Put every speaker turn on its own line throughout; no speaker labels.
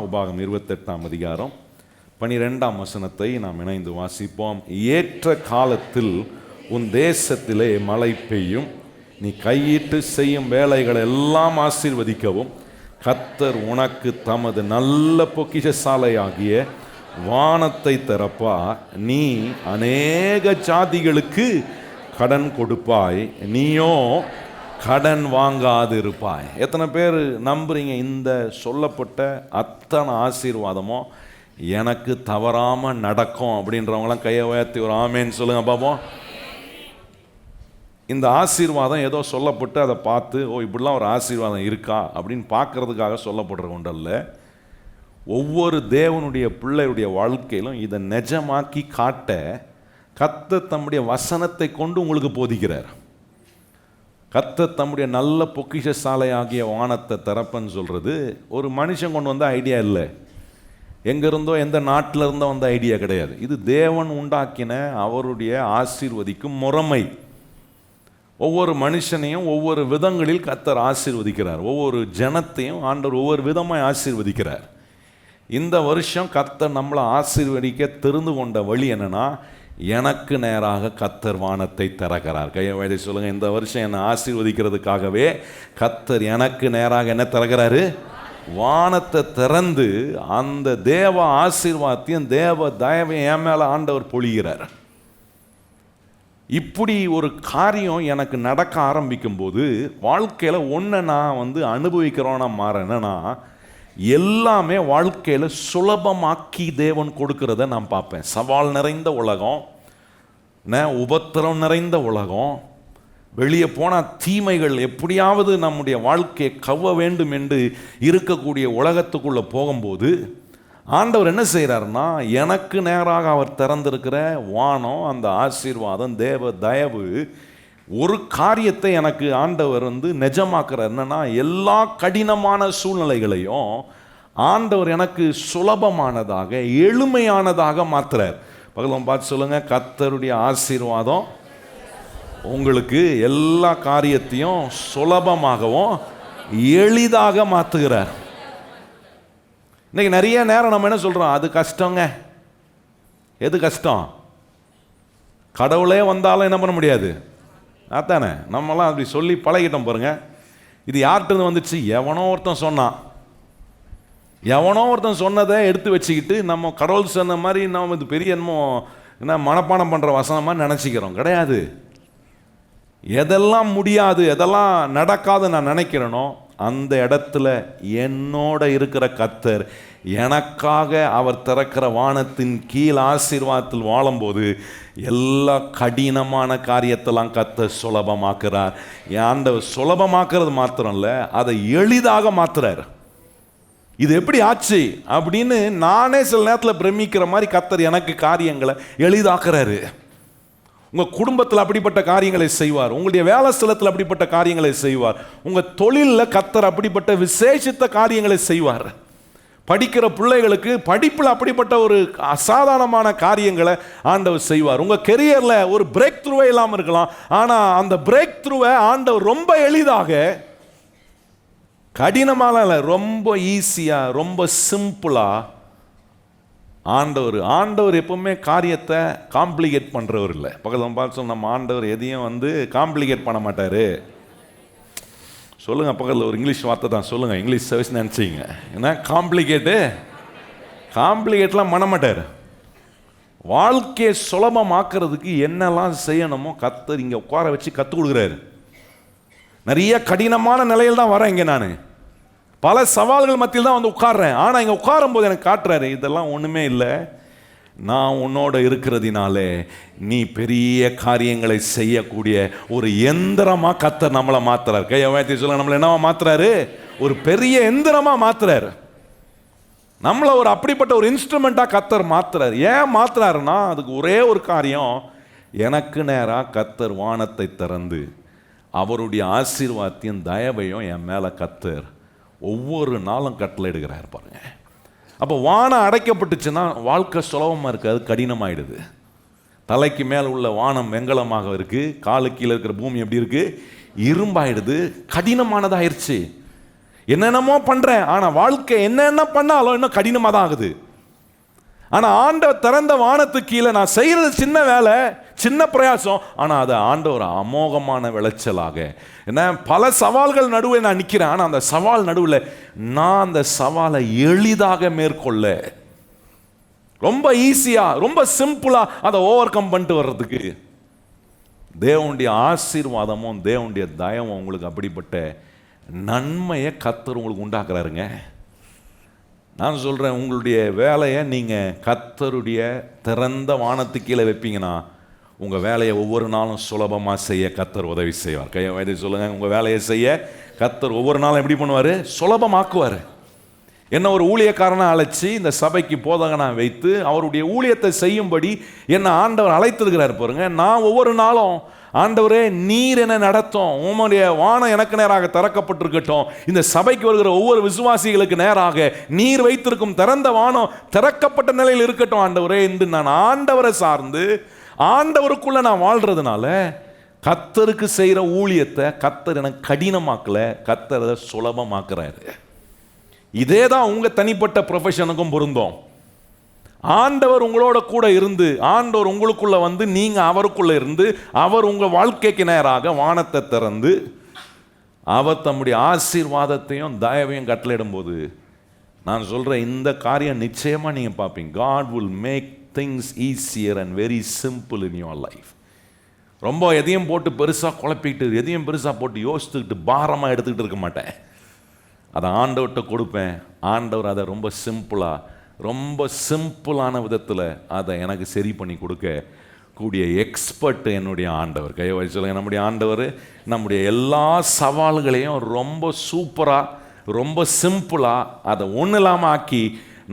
உபாகம் 28ஆம் அதிகாரம் 12ஆம் வசனத்தை நாம் இணைந்து வாசிப்போம். ஏற்ற காலத்தில் உன் தேசத்திலே மழை பெய்யும், நீ கையிட்டு செய்யும் வேலைகளை எல்லாம் ஆசீர்வதிக்கவும் கர்த்தர் உனக்கு தமது நல்ல பொக்கிஷசாலையாகிய வானத்தை திறப்பா. நீ அநேக ஜாதிகளுக்கு கடன் கொடுப்பாய், நீயோ கடன் வாங்காதிருப்பாய். எத்தனை பேர் நம்புறீங்க இந்த சொல்லப்பட்ட அத்தனை ஆசீர்வாதமும் எனக்கு தவறாமல் நடக்கும் அப்படின்றவங்களாம் கையை உயர்த்தி ஒரு ஆமேன்னு சொல்லுங்க பாப்போம். இந்த ஆசீர்வாதம் ஏதோ சொல்லப்பட்டு அதை பார்த்து ஓ இப்படிலாம் ஒரு ஆசீர்வாதம் இருக்கா அப்படின்னு பார்க்கறதுக்காக சொல்லப்படுற ஒன்றல்ல. ஒவ்வொரு தேவனுடைய பிள்ளையுடைய வாழ்க்கையிலும் இதை நிஜமாக்கி காட்ட கர்த்தர் தம்முடைய வசனத்தை கொண்டு உங்களுக்கு போதிக்கிறார். கர்த்தர் தம்முடைய நல்ல பொக்கிஷசாலை ஆகிய வானத்தை திறப்பன்னு சொல்கிறது ஒரு மனுஷன் கொண்டு வந்த ஐடியா இல்லை, எங்கிருந்தோ எந்த நாட்டில் இருந்தோ வந்த ஐடியா கிடையாது. இது தேவன் உண்டாக்கின அவருடைய ஆசீர்வதிக்கும் முறைமை. ஒவ்வொரு மனுஷனையும் ஒவ்வொரு விதங்களில் கர்த்தர் ஆசீர்வதிக்கிறார். ஒவ்வொரு ஜனத்தையும் ஆண்டவர் ஒவ்வொரு விதமாக ஆசீர்வதிக்கிறார். இந்த வருஷம் கர்த்தர் நம்மளை ஆசீர்வதிக்க தெரிந்து கொண்ட வழி என்னன்னா, எனக்கு நேராக கர்த்தர் வானத்தை திறக்கிறார். கையை வயதை சொல்லுங்க, இந்த வருஷம் என்னை ஆசீர்வதிக்கிறதுக்காகவே கர்த்தர் எனக்கு நேராக என்ன திறக்கிறாரு? வானத்தை திறந்து அந்த தேவ ஆசீர்வாதத்தையும் தேவ தயவை என் மேலே ஆண்டவர் பொழிகிறார். இப்படி ஒரு காரியம் எனக்கு நடக்க ஆரம்பிக்கும் போது வாழ்க்கையில் ஒன்றை நான் அனுபவிக்கிறோன்னா மாற என்னன்னா, எல்லாமே வாழ்க்கையில் சுலபமாக்கி தேவன் கொடுக்கிறத நான் பார்ப்பேன். சவால் நிறைந்த உலகம், உபத்திரம் நிறைந்த உலகம், வெளியே போனால் தீமைகள் எப்படியாவது நம்முடைய வாழ்க்கையை கவ வேண்டும் என்று இருக்கக்கூடிய உலகத்துக்குள்ளே போகும்போது ஆண்டவர் என்ன செய்கிறாருன்னா, எனக்கு நேராக அவர் திறந்திருக்கிற வானம், அந்த ஆசீர்வாதம், தேவ தயவு, ஒரு காரியத்தை எனக்கு ஆண்டவர் நிஜமாக்குறார். என்னன்னா, எல்லா கடினமான சூழ்நிலைகளையும் ஆண்டவர் எனக்கு சுலபமானதாக எளிமையானதாக மாத்துறார். பகலும் பார்த்து சொல்லுங்க, கர்த்தருடைய ஆசீர்வாதம் உங்களுக்கு எல்லா காரியத்தையும் சுலபமாகவும் எளிதாக மாத்துகிறார். இன்னைக்கு நிறைய நேரம் நம்ம என்ன சொல்றோம், அது கஷ்டங்க. எது கஷ்டம்? கடவுளே வந்தாலும் என்ன பண்ண முடியாது, அதானே. நம்மலாம் அப்படி சொல்லி பழகிட்டோம் பாருங்க. இது யார்கிட்ட வந்துச்சு? எவனோ ஒருத்தன் சொன்னான். எவனோ ஒருத்தன் சொன்னதை எடுத்து வச்சுக்கிட்டு நம்ம கடவுள் சொன்ன மாதிரி நம்ம இது பெரிய என்ன மனப்பாடம் பண்ணுற வசனமாக நினச்சிக்கிறோம். கிடையாது. எதெல்லாம் முடியாது, எதெல்லாம் நடக்காது நான் நினைக்கிறேனோ அந்த இடத்துல என்னோட இருக்கிற கர்த்தர் எனக்காக அவர் திறக்கிற வானத்தின் கீழ் ஆசீர்வாதத்தில் வாழும்போது எல்லா கடினமான காரியத்தெல்லாம் கர்த்தர் சுலபமாக்குறார். ஆண்டவர் சுலபமாக்குறது மாத்திரம் இல்லை, அதை எளிதாக மாத்துறார். இது எப்படி ஆச்சு அப்படின்னு நானே சில நேரத்தில் பிரமிக்கிற மாதிரி கர்த்தர் எனக்கு காரியங்களை எளிதாக்குறாரு. உங்கள் குடும்பத்தில் அப்படிப்பட்ட காரியங்களை செய்வார், உங்களுடைய வேலை ஸ்தலத்தில் அப்படிப்பட்ட காரியங்களை செய்வார், உங்கள் தொழிலில் கர்த்தர் அப்படிப்பட்ட விசேஷித்த காரியங்களை செய்வார். படிக்கிற பிள்ளைகளுக்கு படிப்பில் அப்படிப்பட்ட ஒரு அசாதாரணமான காரியங்களை ஆண்டவர் செய்வார். உங்கள் கெரியரில் ஒரு பிரேக் த்ரூவே இல்லாமல் இருக்கலாம், ஆனால் அந்த பிரேக் த்ரூவை ஆண்டவர் ரொம்ப எளிதாக, கடினமான இல்லை, ரொம்ப ஈஸியாக, ரொம்ப சிம்பிளாக ஆண்டவர் எப்பவுமே காரியத்தை காம்ப்ளிகேட் பண்ணுறவர் இல்லை. பக்கத்தில் பார்த்து நம்ம ஆண்டவர் எதையும் காம்ப்ளிகேட் பண்ண மாட்டார். சொல்லுங்கள், பக்கத்தில் ஒரு இங்கிலீஷ் வார்த்தை தான் சொல்லுங்கள், இங்கிலீஷ் சர்வீஸ் நினச்சிங்க. ஏன்னா காம்ப்ளிகேட்லாம் பண்ண மாட்டார். வாழ்க்கையை சுலபமாக்குறதுக்கு என்னெல்லாம் செய்யணுமோ கர்த்தர் இங்கே உட்கார வச்சு கற்றுக் கொடுக்குறாரு. நிறைய கடினமான நிலையில் தான் வரேன் இங்கே, நான் பல சவால்கள் மத்தியில் தான் உட்கார்றேன். ஆனால் இங்கே உட்காரும் போது எனக்கு காட்டுறாரு, இதெல்லாம் ஒன்றுமே இல்லை, நான் உன்னோட இருக்கிறதினாலே நீ பெரிய காரியங்களை செய்யக்கூடிய ஒரு எந்திரமாக கர்த்தர் நம்மளை மாத்துறாரு. கையை உயர்த்தி சொல்லுங்க, நம்மளை என்னவா மாத்துறாரு? ஒரு பெரிய எந்திரமாக மாத்துறாரு. நம்மளை ஒரு அப்படிப்பட்ட ஒரு இன்ஸ்ட்ருமெண்ட்டாக கர்த்தர் மாத்துறாரு. ஏன் மாத்துறாருன்னா, அதுக்கு ஒரே ஒரு காரியம், எனக்கு நேராக கர்த்தர் வானத்தை திறந்து அவருடைய ஆசீர்வாதத்தையும் தயவையும் என் மேலே கர்த்தர் ஒவ்வொரு நாளும் கட்டளையிடுகிறார் பாருங்க. அப்போ வானம் அடைக்கப்பட்டுச்சுன்னா வாழ்க்கை சுலபமாக இருக்காது, கடினமாயிடுது. தலைக்கு மேலே உள்ள வானம் வெங்கலமாக இருக்குது, காலு கீழே இருக்கிற பூமி எப்படி இருக்குது, இரும்பாயிடுது, கடினமானதாயிருச்சு. என்னென்னமோ பண்றேன், ஆனா வாழ்க்கை என்னென்ன பண்ணாலும் இன்னும் கடினமாக தான் ஆகுது. ஆனா ஆண்டவர் திறந்த வானத்துக்கு கீழே நான் செய்யறது சின்ன வேலை, சின்ன பிரயாசம், ஆனா அது ஆண்டவர் அமோகமான விளைச்சலாக. என்ன பல சவால்கள் நடுவே நான் நிற்கிறேன், ஆனா அந்த சவால் நடுவில் நான் அந்த சவாலை எளிதாக மேற்கொள்ள, ரொம்ப ஈஸியா, ரொம்ப சிம்பிளா அதை ஓவர் கம் பண்ணிட்டு வர்றதுக்கு தேவனுடைய ஆசீர்வாதமும் தேவனுடைய தயவும் உங்களுக்கு அப்படிப்பட்ட நன்மையை கர்த்தர் உங்களுக்கு உண்டாக்குறாருங்க. நான் சொல்கிறேன், உங்களுடைய வேலையை நீங்கள் கர்த்தருடைய திறந்த வானத்துக்கு கீழே வைப்பீங்கன்னா உங்கள் வேலையை ஒவ்வொரு நாளும் சுலபமாக செய்ய கர்த்தர் உதவி செய்வார். கையை வயதை சொல்லுங்கள், உங்கள் வேலையை செய்ய கர்த்தர் ஒவ்வொரு நாளும் எப்படி பண்ணுவார்? சுலபமாக்குவார். என்ன ஒரு ஊழியக்காரனை அழைச்சி இந்த சபைக்கு போதகனாக வைத்து அவருடைய ஊழியத்தை செய்யும்படி என்னை ஆண்டவர் அழைத்திருக்கிறார் பாருங்க. நான் ஒவ்வொரு நாளும், ஆண்டவரே நீர் என்ன நடத்தும், உம்முடைய வானம் எனக்கு நேராக திறக்கப்பட்டிருக்கட்டும், இந்த சபைக்கு வருகிற ஒவ்வொரு விசுவாசிகளுக்கு நேராக நீர் வைத்திருக்கும் திறந்த வானம் திறக்கப்பட்ட நிலையில் இருக்கட்டும் ஆண்டவரே என்று நான் ஆண்டவரை சார்ந்து ஆண்டவருக்குள்ள நான் வாழ்றதுனால கர்த்தருக்கு செய்கிற ஊழியத்தை கர்த்தர் எனக்கு கடினமாக்கல, கர்த்தர் அதை சுலபமாக்குறாரு. இதே தான் உங்க தனிப்பட்ட ப்ரொஃபஷனுக்கும் பொருந்தும். ஆண்டவர் உங்களோட கூட இருந்து, ஆண்டவர் உங்களுக்குள்ள வந்து நீங்க அவருக்குள்ள இருந்து, அவர் உங்க வாழ்க்கைக்கு நேராக வானத்தை திறந்து அவர் தம்முடைய ஆசீர்வாதத்தையும் தயவையும் கட்டளையிடும் போது நான் சொல்றேன், இந்த காரியம் நிச்சயமா நீங்க பார்ப்பீங்க. God will make things easier and very simple in your life. ரொம்ப எதையும் போட்டு பெருசா குழப்பிக்கிட்டு, எதையும் பெருசா போட்டு யோசித்துக்கிட்டு பாரமா எடுத்துக்கிட்டு இருக்க மாட்டேன். அதை ஆண்டவர்கிட்ட கொடுப்பேன். ஆண்டவர் அதை ரொம்ப சிம்பிளான விதத்தில் அதை எனக்கு சரி பண்ணி கொடுக்க கூடிய எக்ஸ்பர்ட் என்னுடைய ஆண்டவர். கையை வச்சு சொல்லுங்க, நம்முடைய ஆண்டவர் நம்முடைய எல்லா சவால்களையும் ரொம்ப சூப்பராக, ரொம்ப சிம்பிளாக அதை ஒன்றும் இல்லாமல் ஆக்கி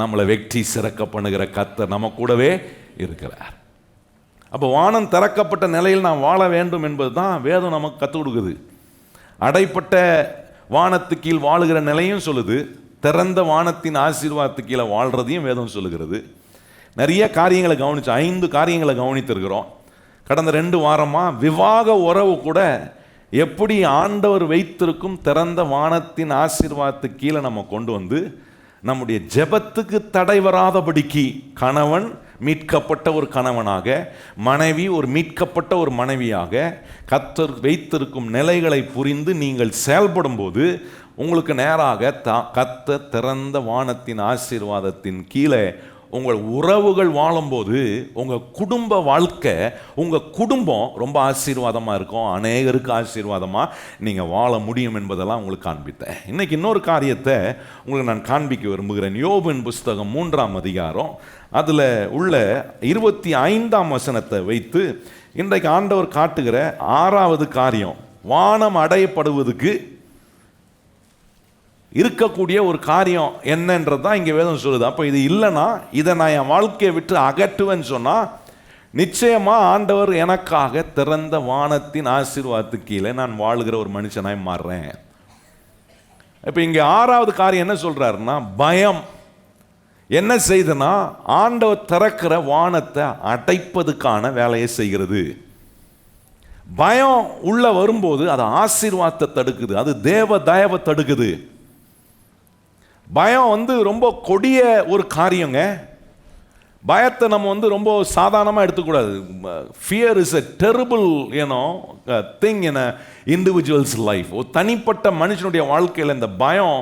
நம்மளை வெற்றி சிறக்க பண்ணுகிற கர்த்தர் நம்ம கூடவே இருக்கிறார். அப்போ வானம் திறக்கப்பட்ட நிலையில் நாம் வாழ வேண்டும் என்பது தான் வேதம் நமக்கு கற்றுக் கொடுக்குது. அடைப்பட்ட வானத்து கீழ் வாழுகிற நிலையும் சொல்லுது, திறந்த வானத்தின் ஆசீர்வாதத்து கீழே வாழ்றதையும் வேதம் சொல்லுகிறது. நிறைய காரியங்களை 5 காரியங்களை கவனித்திருக்கிறோம். கடந்த 2 வாரமாக விவாக உறவு கூட எப்படி ஆண்டவர் வைத்திருக்கும் திறந்த வானத்தின் ஆசீர்வாதத்து கீழே நம்ம கொண்டு வந்து நம்முடைய ஜெபத்துக்கு தடை வராதபடிக்கு கணவன் மீட்கப்பட்ட ஒரு கணவனாக, மனைவி ஒரு மீட்கப்பட்ட ஒரு மனைவியாக கர்த்தர் வைத்திருக்கும் நிலைகளை புரிந்து நீங்கள் செயல்படும் போது உங்களுக்கு நேராக கர்த்தர் திறந்த வானத்தின் ஆசீர்வாதத்தின் கீழே உங்கள் உறவுகள் வாழும்போது உங்கள் குடும்ப வாழ்க்கை, உங்கள் குடும்பம் ரொம்ப ஆசீர்வாதமாக இருக்கும், அநேகருக்கு ஆசீர்வாதமாக நீங்கள் வாழ முடியும் என்பதெல்லாம் உங்களுக்கு காண்பித்தேன். இன்றைக்கி இன்னொரு காரியத்தை உங்களுக்கு நான் காண்பிக்க விரும்புகிறேன். யோபின் புஸ்தகம் 3ஆம் அதிகாரம் அதில் உள்ள 25ஆம் வசனத்தை வைத்து இன்றைக்கு ஆண்டவர் காட்டுகிற 6வது காரியம், வானம் அடையப்படுவதற்கு இருக்கக்கூடிய ஒரு காரியம் என்னன்றது தான் இங்கே வேதம் சொல்லுது. அப்போ இது இல்லைன்னா, இதை நான் என் வாழ்க்கையை விட்டு அகற்றுவேன்னு சொன்னால் நிச்சயமாக ஆண்டவர் எனக்காக திறந்த வானத்தின் ஆசீர்வாதத்துக்கு கீழே நான் வாழுகிற ஒரு மனுஷனாய் மாறுறேன். இப்போ இங்கே 6வது காரியம் என்ன சொல்கிறாருன்னா, பயம் என்ன செய்துன்னா ஆண்டவர் திறக்கிற வானத்தை அடைப்பதுக்கான வேலையை செய்கிறது. பயம் உள்ள வரும்போது அது ஆசீர்வாதத்தை தடுக்குது, அது தேவ தயவை தடுக்குது. பயம் ரொம்ப கொடிய ஒரு காரியங்க. பயத்தை நம்ம ரொம்ப சாதாரணமாக எடுத்துக்கூடாது. Fear is a terrible thing in a individual's life. ஒரு தனிப்பட்ட மனுஷனுடைய வாழ்க்கையில் இந்த பயம்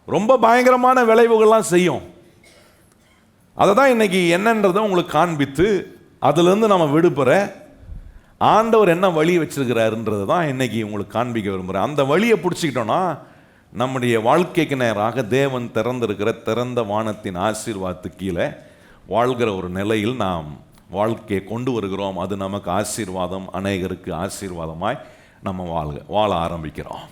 ரொம்ப பயங்கரமான விளைவுகள்லாம் செய்யும். அதை தான் இன்னைக்கு என்னன்றதை உங்களுக்கு காண்பித்து அதுலேருந்து நம்ம விடுபெற ஆண்டவர் என்ன வழி வச்சிருக்கிறாருன்றது தான் இன்னைக்கு உங்களுக்கு காண்பிக்க விரும்புகிறேன். அந்த வழியை பிடிச்சிக்கிட்டோன்னா நம்முடைய வாழ்க்கைக்கு நேராக தேவன் திறந்திருக்கிற திறந்த வானத்தின் ஆசீர்வாதத்துக்கு கீழே வாழ்கிற ஒரு நிலையில் நாம் வாழ்க்கையை கொண்டு வருகிறோம். அது நமக்கு ஆசீர்வாதம், அநேகருக்கு ஆசீர்வாதமாய் நம்ம வாழ ஆரம்பிக்கிறோம்.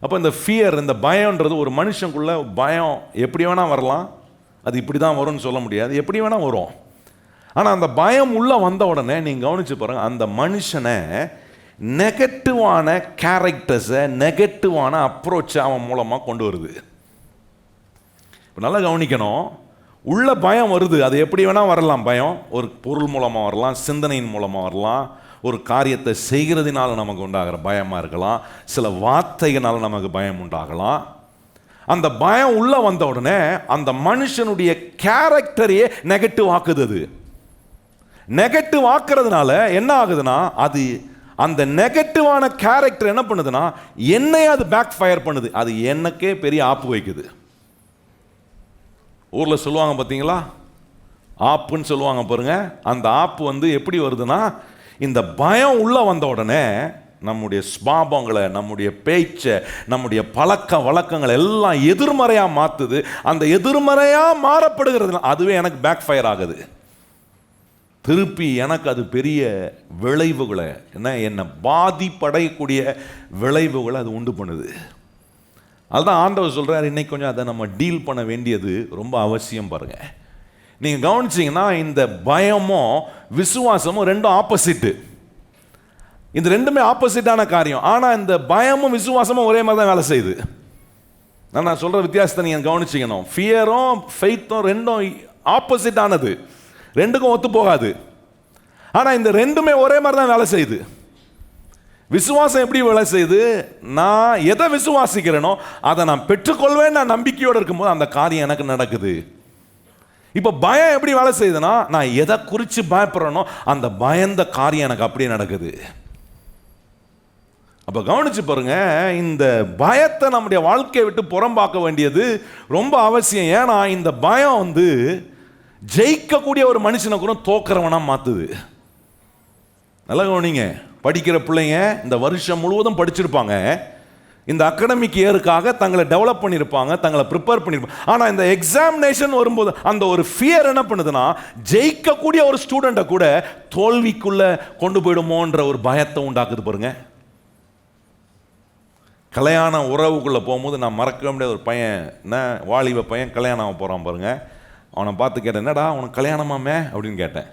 அப்போ இந்த ஃபியர், இந்த பயம்ன்றது ஒரு மனுஷனுக்குள்ள பயம் எப்படி வேணால் வரலாம். அது இப்படி தான் வரும்னு சொல்ல முடியாது, எப்படி வேணால் வரும். ஆனால் அந்த பயம் உள்ள வந்த உடனே நீங்கள் கவனிச்சு பாருங்கள், அந்த மனுஷனை நெகட்டிவான கேரக்டர்ஸை, நெகட்டிவான அப்ரோச்சை அவன் மூலமாக கொண்டு வருது. இப்போ நல்லா கவனிக்கணும், உள்ள பயம் வருது. அது எப்படி வேணால் வரலாம். பயம் ஒரு பொருள் மூலமாக வரலாம், சிந்தனையின் மூலமாக வரலாம், ஒரு காரியத்தை செய்கிறதுனால நமக்கு உண்டாகிற பயமாக இருக்கலாம், சில வார்த்தைகளால் நமக்கு பயம் உண்டாகலாம். அந்த பயம் உள்ள வந்த உடனே அந்த மனுஷனுடைய கேரக்டரையே நெகட்டிவ் ஆக்குது. அது நெகட்டிவ் ஆக்குறதுனால என்ன ஆகுதுன்னா, அது அந்த நெகட்டிவான கேரக்டர் என்ன பண்ணுதுன்னா என்னையே அது பேக் ஃபயர் பண்ணுது. அது எனக்கே பெரிய ஆப்பு வைக்குது. ஊர்ல சொல்லுவாங்க பார்த்தீங்களா, ஆப்புன்னு சொல்லுவாங்க பாருங்க. அந்த ஆப்பு வந்து எப்படி வருதுன்னா, இந்த பயம் உள்ள வந்த உடனே நம்முடைய ஸ்வாபங்களை, நம்முடைய பேச்சை, நம்முடைய பழக்க வழக்கங்கள் எல்லாம் எதிர்மறையா மாத்துது. அந்த எதிர்மறையா மாறப்படுகிறது அதுவே எனக்கு பேக் ஃபயர் ஆகுது. திருப்பி எனக்கு அது பெரிய விளைவுகளை, என்னை பாதிப்படையக்கூடிய விளைவுகளை அது உண்டு பண்ணுது. அதுதான் ஆண்டவர் சொல்றாரு, இன்னைக்கு கொஞ்சம் அதை நம்ம டீல் பண்ண வேண்டியது ரொம்ப அவசியம். பாருங்க, நீங்க கவனிச்சீங்கன்னா இந்த பயமும் விசுவாசமும் ரெண்டும் ஆப்போசிட். இந்த ரெண்டுமே ஆப்போசிட்டான காரியம். ஆனால் இந்த பயமும் விசுவாசமும் ஒரே மாதிரி தான் வேலை செய்யுது. நான் சொல்ற வித்தியாசத்தை நீங்கள் கவனிச்சிக்கணும். ஃபியரும் ஃபெய்த்தும் ரெண்டும் ஆப்போசிட் ஆனது, ரெண்டுக்கும் ஒத்து போகாது. ஆனால் இந்த ரெண்டுமே ஒரே மாதிரி தான் வேலை செய்யுது. விசுவாசம் எப்படி வேலை செய்யுது? நான் எதை விசுவாசிக்கிறேனோ அதை நான் பெற்றுக்கொள்வேன் நான் நம்பிக்கையோடு இருக்கும்போது அந்த காரியம் எனக்கு நடக்குது. இப்போ பயம் எப்படி வேலை செய்யுதுன்னா, நான் எதை குறித்து பயப்படுறேனோ அந்த பயந்த காரியம் எனக்கு அப்படியே நடக்குது. அப்போ கவனிச்சு பாருங்க, இந்த பயத்தை நம்முடைய வாழ்க்கையை விட்டு புறம்பாக்க வேண்டியது ரொம்ப அவசியம். ஏன்னா இந்த பயம் வந்து ஜெயிக்கக்கூடிய ஒரு மனுஷனை கூட தோக்கிறவனா மாத்துது. நல்லா கவனிங்க, படிக்கிற பிள்ளைங்க இந்த வருஷம் முழுவதும் படிச்சிருப்பாங்க, இந்த அகாடமிக் இயருக்காக தங்களை டெவலப் பண்ணியிருப்பாங்க, தங்களை ப்ரிப்பேர் பண்ணியிருப்பாங்க. ஆனால் இந்த எக்ஸாமினேஷன் வரும்போது அந்த ஒரு ஃபியர் என்ன பண்ணுதுன்னா, ஜெயிக்கக்கூடிய ஒரு ஸ்டூடெண்ட்டை கூட தோல்விக்குள்ள கொண்டு போயிடுமோன்ற ஒரு பயத்தை உண்டாக்குது. பாருங்க, கல்யாண உறவுக்குள்ளே போகும்போது நான் மறக்க முடியாத ஒரு பையன், என்ன வாலிப பையன் கல்யாணம் ஆக போகிறான் பாருங்க. அவனை பார்த்து கேட்டேன், என்னடா உனக்கு கல்யாணமாமே அப்படின்னு கேட்டேன்.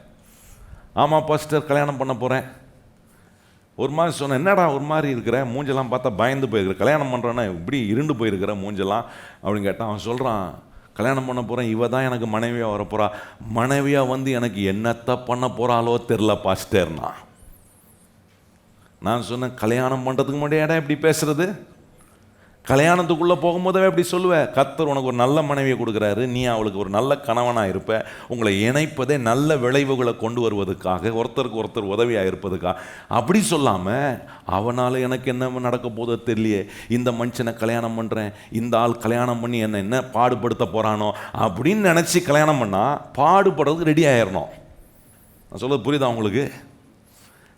ஆமாம் பாஸ்டர், கல்யாணம் பண்ண போகிறேன். ஒரு மாதிரி சொன்னேன், என்னடா ஒரு மாதிரி இருக்கிற, மூஞ்செல்லாம் பார்த்தா பயந்து போயிருக்கிற, கல்யாணம் பண்ணுறேன்னா இப்படி இருண்டு போயிருக்கிற மூஞ்செல்லாம் அப்படின்னு கேட்டான். அவன் சொல்கிறான், கல்யாணம் பண்ண போகிறேன், இவ தான் எனக்கு மனைவியாக வரப்போகிறா, மனைவியாக வந்து எனக்கு என்னத்தை பண்ண போகிறாளோ தெரில பாஸ்டர்னா. நான் சொன்னேன், கல்யாணம் பண்ணுறதுக்கு முன்னாடி இடம் எப்படி பேசுறது? கல்யாணத்துக்குள்ளே போகும்போதே எப்படி சொல்லுவேன், கர்த்தர் உனக்கு ஒரு நல்ல மனைவியை கொடுக்குறாரு, நீ அவளுக்கு ஒரு நல்ல கணவனாக இருப்ப, உங்களை இணைப்பதே நல்ல விளைவுகளை கொண்டு வருவதற்காக, ஒருத்தருக்கு ஒருத்தர் உதவியாக இருப்பதுக்காக. அப்படி சொல்லாமல் அவனால் எனக்கு என்ன நடக்க போதோ தெரியலையே, இந்த மனுஷனை கல்யாணம் பண்ணுறேன், இந்த ஆள் கல்யாணம் பண்ணி என்ன பாடுபடுத்த போகிறானோ அப்படின்னு நினச்சி கல்யாணம் பண்ணால் பாடுபடுறதுக்கு ரெடி ஆயிடணும். நான் சொல்கிறது புரியுதா உங்களுக்கு?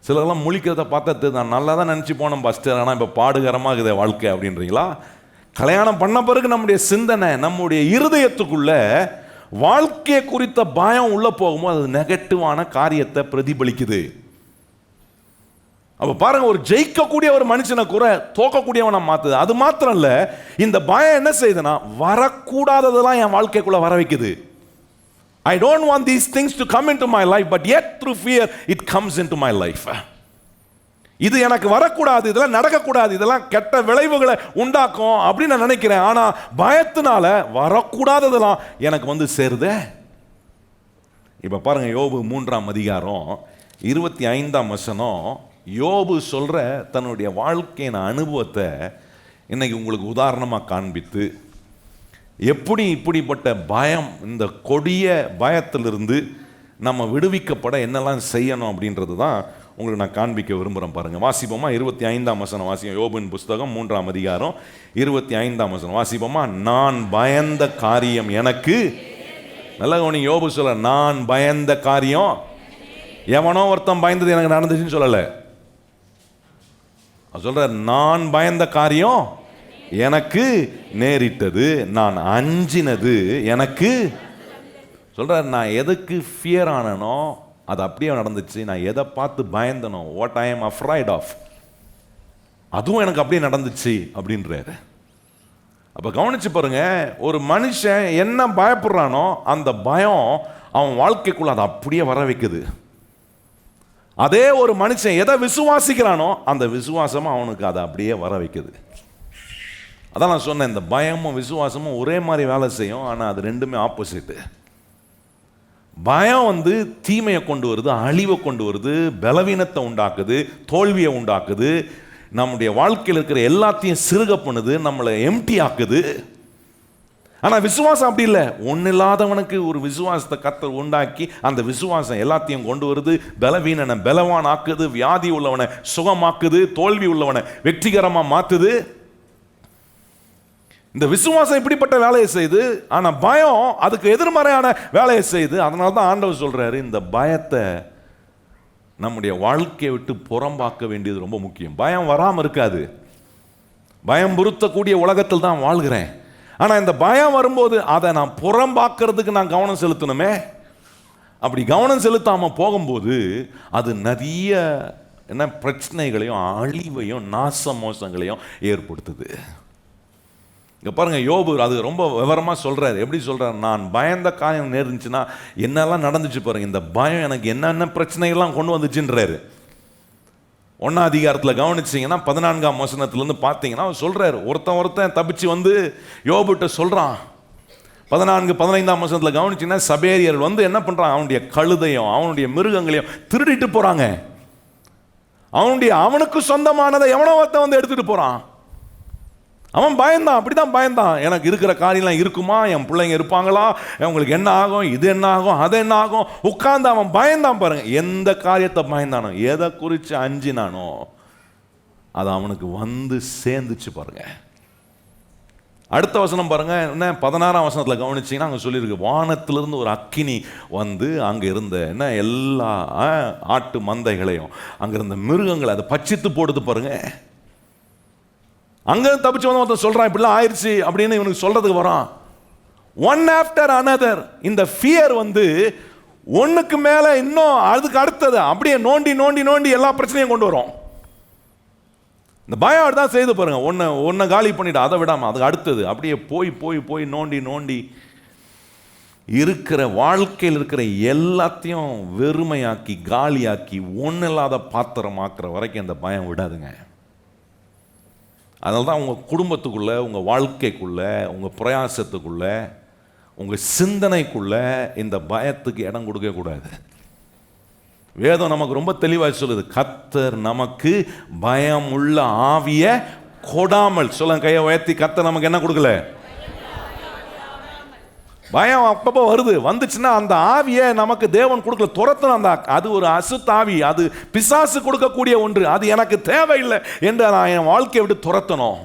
சிலரெல்லாம் முழிக்கிறத பார்த்தா நான் நல்லா தான் நினச்சி போனோம் பாஸ்டர், ஆனால் இப்போ பாடுகரமாக இருக்குது வாழ்க்கை அப்படின்றீங்களா? கல்யாணம் பண்ண பிறகு நம்முடைய சிந்தனை, நம்முடைய இருதயத்துக்குள்ள வாழ்க்கையை குறித்த பயம் உள்ள போகும்போது அது நெகட்டிவான காரியத்தை பிரதிபலிக்குது. அப்போ பாருங்க, ஒரு ஜெயிக்கக்கூடிய ஒரு மனுஷனை கூட தோக்கக்கூடியவனை மாத்துது. அது மாத்திரம் இல்லை, இந்த பயம் என்ன செய்யுதுன்னா வரக்கூடாததெல்லாம் என் வாழ்க்கைக்குள்ள வர வைக்குது. I don't want these things to come into my life, but yet through fear it comes into my life. இது எனக்கு வரக்கூடாது, இதெல்லாம் நடக்கக்கூடாது, இதெல்லாம் கெட்ட விளைவுகளை உண்டாக்கும் அப்படின்னு நான் நினைக்கிறேன். ஆனால் பயத்தினால வரக்கூடாததெல்லாம் எனக்கு வந்து சேருதே. இப்போ பாருங்க, யோபு 3ஆம் அதிகாரம் 25ஆம் வசனம், யோபு சொல்ற தன்னுடைய வாழ்க்கையின் அனுபவத்தை இன்னைக்கு உங்களுக்கு உதாரணமாக காண்பித்து எப்படி இப்படிப்பட்ட பயம், இந்த கொடிய பயத்திலிருந்து நம்ம விடுவிக்கப்பட என்னெல்லாம் செய்யணும் அப்படின்றது தான் உங்களுக்கு நான் காண்பிக்க விரும்புகிறேன். பாருங்கள், வாசிப்போமா? 25ஆம் வசனம் வாசிப்போம். யோபின் புஸ்தகம் 3ஆம் அதிகாரம் 25ஆம் வசனம் வாசிப்போமா? நான் பயந்த காரியம் எனக்கு, நல்லா கவனிங்க, யோபு சொல்ல, நான் பயந்த காரியம், எவனோ ஒருத்தன் பயந்தது எனக்கு நடந்துச்சுன்னு சொல்லலை, சொல்ற நான் பயந்த காரியம் எனக்கு நேரிட்டது, நான் அஞ்சினது எனக்கு. சொல்ற, நான் எதுக்கு ஃபியர் ஆனனோ அது அப்படியே நடந்துச்சு. நான் எதை பார்த்து பயந்தனோ, what I am afraid of, அதுவும் எனக்கு அப்படியே நடந்துச்சு அப்படின்றாரு. அப்போ கவனிச்சு பாருங்க, ஒரு மனுஷன் என்ன பயப்படுறானோ அந்த பயம் அவன் வாழ்க்கைக்குள்ள அதை அப்படியே வர வைக்குது. அதே ஒரு மனுஷன் எதை விசுவாசிக்கிறானோ அந்த விசுவாசமும் அவனுக்கு அதை அப்படியே வர வைக்குது. அதான் நான் சொன்னேன், இந்த பயமும் விசுவாசமும் ஒரே மாதிரி வேலை செய்யும், ஆனால் அது ரெண்டுமே ஆப்போசிட்டு. பயம் வந்து தீமையை கொண்டு வருது, அழிவை கொண்டு வருது, பலவீனத்தை உண்டாக்குது, தோல்வியை உண்டாக்குது, நம்முடைய வாழ்க்கையில் இருக்கிற எல்லாத்தையும் சிறுக பண்ணுது, நம்மளை எம்டி ஆக்குது. ஆனால் விசுவாசம் அப்படி இல்லை. ஒன்றும் இல்லாதவனுக்கு ஒரு விசுவாசத்தை கர்த்தர் உண்டாக்கி அந்த விசுவாசம் எல்லாத்தையும் கொண்டு வருது. பலவீனனை பலவான் ஆக்குது, வியாதி உள்ளவனை சுகமாக்குது, தோல்வி உள்ளவனை வெற்றிகரமாக மாற்றுது. இந்த விசுவாசம் இப்படிப்பட்ட வேலையை செய்து, ஆனால் பயம் அதுக்கு எதிர்மறையான வேலையை செய்து. அதனால தான் ஆண்டவர் சொல்றாரு, இந்த பயத்தை நம்முடைய வாழ்க்கையை விட்டு புறம்பாக்க வேண்டியது ரொம்ப முக்கியம். பயம் வராமல் இருக்காது. பயம் பொருத்தக்கூடிய உலகத்தில் தான் வாழ்கிறேன். ஆனால் இந்த பயம் வரும்போது அதை நான் புறம்பாக்கிறதுக்கு நான் கவனம் செலுத்தணுமே. அப்படி கவனம் செலுத்தாமல் போகும்போது அது நிறைய பிரச்சனைகளையும் அழிவையும் நாச மோசங்களையும் ஏற்படுத்துது. இங்கே பாருங்கள், யோபு அது ரொம்ப விவரமாக சொல்கிறார். எப்படி சொல்கிறார்? நான் பயந்த காரியம் நேர்ந்துச்சுன்னா என்னெல்லாம் நடந்துச்சு பாருங்கள். இந்த பயம் எனக்கு என்னென்ன பிரச்சனைகள்லாம் கொண்டு வந்துச்சுன்றாரு. 1ஆம் அதிகாரத்தில் கவனிச்சிங்கன்னா 14ஆம் வசனத்துலேருந்து பார்த்தீங்கன்னா அவர் சொல்கிறார், ஒருத்தன் தப்பிச்சு வந்து யோபுட்ட சொல்கிறான். 14-15ஆம் வசனத்தில் கவனிச்சிங்கன்னா சபேரியர்கள் வந்து என்ன பண்ணுறான், அவனுடைய கழுதையும் அவனுடைய மிருகங்களையும் திருடிட்டு போகிறாங்க. அவனுக்கு சொந்தமானதை எவனோ ஒருத்தன் வந்து எடுத்துகிட்டு போகிறான். அவன் பயந்தான், அப்படிதான் பயந்தான். எனக்கு இருக்கிற காரியம்லாம் இருக்குமா, என் பிள்ளைங்க இருப்பாங்களா, அவங்களுக்கு என்ன ஆகும், இது என்ன ஆகும், அது என்ன ஆகும், உட்கார்ந்து அவன் பயந்தான் பாருங்க. எந்த காரியத்தை பயந்தானோ, எதை குறித்து அஞ்சினானோ அது அவனுக்கு வந்து சேர்ந்துச்சு பாருங்க. அடுத்த வசனம் பாருங்க, என்ன 16ஆம் வசனத்தில் கவனிச்சிங்கன்னா அங்கே சொல்லியிருக்கு, வானத்திலிருந்து ஒரு அக்கினி வந்து அங்கே இருந்த எல்லா ஆட்டு மந்தைகளையும் அங்கே இருந்த மிருகங்களை அதை பட்சித்து போடுது பாருங்க. அங்கே தப்பிச்சு வந்து ஒருத்தன் சொல்கிறான், இப்படிலாம் ஆயிடுச்சு அப்படின்னு இவனுக்கு சொல்கிறதுக்கு வரான். ஒன் ஆஃப்டர் அனதர் இந்த ஃபியர் வந்து ஒன்றுக்கு மேலே இன்னும் அதுக்கு அடுத்தது அப்படியே நோண்டி நோண்டி நோண்டி எல்லா பிரச்சனையும் கொண்டு வரும். இந்த பயம் அப்படிதான் செய்து பாருங்க. ஒன்றை காலி பண்ணிட்டு அதை விடாமல் அதுக்கு அடுத்தது அப்படியே போய் போய் போய் நோண்டி நோண்டி இருக்கிற வாழ்க்கையில் இருக்கிற எல்லாத்தையும் வெறுமையாக்கி காலியாக்கி ஒன்றும் இல்லாத பாத்திரமாக்குற வரைக்கும் இந்த பயம் விடாதுங்க. அதனால தான் உங்கள் குடும்பத்துக்குள்ளே, உங்கள் வாழ்க்கைக்குள்ளே, உங்கள் பிரயாசத்துக்குள்ளே, உங்கள் சிந்தனைக்குள்ளே இந்த பயத்துக்கு இடம் கொடுக்கக்கூடாது. வேதம் நமக்கு ரொம்ப தெளிவாக சொல்லுது, கர்த்தர் நமக்கு பயம் உள்ள ஆவியை கொடாமல். சொல்லுங்க, கையை உயர்த்தி, கர்த்தர் நமக்கு என்ன கொடுக்கல? பயம் அப்பப்போ வருது. வந்துச்சுன்னா அந்த ஆவியை நமக்கு தேவன் கொடுக்கல, துரத்தணும். அந்த அது ஒரு அசுத்த ஆவி, அது பிசாசு கொடுக்கக்கூடிய ஒன்று. அது எனக்கு தேவையில்லை என்று நான் என் வாழ்க்கையை விட்டு துரத்தணும்.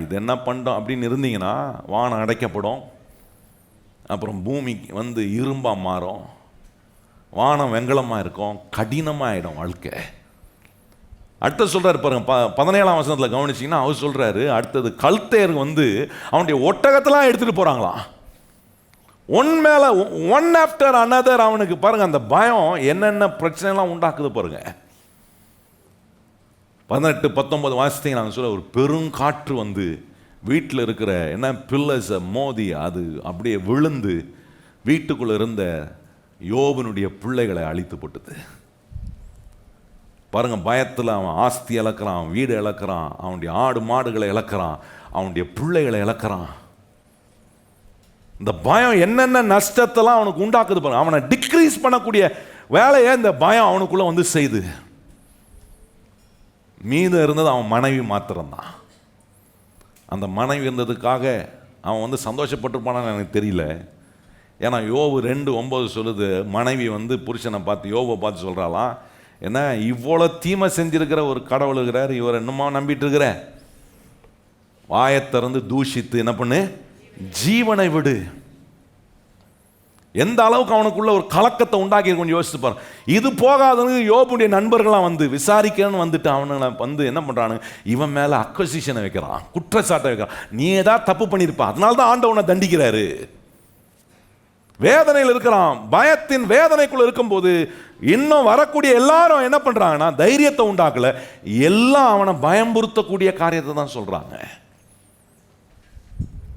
இது என்ன பண்ணோம் அப்படின்னு இருந்தீங்கன்னா வானம் அடைக்கப்படும். அப்புறம் பூமி வந்து இரும்பாக மாறும், வானம் வெங்கலமாக இருக்கும், கடினமாக ஆகிடும் வாழ்க்கை. அடுத்த சொல்கிறாரு பாருங்க, 17ஆம் வசனத்தில் கவனிச்சிங்கன்னா அவர் சொல்கிறாரு, அடுத்தது கல்தேர் வந்து அவனுடைய ஒட்டகத்தெல்லாம் எடுத்துகிட்டு போகிறாங்களாம். ஒன் ஆஃப்டர் அனதர் அவனுக்கு பாருங்க அந்த பயம் என்னென்ன பிரச்சனைலாம் உண்டாக்குது பாருங்க. 18-19 வாசித்தீங்க நாங்கள் சொல்ல, ஒரு பெருங்காற்று வந்து வீட்டில் இருக்கிற பில்லர்ஸை மோதி அது அப்படியே விழுந்து வீட்டுக்குள்ளே இருந்த யோபனுடைய பிள்ளைகளை அழித்து போட்டுது பாருங்க. பயத்தில் அவன் ஆஸ்தி இழக்கிறான், வீடு இழக்கிறான், அவனுடைய ஆடு மாடுகளை இழக்கிறான், அவனுடைய பிள்ளைகளை இழக்கிறான். இந்த பயம் என்னென்ன நஷ்டத்தெல்லாம் அவனுக்கு உண்டாக்குது பாருங்க. அவனை டிக்ரீஸ் பண்ணக்கூடிய வேலையை இந்த பயம் அவனுக்குள்ள வந்து செய்து. மீதம் இருந்தது அவன் மனைவி மாத்திரம்தான். அந்த மனைவி இருந்ததுக்காக அவன் வந்து சந்தோஷப்பட்டிருப்பானான்னு எனக்கு தெரியல. ஏன்னா யோபு 2:9 சொல்லுது, மனைவி வந்து புருஷனை பார்த்து, யோபை பார்த்து சொல்கிறாளாம், என்ன இவ்வளோ தீமை செஞ்சிருக்கிற ஒரு கடவுள் இருக்கிறார், இவர் என்னமா நம்பிட்டு இருக்கிற, வாயை திறந்து தூஷித்து என்ன பண்ணு, ஜீவனை விடு. எந்த அளவுக்கு அவனுக்குள்ள ஒரு கலக்கத்தை உண்டாக்கி கொஞ்சம் யோசிச்சு பாரு. இது போகாதவங்க யோபுடைய நண்பர்களாம் வந்து விசாரிக்கணும்னு வந்துட்டு அவனுங்களை வந்து என்ன பண்ணுறானு, இவன் மேலே அக்வசிஷனை வைக்கிறான், குற்றச்சாட்டை வைக்கிறான். நீ ஏதாவது தப்பு பண்ணியிருப்பா, அதனால தான் ஆண்டவனை தண்டிக்கிறாரு. வேதனையில் இருக்கிறான், பயத்தின் வேதனைக்குள்ள இருக்கும்போது இன்னும் வரக்கூடிய எல்லாரும் என்ன பண்றாங்கன்னா தைரியத்தை உண்டாக்கல, எல்லாம் அவனை பயம்புறுத்தக்கூடிய காரியத்தை தான் சொல்றாங்க.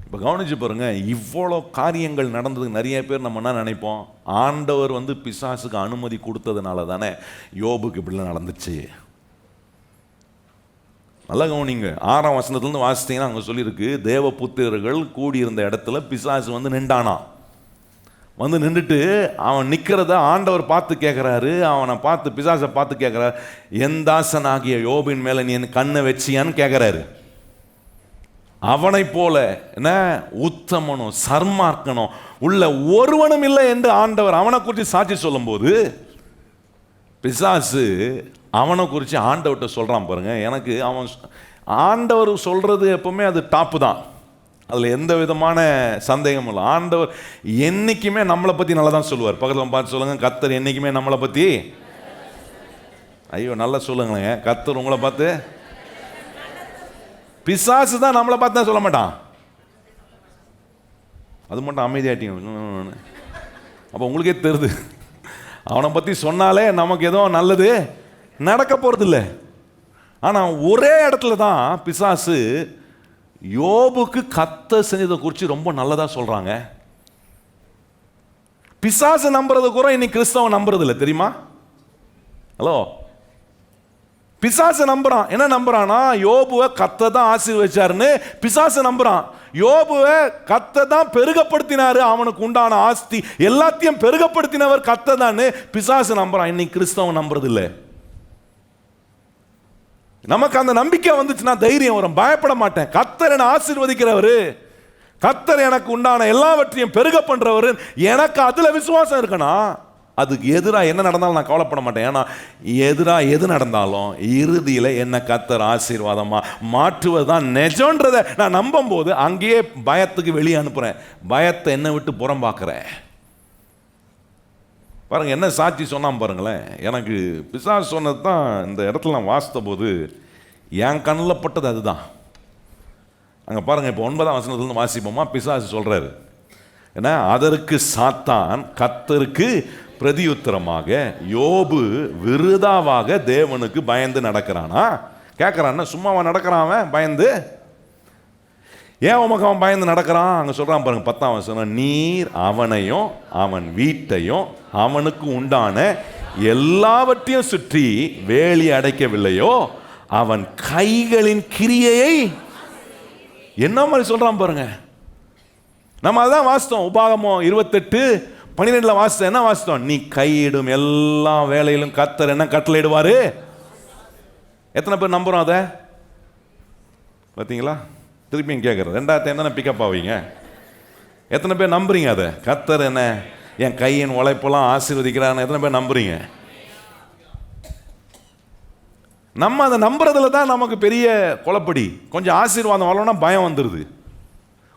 இப்போ கவனிச்சு பாருங்க, இவ்வளோ காரியங்கள் நடந்ததுக்கு நிறைய பேர் நம்ம என்ன நினைப்போம், ஆண்டவர் வந்து பிசாசுக்கு அனுமதி கொடுத்ததுனால தானே யோபுக்கு இப்படிலாம் நடந்துச்சு. நல்லா கவனிங்க, 6ஆம் வசனத்துலேருந்து வாசித்தீங்கன்னா அங்கே சொல்லியிருக்கு, தேவபுத்திரர்கள் கூடியிருந்த இடத்துல பிசாசு வந்து நின்றானா. வந்து நின்றுட்டு அவன் நிற்கிறத ஆண்டவர் பார்த்து கேட்குறாரு, அவனை பார்த்து பிசாசை பார்த்து கேட்குறாரு, என் தாசன் ஆகிய யோபின் மேலே நீ என் கண்ணை வச்சியான்னு கேட்குறாரு. அவனை போல என்ன உத்தமனும் சர்மார்க்கனும் உள்ள ஒருவனும் இல்லை என்று ஆண்டவர் அவனை குறித்து சாட்சி சொல்லும் போது, பிசாசு அவனை குறித்து ஆண்டவர்கிட்ட சொல்றான் பாருங்க. எனக்கு அவன் ஆண்டவர் சொல்றது எப்பவுமே அது டாப்பு தான், அதில் எந்த விதமான சந்தேகமும் இல்லை. ஆண்டவர் என்னைக்குமே நம்மளை பற்றி நல்லா தான் சொல்லுவார். பக்கத்தில் பார்த்து சொல்லுங்க, கர்த்தர் என்னைக்குமே நம்மளை பற்றி, ஐயோ நல்லா சொல்லுங்களேங்க, கர்த்தர் உங்களை பார்த்து, பிசாசு தான் நம்மளை பார்த்து தான் சொல்ல மாட்டான். அது மட்டும் அமைதியாட்டிங்க. அப்போ உங்களுக்கே தெரியுது, அவனை பற்றி சொன்னாலே நமக்கு எதுவும் நல்லது நடக்க போகிறதில்லை. ஆனால் ஒரே இடத்துல தான் பிசாசு யோபுக்கு கர்த்தர் செஞ்சதை குறித்து ரொம்ப நல்லதாக சொல்கிறாங்க. பிசாசு நம்புறது கூட இன்னைக்கு கிறிஸ்தவன் நம்புறது இல்லை, தெரியுமா? ஹலோ, பிசாசு நம்புறான். என்ன நம்புறான்னா, யோபுவை கர்த்தர் தான் ஆசீர்வதிச்சாருன்னு பிசாசு நம்புறான். யோபுவை கர்த்தர் தான் பெருகப்படுத்தினாரு, அவனுக்கு உண்டான ஆஸ்தி எல்லாத்தையும் பெருகப்படுத்தினவர் கர்த்தர் தான் பிசாசு நம்புறான். இன்னைக்கு கிறிஸ்தவன் நம்புறது இல்லை. நமக்கு அந்த நம்பிக்கை வந்துச்சுன்னா தைரியம் வரும், பயப்பட மாட்டேன். கர்த்தர் என்னை ஆசீர்வதிக்கிறவரு, கர்த்தர் எனக்கு உண்டான எல்லாவற்றையும் பெருக பண்றவரு, எனக்கு அதுல விசுவாசம் இருக்குன்னா அதுக்கு எதிராக என்ன நடந்தாலும் நான் கவலைப்பட மாட்டேன். ஏன்னா எதிராக எது நடந்தாலும் இறுதியில் என்ன கர்த்தர் ஆசீர்வாதமா மாற்றுவது தான் நிஜம்ன்றதை நான் நம்பும் போது அங்கேயே பயத்துக்கு வெளியே அனுப்புறேன், பயத்தை என்னை விட்டு புறம்பாக்குறேன். பாருங்க என்ன சாட்சி சொன்னான் பாருங்களேன். எனக்கு பிசாசு சொன்னது தான் இந்த இடத்துல நான் வாசித்த போது என் கண்ணில் பட்டது அதுதான். அங்கே பாருங்க, இப்போ 9ஆம் வசனத்துலேருந்து வாசிப்போமா. பிசாசு சொல்றாரு, ஏன்னா அதற்கு சாத்தான் கர்த்தருக்கு பிரதியுத்தரமாக, யோபு விருதாவாக தேவனுக்கு பயந்து நடக்கிறானா? கேட்குறான், சும்மாவா நடக்கிறான் அவன் பயந்து? ஏன் உமக்கு அவன் பயந்து நடக்கிறான்? அங்கே சொல்கிறான் பாருங்க 10ஆம் வசனம், நீர் அவனையும் அவன் வீட்டையும் அவனுக்கு உண்டான எல்லாவற்றையும் சுற்றி வேலி அடைக்கவில்லையோ, அவன் கைகளின் கிரியையை என்ன மாதிரி சொல்கிறான் பாருங்க. நம்ம அதான் வாசித்தோம், உபாகமம் 28:12 வாசித்தோம். என்ன வாசித்தோம்? நீ கையிடும் எல்லா வேலையிலும் கர்த்தர் என்ன கட்டளையிடுவாரு. எத்தனை பேர் நம்புறோம் அதை? பார்த்தீங்களா? திருப்பியும் கேட்குறேன், 2வது தானே பிக்கப் ஆவீங்க. எத்தனை பேர் நம்புறீங்க அதை? கர்த்தர் என்ன என் கையின் உழைப்பெல்லாம் ஆசீர்வதிக்கிறான்னு எத்தனை பேர் நம்புறீங்க? நம்ம அதை நம்புறதுல தான் நமக்கு பெரிய குழப்படி. கொஞ்சம் ஆசீர்வாதம் வரலன்னா பயம் வந்துடுது,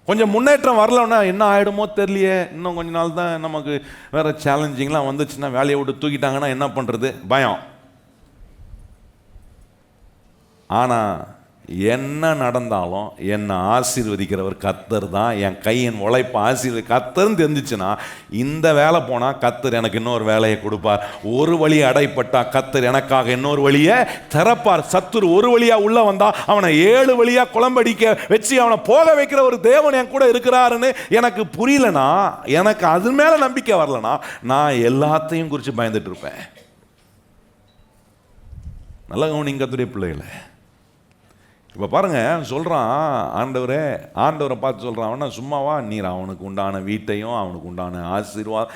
கொஞ்சம் முன்னேற்றம் வரலன்னா என்ன ஆகிடுமோ தெரியலையே, இன்னும் கொஞ்ச நாள் தான் நமக்கு வேறு சேலஞ்சிங்லாம் வந்துச்சுன்னா, வேலையை விட்டு தூக்கிட்டாங்கன்னா என்ன பண்ணுறது, பயம். ஆனால் என்ன நடந்தாலும் என்னை ஆசீர்வதிக்கிறவர் கர்த்தர் தான், என் கையின் உழைப்பு கர்த்தர்னு தெரிஞ்சிச்சுன்னா இந்த வேலை போனால் கர்த்தர் எனக்கு இன்னொரு வேலையை கொடுப்பார், ஒரு வழி அடைப்பட்டா கர்த்தர் எனக்காக இன்னொரு வழியை திறப்பார், சத்துரு ஒரு வழியாக உள்ள வந்தா அவனை 7 வழியாக குழம்படிக்க வச்சு அவனை போக வைக்கிற ஒரு தேவன் என் கூட இருக்கிறாருன்னு எனக்கு புரியலனா, எனக்கு அது மேலே நம்பிக்கை வரலனா, நான் எல்லாத்தையும் குறித்து பயந்துட்டு இருப்பேன். நல்ல கவனிங்க கர்த்தருடைய பிள்ளைகளை. இப்போ பாருங்க சொல்கிறான், ஆண்டவரை பார்த்து சொல்கிறான், அவனா சும்மாவா, நீர் அவனுக்கு உண்டான வீட்டையும் அவனுக்கு உண்டான ஆசீர்வாதம்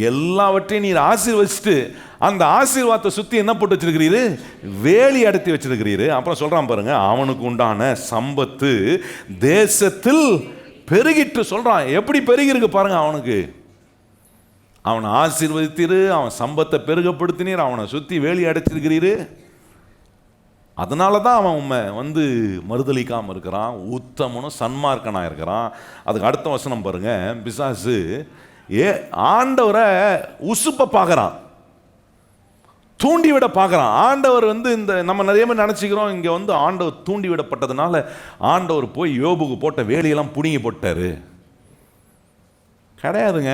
எல்லாவற்றையும் நீர் ஆசீர்வதிச்சுட்டு அந்த ஆசீர்வாதத்தை சுற்றி என்ன போட்டு வச்சிருக்கிறீரு, வேலி அடைத்தி வச்சிருக்கிறீரு. அப்புறம் சொல்கிறான் பாருங்க, அவனுக்கு உண்டான சம்பத்து தேசத்தில் பெருகிட்டு சொல்கிறான். எப்படி பெருகிருக்கு பாருங்க, அவனை ஆசீர்வதித்தீரு, அவன் சம்பத்தை பெருகப்படுத்தினீர், அவனை சுற்றி வேலி அடைச்சிருக்கிறீரு. அதனால தான் அவன் உண்மை மறுதளிக்காமல் இருக்கிறான், உத்தமனும் சன்மார்க்கனாக இருக்கிறான். அதுக்கு அடுத்த வசனம் பாருங்க, பிசாசு ஆண்டவரை உசுப்ப பார்க்குறான், தூண்டிவிட பார்க்குறான். ஆண்டவர் இந்த நம்ம நிறைய பேர் நினச்சிக்கிறோம், இங்கே ஆண்டவர் தூண்டி விடப்பட்டதுனால ஆண்டவர் போய் யோபுக்கு போட்ட வேலையெல்லாம் புடுங்கி போட்டாரு. கிடையாதுங்க.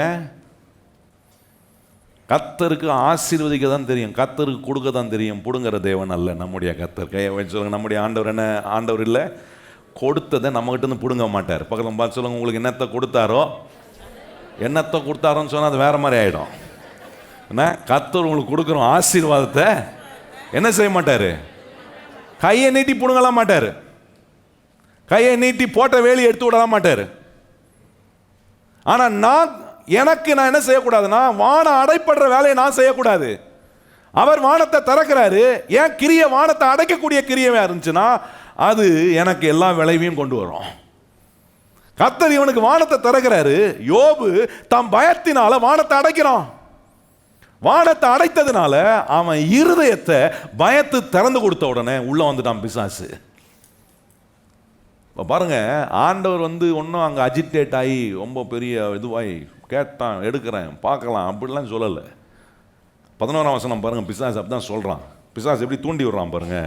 கர்த்தருக்கு ஆசீர்வதிக்க தான் தெரியும், கர்த்தருக்கு கொடுக்க தான் தெரியும், புடுங்கிற தேவன் அல்ல நம்முடைய கர்த்தர். கையை வச்சு சொல்லுங்க, நம்முடைய ஆண்டவர் என்ன ஆண்டவர் இல்லை, கொடுத்ததை நம்மகிட்ட இருந்து பிடுங்க மாட்டார். பக்கத்தில் பார்த்து சொல்லுங்க, உங்களுக்கு என்னத்தை கொடுத்தாரோன்னு சொன்னால் அது வேற மாதிரி ஆகிடும். என்ன கர்த்தர் உங்களுக்கு கொடுக்குறோம் ஆசீர்வாதத்தை என்ன செய்ய மாட்டார், கையை நீட்டி பிடுங்கலாம் மாட்டார், கையை நீட்டி போட்ட வேலையை எடுத்து விடலாம் மாட்டார். ஆனால் நான் என்ன செய்யக்கூடாதுன்னா, வானம் அடைப்படுற வேலையை நான் செய்யக்கூடாது. அவர் வானத்தை திறக்கிறாரு, கிரிய வானத்தை அடைக்கக்கூடிய கிரியவா இருந்துச்சுன்னா அது எனக்கு எல்லா விளைவையும் கொண்டு வரும். கர்த்தர் இவனுக்கு வானத்தை திறக்கிறாரு. யோபு தம் பயத்தினால வானத்தை அடைக்கிறான். வானத்தை அடைத்ததுனால அவன் இருதயத்தை பயத்து திறந்து கொடுத்த உடனே உள்ள வந்துட்டான் பிசாசு. இப்போ பாருங்க, ஆண்டவர் ஒன்றும் அங்கே அஜிடேட் ஆகி ரொம்ப பெரிய இதுவாகி கேட்டான், எடுக்கிறேன் பார்க்கலாம் அப்படிலாம் சொல்லலை. 11ஆம் வசனம் பாருங்க, பிசாசு அப்படிதான் சொல்கிறான். பிசாசு எப்படி தூண்டி விடுறான் பாருங்க.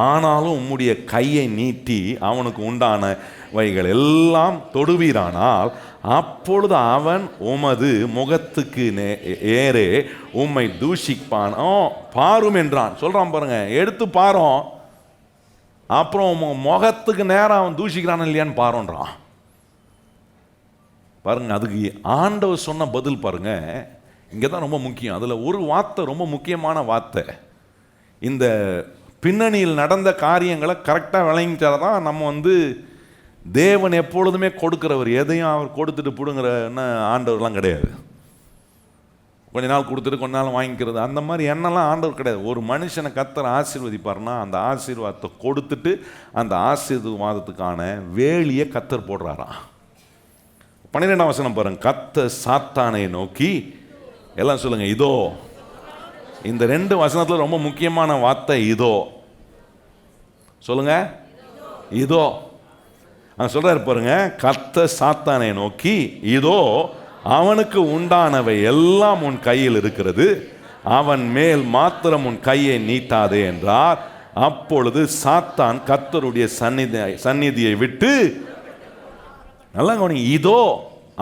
ஆனாலும் உம்முடைய கையை நீட்டி அவனுக்கு உண்டானவைகள் எல்லாம் தொடுவீரானால் அப்பொழுது அவன் உமது முகத்துக்கு ஏறே உம்மை தூஷிப்பான். பாரும் என்றான். சொல்றான் பாருங்க, எடுத்து பாரும், அப்புறம் முகத்துக்கு நேரம் அவன் தூஷிக்கிறான் இல்லையான்னு பாருன்றான். பாருங்க, அதுக்கு ஆண்டவர் சொன்ன பதில் பாருங்க, இங்கே தான் ரொம்ப முக்கியம். அதில் ஒரு வார்த்தை ரொம்ப முக்கியமான வார்த்தை. இந்த பின்னணியில் நடந்த காரியங்களை கரெக்டாக விளங்கிட்டால் தான் நம்ம தேவன் எப்பொழுதுமே கொடுக்குறவர், எதையும் அவர் கொடுத்துட்டு பிடுங்குறன்னு ஆண்டவர்லாம் கிடையாது. கொஞ்ச நாள் கொடுத்துட்டு கொஞ்ச நாள் வாங்கிக்கிறது அந்த மாதிரி எண்ணெல்லாம் ஆண்டவர் கிடையாது. ஒரு மனுஷனை கர்த்தர் ஆசீர்வதிப்பார்னா அந்த ஆசீர்வாதத்தை கொடுத்துட்டு அந்த ஆசீர்வாதத்துக்கான வேலியை கர்த்தர் போடுறாராம். 12ஆம் வசனம் பாருங்க, கர்த்தர் சாத்தானை நோக்கி, எல்லாம் சொல்லுங்க இதோ. இந்த 2 வசனத்தில் ரொம்ப முக்கியமான வார்த்தை இதோ. சொல்லுங்க இதோ. சொல்றாரு பாருங்க, கர்த்தர் சாத்தானை நோக்கி, இதோ அவனுக்கு உண்டானவை எல்லாம் உன் கையில் இருக்கிறது, அவன் மேல் மாத்திரம் உன் கையை நீட்டாதே என்றார். அப்பொழுது சாத்தான் கர்த்தருடைய சந்நிதியை விட்டு, நல்லா கவனிங்க, இதோ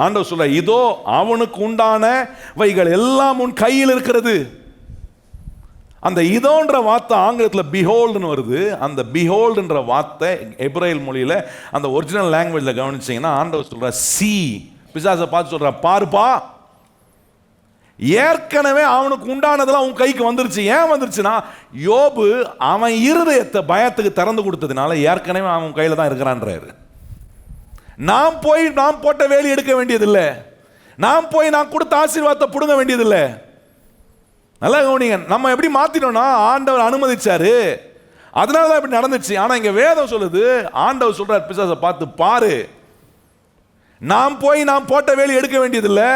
ஆண்டவர் சொல்ல, இதோ அவனுக்கு உண்டானவைகள் எல்லாம் உன் கையில் இருக்கிறது. அந்த இதோன்ற வார்த்தை ஆங்கிலத்தில் பிஹோல்டுன்னு வருது. அந்த பிஹோல்டுன்ற வார்த்தை எபிரேல் மொழியில் அந்த ஒரிஜினல் லாங்குவேஜில் கவனிச்சிங்கன்னா ஆண்டவர் சொல்ற சி, பிசாசை பார்த்து சொல்ற பாருப்பா, ஏற்கனவே அவனுக்கு உண்டானதெல்லாம் உன் கைக்கு வந்துருச்சு. ஏன் வந்துருச்சுன்னா, யோபு அவன் இருதயத்தை பயத்துக்கு திறந்து கொடுத்ததுனால ஏற்கனவே அவன் கையில் தான் இருக்கிறான்றாரு. நாம் போட்ட வேலி எடுக்க வேண்டியதில்லை, நாம் கொடுத்த ஆசீர்வாதத்தை பிடுங்க வேண்டியதில்லை. நல்லா கவனிங்க, நம்ம எப்படி மாத்தினோம்னா ஆண்டவர் அனுமதிச்சாரு, அதனால தான் இப்படி நடந்துச்சு. ஆனா இங்க வேதம் சொல்லுது, ஆண்டவர் சொல்றார் பிசாசை பார்த்து, பாரு, நாம் போட்ட வேலி எடுக்க வேண்டியதில்லை,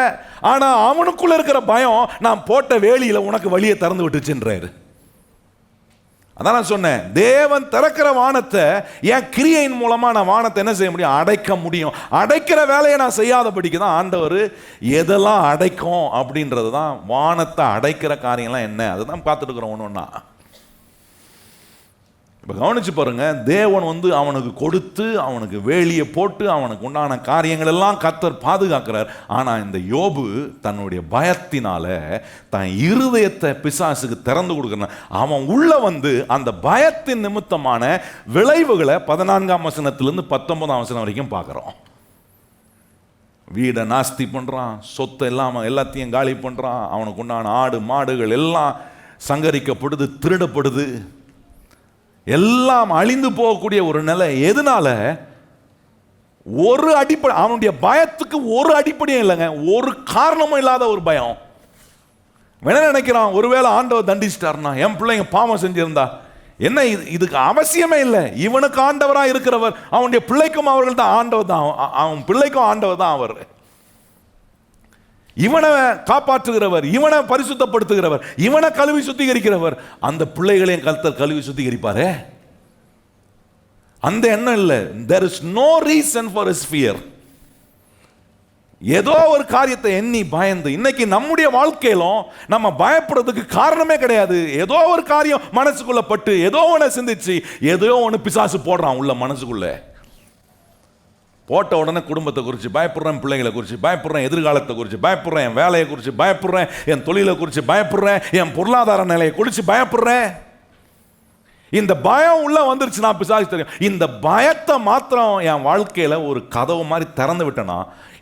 ஆனா அவனுக்குள்ள இருக்கிற பயம் நான் போட்ட வேலியில உனக்கு வழியை திறந்து விட்டுச்சுன்றாரு. அதான் நான் சொன்னேன், தேவன் திறக்கிற வானத்தை என் கிரியையின் மூலமா நான் வானத்தை என்ன செய்ய முடியும்? அடைக்க முடியும். அடைக்கிற வேலையை நான் செய்யாதபடிக்கு தான் ஆண்டவர் எதெல்லாம் அடைக்கும் அப்படின்றது தான். வானத்தை அடைக்கிற காரியம்லாம் என்ன, அதுதான் பார்த்துட்டு இருக்கிறோம் ஒன்று ஒன்றா. இப்போ கவனிச்சு பாருங்க, தேவன் அவனுக்கு கொடுத்து அவனுக்கு வேலியை போட்டு அவனுக்கு உண்டான காரியங்கள் எல்லாம் கர்த்தர் பாதுகாக்கிறார். ஆனால் இந்த யோபு தன்னுடைய பயத்தினால தன் இருதயத்தை பிசாசுக்கு திறந்து கொடுக்கிறான். அவன் உள்ள அந்த பயத்தின் நிமித்தமான விளைவுகளை 14ஆம் வசனத்திலிருந்து 19ஆம் வசனம் வரைக்கும் பார்க்குறோம். வீடை நாஸ்தி பண்ணுறான், சொத்தை எல்லாத்தையும் காலி பண்ணுறான், அவனுக்கு உண்டான ஆடு மாடுகள் எல்லாம் சங்கரிக்கப்படுது, திருடப்படுது, எல்லாம் அழிந்து போகக்கூடிய ஒரு நிலை. எதனால? ஒரு அடிப்படை, அவனுடைய பயத்துக்கு ஒரு அடிப்படையும் இல்லைங்க, ஒரு காரணமும் இல்லாத ஒரு பயம். என்ன நினைக்கிறான், ஒருவேளை ஆண்டவர் தண்டிச்சிட்டார்னா, என் பிள்ளைங்க பாவம் செஞ்சிருந்தா என்ன, இதுக்கு அவசியமே இல்லை. இவனுக்கு ஆண்டவராக இருக்கிறவர், அவனுடைய பிள்ளைக்கும் அவர்கள் தான் ஆண்டவர் தான், அவன் பிள்ளைக்கும் ஆண்டவர் தான் அவர். இவனை காப்பாற்றுகிறவர், இவனை பரிசுத்தப்படுத்துகிறவர், இவனை கழுவி சுத்திகரிக்கிறவர். அந்த பிள்ளைகளையும் கர்த்தர் கழுவி சுத்திகரிப்பாரே, அந்த எண்ணம் இல்லை. there is no reason for his fear. ஏதோ ஒரு காரியத்தை எண்ணி பயந்து, இன்னைக்கு நம்முடைய வாழ்க்கையிலும் நம்ம பயப்படுறதுக்கு காரணமே கிடையாது. ஏதோ ஒரு காரியம் மனசுக்குள்ள பட்டு, ஏதோ ஒன்று சிந்திச்சு, ஏதோ ஒன்று பிசாசு போடுறான் உள்ள மனசுக்குள்ள. போட்ட உடனே குடும்பத்தை குறித்து பயப்படுறேன், பிள்ளைங்களை குறித்து பயப்படுறேன், எதிர்காலத்தை குறித்து பயப்படுறேன், என் வேலையை குறித்து பயப்படுறேன், என் தொழிலை குறித்து பயப்படுறேன், என் பொருளாதார நிலையை குறித்து பயப்படுறேன். இந்த பயம் உள்ள வந்துருச்சுன்னா பிசாசு தெரியும். இந்த பயத்தை மாத்திரம் என் வாழ்க்கையில ஒரு கதவு மாதிரி திறந்து விட்டேன்னா,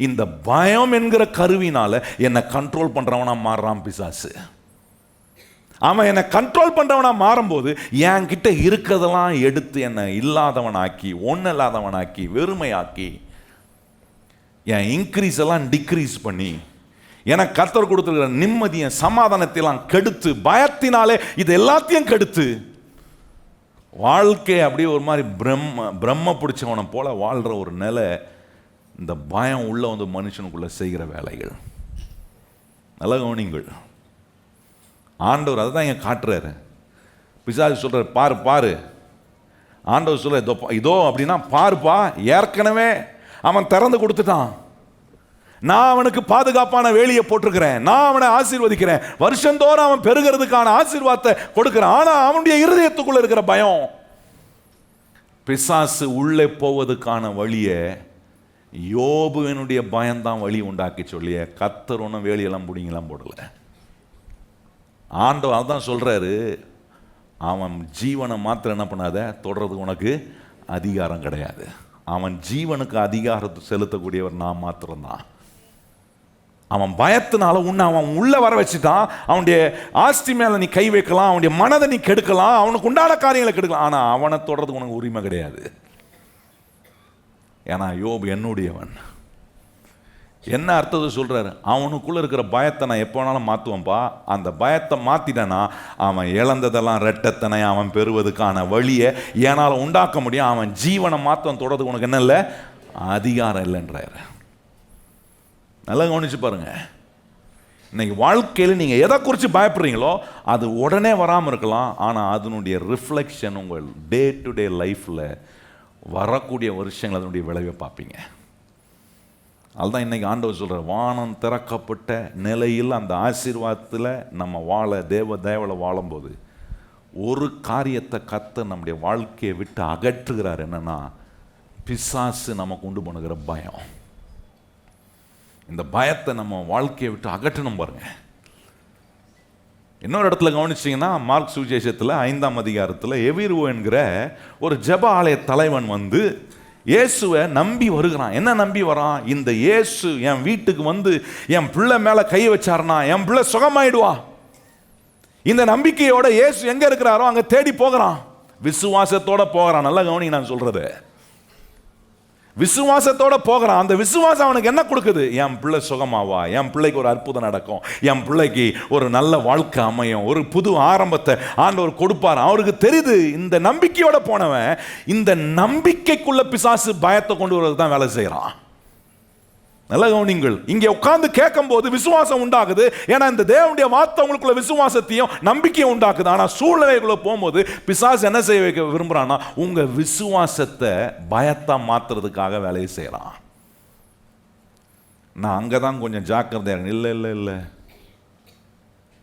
இந்த பயம் என்கிற கருவினால என்னை கண்ட்ரோல் பண்றவனா மாறுறான் பிசாசு. அவன் என்னை கண்ட்ரோல் பண்றவனா மாறும்போது என்கிட்ட இருக்கிறதெல்லாம் எடுத்து என்னை இல்லாதவனாக்கி, ஒன்றும் இல்லாதவனாக்கி, வெறுமையாக்கி, என் இன்க்ரீஸ் எல்லாம் டிக்ரீஸ் பண்ணி, எனக்கு கர்த்தர் கொடுத்துருக்கிற நிம்மதியை சமாதானத்தையெல்லாம் கெடுத்து, பயத்தினாலே இது எல்லாத்தையும் கெடுத்து, வாழ்க்கை அப்படியே ஒரு மாதிரி பிரம்ம பிடிச்சவனை போல வாழ்கிற ஒரு நிலை இந்த பயம் உள்ள வந்து மனுஷனுக்குள்ள செய்கிற வேலைகள். நல்ல கவனிங்கள். ஆண்டவர் அதை தான் இங்கே காட்டுறாரு. பிசாசு சொல்றாரு, பாரு பாரு. ஆண்டவர் சொல்ற இதோ அப்படின்னா பாருப்பா, ஏற்கனவே அவன் திறந்து கொடுத்துட்டான். நான் அவனுக்கு பாதுகாப்பான வேலியை போட்டிருக்கிறேன். நான் அவனை ஆசீர்வதிக்கிறேன். வருஷந்தோறும் அவன் பெருகிறதுக்கான ஆசீர்வாதத்தை கொடுக்கிறேன். ஆனா அவனுடைய இருதயத்துக்குள்ள இருக்கிற பயம், பிசாசு உள்ளே போவதுக்கான வழியை யோபுவினுடைய பயம்தான் வழி உண்டாக்கி சொல்லிய. கர்த்தர் ஒன்றும் வேலியெல்லாம் பிடிங்கெல்லாம் போடல. ஆண்டவர் அதான் சொல்றாரு, அவன் ஜீவனை மாத்திரம் என்ன பண்ணாத, தொடர்றதுக்கு உனக்கு அதிகாரம் கிடையாது. அவன் ஜீவனுக்கு அதிகாரத்தை செலுத்தக்கூடியவர் நான் மாத்திரம்தான். அவன் பயத்தினால உன்னை அவன் உள்ள வர வச்சுட்டான். அவனுடைய ஆஸ்தி மேல நீ கை வைக்கலாம், அவனுடைய மனதை நீ கெடுக்கலாம், அவனுக்கு உண்டான காரியங்களை கெடுக்கலாம். ஆனா அவனை தொடர்றதுக்கு உனக்கு உரிமை கிடையாது. ஏன்னா யோபு என்னுடையவன். என்ன அர்த்தத்தை சொல்றாரு? அவனுக்குள்ள இருக்கிற பயத்தை நான் எப்போ வேணாலும் மாற்றுவேன்ப்பா. அந்த பயத்தை மாத்திட்டேன்னா அவன் இழந்ததெல்லாம் ரெட்டத்தனை அவன் பெறுவதுக்கான வழியை ஏனால் உண்டாக்க முடியும். அவன் ஜீவனை மாற்றம் தொடர்றதுக்கு உனக்கு என்ன இல்லை, அதிகாரம் இல்லைன்றாரு. நல்லா கவனிச்சு பாருங்க. இன்னைக்கு வாழ்க்கையில் நீங்கள் எதை குறித்து பயப்படுறீங்களோ அது உடனே வராமல் இருக்கலாம். ஆனால் அதனுடைய ரிஃப்ளெக்ஷன் உங்கள் டே டு டே லைஃப்பில் வரக்கூடிய வருஷங்கள் அதனுடைய விளைவை பார்ப்பீங்க. அதுதான் இன்னைக்கு ஆண்டவர் சொல்கிறார், வானம் திறக்கப்பட்ட நிலையில் அந்த ஆசீர்வாதத்தில் நம்ம தேவல வாழும்போது ஒரு காரியத்தை கர்த்தர் நம்முடைய வாழ்க்கையை விட்டு அகற்றுகிறார். என்னன்னா, பிசாசு நமக்கு உண்டு பண்ணுகிற பயம். இந்த பயத்தை நம்ம வாழ்க்கையை விட்டு அகற்றணும் பாருங்க. இன்னொரு இடத்துல கவனிச்சிங்கன்னா, மார்க் சுவிசேஷத்தில் 5ஆம் அதிகாரத்தில் எவிரு என்கிற ஒரு ஜெப ஆலய தலைவன் வந்து இயேசுவை நம்பி வருகிறான். என்ன நம்பி வரான்? இந்த இயேசு என் வீட்டுக்கு வந்து என் பிள்ளை மேலே கை வச்சாருனா என் பிள்ளை சுகமாயிடுவா. இந்த நம்பிக்கையோட இயேசு எங்க இருக்கிறாரோ அங்க தேடி போகிறான். விசுவாசத்தோட போகிறான். நல்ல கவனி நான் சொல்றது, விசுவாசத்தோட போகிறான். அந்த விசுவாசம் அவனுக்கு என்ன கொடுக்குது? என் பிள்ளை சுகமாவா, என் பிள்ளைக்கு ஒரு அற்புதம் நடக்கும், என் பிள்ளைக்கு ஒரு நல்ல வாழ்க்கை அமையும், ஒரு புது ஆரம்பத்தை ஆண்டவர் கொடுப்பார். அவருக்கு தெரியுது. இந்த நம்பிக்கையோட போனவன் இந்த நம்பிக்கைக்குள்ள பிசாசு பயத்தை கொண்டு வரது தான் வேலை செய்யறான். நல்ல கவனிங்கள். இங்கே உட்கார்ந்து கேட்கும் போது விசுவாசம் உண்டாகுது. ஏன்னா இந்த தேவனுடைய வார்த்தை உங்களுக்குள்ள விசுவாசத்தையும் நம்பிக்கையும் உண்டாக்குது. ஆனா சூழ்நிலைக்குள்ள போகும்போது பிசாசு என்ன செய்ய வைக்க விரும்புறான்னா, உங்க விசுவாசத்தை பயத்தா மாத்துறதுக்காக வேலையை செய்யறான். நான் அங்கதான் கொஞ்சம் ஜாக்கிரதையா இருக்கேன். இல்லை இல்லை இல்லை,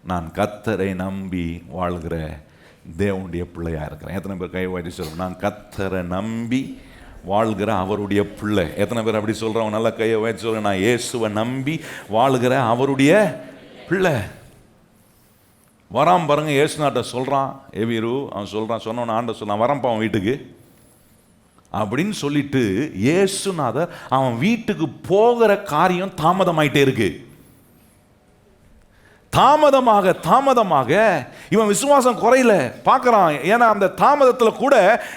நான் கர்த்தரை நம்பி வாழ்கிற தேவனுடைய பிள்ளையா இருக்கிறேன். எத்தனை பேர் கை வாட்டி சொல்றோம், நான் கர்த்தரை நம்பி வாழ்கிற அவருடைய பிள்ளை? எத்தனை பேர் அப்படி சொல்றவங்க? நல்ல கையை வச்சு சொல்ற, நான் இயேசுவை நம்பி வாழ்கிற அவருடைய பிள்ளை. வரான் பாருங்க. இயேசுநாட்ட சொல்றான் எவிரு, அவன் சொல்றான், சொன்னவன ஆண்ட சொல்றான், வரப்பா அவன் வீட்டுக்கு அப்படின்னு சொல்லிட்டு இயேசுநாதர் அவன் வீட்டுக்கு போகிற காரியம் தாமதமாயிட்டே இருக்கு. தாமதமாக தாமதமாக இவன் விசுவாசம் குறையில பார்க்கறான். ஏன்னா அந்த தாமதத்தில் கூட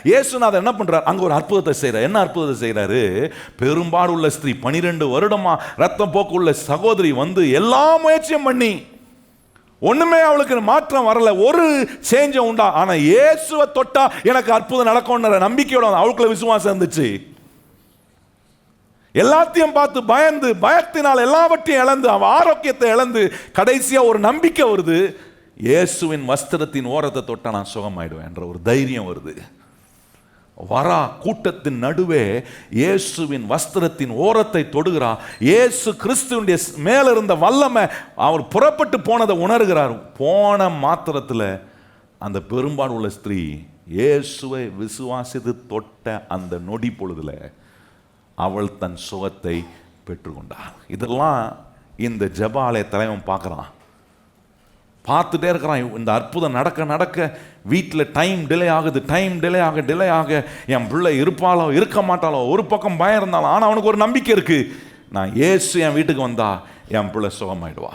இயேசுநாதர் என்ன பண்றார்? அங்க ஒரு அற்புதத்தை செய்யறார். என்ன அற்புதத்தை செய்யறாரு? பெரும்பாடு உள்ள ஸ்திரீ, 12 வருடமா ரத்தம் போக்கு உள்ள சகோதரி வந்து எல்லா முயற்சியும் பண்ணி ஒண்ணுமே அவளுக்கு மாற்றம் வரல, ஒரு சேஞ்சம் உண்டா. ஆனா இயேசுவை தொட்டா எனக்கு அற்புதம் நடக்கும்ன்ற நம்பிக்கையோட அவளுக்குள்ள விசுவாசம் இருந்துச்சு. எல்லாத்தையும் பார்த்து பயந்து, பயத்தினால் எல்லாவற்றையும் இழந்து, அவன் ஆரோக்கியத்தை இழந்து கடைசியா ஒரு நம்பிக்கை வருது. இயேசுவின் வஸ்திரத்தின் ஓரத்தை தொட்டா நான் சுகமாயிடுவேன் என்ற ஒரு தைரியம் வருது. வரா கூட்டத்தின் நடுவே இயேசுவின் வஸ்திரத்தின் ஓரத்தை தொடுகிறா. இயேசு கிறிஸ்துவினுடைய மேல இருந்த வல்லமை அவர் புறப்பட்டு போனதை உணர்கிறார். போன மாத்திரத்தில் அந்த பெரும்பாடு உள்ள ஸ்திரீ இயேசுவை விசுவாசித்து தொட்ட அந்த நொடி பொழுதுல அவள் தன் சுகத்தை பெற்றுக்கொண்டாள். இதெல்லாம் இந்த ஜெப ஆலய தலைவன் பார்க்குறான், பார்த்துட்டே இருக்கிறான். இந்த அற்புதம் நடக்க நடக்க வீட்டில் டைம் டிலே ஆகுது. டைம் டிலே ஆக என் பிள்ளை இருப்பாளோ இருக்க மாட்டாளோ, ஒரு பக்கம் பயம் இருந்தாலும், ஆனால் அவனுக்கு ஒரு நம்பிக்கை இருக்கு, நான் இயேசு என் வீட்டுக்கு வந்தா என் பிள்ளை சுகமாயிடுவா.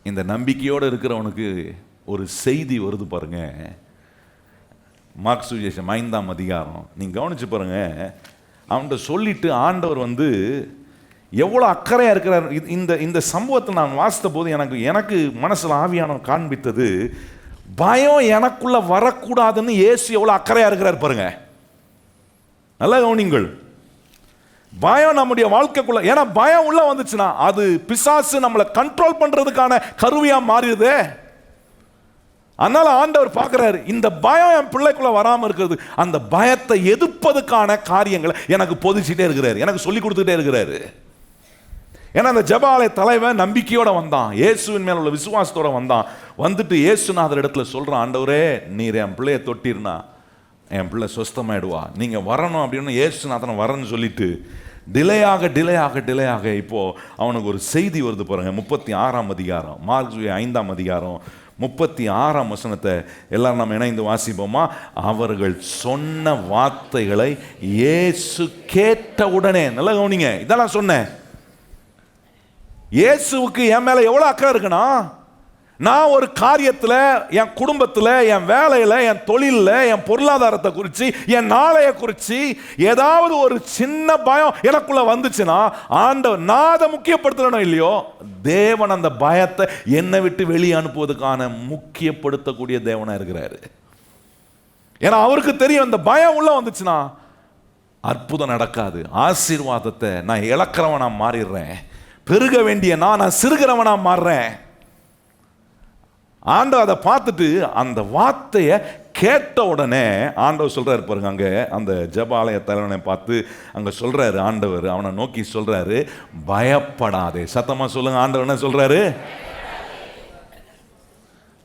இந்த நம்பிக்கையோடு இருக்கிறவனுக்கு ஒரு செய்தி வருது பாருங்க. மார்க் சுவிசேஷம் 5ஆம் அதிகாரம் நீங்க கவனிச்சு பாருங்க. அவன்கிட்ட சொல்லிட்டு ஆண்டவர் வந்து எவ்வளோ அக்கறையாக இருக்கிறார். இந்த சம்பவத்தை நான் வாசித்த போது எனக்கு மனசில் ஆவியானவர் காண்பித்தது, பயம் எனக்குள்ள வரக்கூடாதுன்னு இயேசு எவ்வளோ அக்கறையாக இருக்கிறார் பாருங்க. நல்ல கவனிங்கள். பயம் நம்முடைய வாழ்க்கைக்குள்ள, ஏன்னா பயம் உள்ள வந்துச்சுன்னா அது பிசாசு நம்மளை கண்ட்ரோல் பண்றதுக்கான கருவியா மாறிடுதே. அதனால ஆண்டவர் பார்க்கிறாரு, இந்த பயம் என் பிள்ளைக்குள்ள வராம இருக்கிறது, அந்த பயத்தை எதிர்ப்பதுக்கான காரியங்களை எனக்கு போதிச்சுட்டே இருக்கிறாரு, எனக்கு சொல்லி கொடுத்துட்டே இருக்கிறாரு. ஏன்னா அந்த ஜெபாலய தலைவன் நம்பிக்கையோட வந்தான், இயேசுவின் மேல உள்ள விசுவாசத்தோட வந்தான். வந்துட்டு இயேசுநாதர் இடத்துல சொல்றான், ஆண்டவரே நீர் என் பிள்ளைய தொட்டிருனா என் பிள்ளை சொஸ்தமாயிடுவா, நீங்க வரணும் அப்படின்னு இயேசுநாதனை வரன்னு சொல்லிட்டு டிலேயாக இப்போ அவனுக்கு ஒரு செய்தி வருது பாருங்க. 36ஆம் அதிகாரம், மார்க் 5ஆம் அதிகாரம் 36ஆம் வசனத்தை எல்லாரும் நம்ம இணைந்து வாசிப்போமா? அவர்கள் சொன்ன வார்த்தைகளை இயேசு கேட்ட உடனே, நல்லா கவனிங்க, இதெல்லாம் சொன்னேன். இயேசுவுக்கு என் மேல எவ்வளவு அக்கறை இருக்குன்னா, நான் ஒரு காரியத்தில், என் குடும்பத்தில், என் வேலையில், என் தொழிலில், என் பொருளாதாரத்தை குறித்து, என் நாளைய குறித்து ஏதாவது ஒரு சின்ன பயம் எனக்குள்ள வந்துச்சுன்னா, ஆண்டவர் நான் அதை முக்கியப்படுத்தணும் இல்லையோ, தேவன் அந்த பயத்தை என்னை விட்டு வெளியே அனுப்புவதற்கான முக்கியப்படுத்தக்கூடிய தேவனா இருக்கிறாரு. ஏன்னா அவருக்கு தெரியும், அந்த பயம் உள்ள வந்துச்சுன்னா அற்புதம் நடக்காது, ஆசீர்வாதத்தை நான் இழக்கிறவனா மாறிடுறேன், பெருக வேண்டிய நான் சிறுகிறவனா மாறுறேன். ஆண்டவர் அதை பார்த்துட்டு அந்த வார்த்தையை கேட்ட உடனே ஆண்டவர் சொல்றாரு பாருங்க, அங்க அந்த ஜெபாலய தலைவனை பார்த்து அங்க சொல்றாரு ஆண்டவர், அவனை நோக்கி சொல்றாரு, பயப்படாதே. சத்தமா சொல்லுங்க, ஆண்டவர் என்ன சொல்றாரு?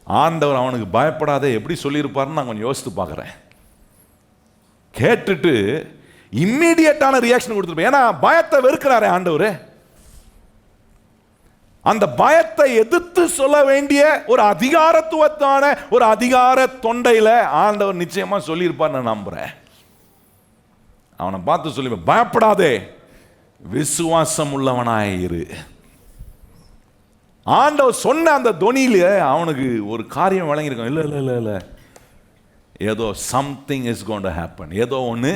ஆண்டவர் அவனுக்கு பயப்படாதே எப்படி சொல்லியிருப்பாருன்னு நான் கொஞ்சம் யோசித்து பார்க்குறேன். கேட்டுட்டு இம்மீடியட்டான ரியாக்ஷன் கொடுத்துருப்பேன். ஏன்னா பயத்தை வெறுக்கிறாரே ஆண்டவர், அந்த பயத்தை எதிர்த்து சொல்ல வேண்டிய ஒரு அதிகாரத்துவத்தான ஒரு அதிகார தொண்டையில ஆண்டவர் நிச்சயமா சொல்லியிருப்பார் நான் நம்புறேன். அவனை பார்த்து சொல்லி, பயப்படாதே, விசுவாசம் உள்ளவனாயிரு. ஆண்டவர் சொன்ன அந்த தொனியில அவனுக்கு ஒரு காரியம் வழங்கியிருக்கான். இல்ல இல்ல இல்ல இல்ல, ஏதோ something is going to happen, ஏதோ ஒன்று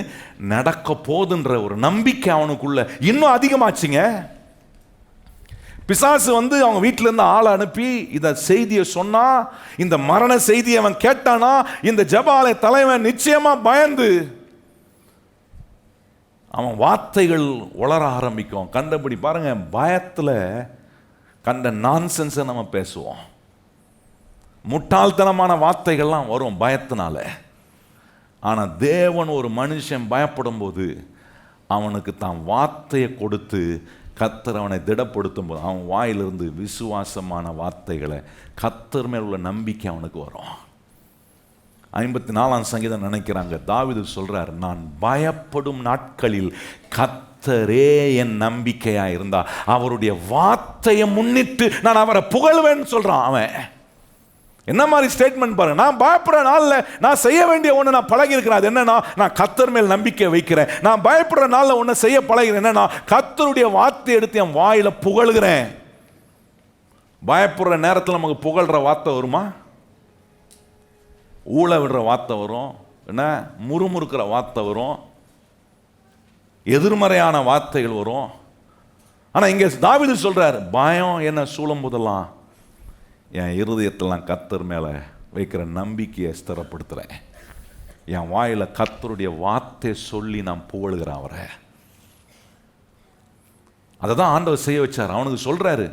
நடக்க போதுன்ற ஒரு நம்பிக்கை அவனுக்குள்ள இன்னும் அதிகமாச்சுங்க. பிசாசு அவங்க வீட்டில இருந்து ஆளை அனுப்பி இந்த செய்தியை சொன்னா, இந்த மரண செய்தியை அவன் கேட்டானா, இந்த ஜெபாலய தலைவன் நிச்சயமா பயந்து அவன் வார்த்தைகள் உளர ஆரம்பிக்கும். கண்டபடி பாருங்க, பயத்துல கண்ட நான்சென்ஸை நம்ம பேசுவோம், முட்டாள்தனமான வார்த்தைகள்லாம் வரும் பயத்தினால. ஆனா தேவன் ஒரு மனுஷன் பயப்படும் போது அவனுக்கு தான் வார்த்தையை கொடுத்து கர்த்தர் அவனை திடப்படுத்தும் போது அவன் வாயிலிருந்து விசுவாசமான வார்த்தைகளை, கர்த்தர் மேல் உள்ள நம்பிக்கை அவனுக்கு வரும். 54ஆம் சங்கீதம் நினைக்கிறாங்க, தாவீது சொல்றார், நான் பயப்படும் நாட்களில் கர்த்தரே என் நம்பிக்கையா இருந்தா, அவருடைய வார்த்தையை முன்னிட்டு நான் அவரை புகழ்வேன்னு சொல்றான். அவன் என்ன மாதிரி ஸ்டேட்மெண்ட் பாருங்க, நான் பயப்படுற நாளில் நான் செய்ய வேண்டிய ஒன்று நான் பழகி இருக்கிறேன். அது என்னன்னா, நான் கர்த்தர் மேல் நம்பிக்கை வைக்கிறேன். நான் பயப்படுற நாளில் ஒன்று செய்ய பழகிறேன், என்னன்னா கர்த்தருடைய வார்த்தை எடுத்து என் வாயில புகழ்கிறேன். பயப்படுற நேரத்தில் நமக்கு புகழ்ற வார்த்தை வருமா? ஊழ விடுற வார்த்தை வரும், என்ன முறுமுறுக்கிற வார்த்தை வரும், எதிர்மறையான வார்த்தைகள் வரும். ஆனால் இங்கே தாவீது சொல்றார், பயம் என்ன சூழும் போதெல்லாம் என் இருதயத்தெல்லாம் கர்த்தர் மேலே வைக்கிற நம்பிக்கையை ஸ்திரப்படுத்துகிறேன். என் வாயில் கர்த்தருடைய வார்த்தை சொல்லி நான் புகழுகிறேன் அவரை. அதை தான் ஆண்டவர் செய்ய வச்சார். அவனுக்கு சொல்றாரு,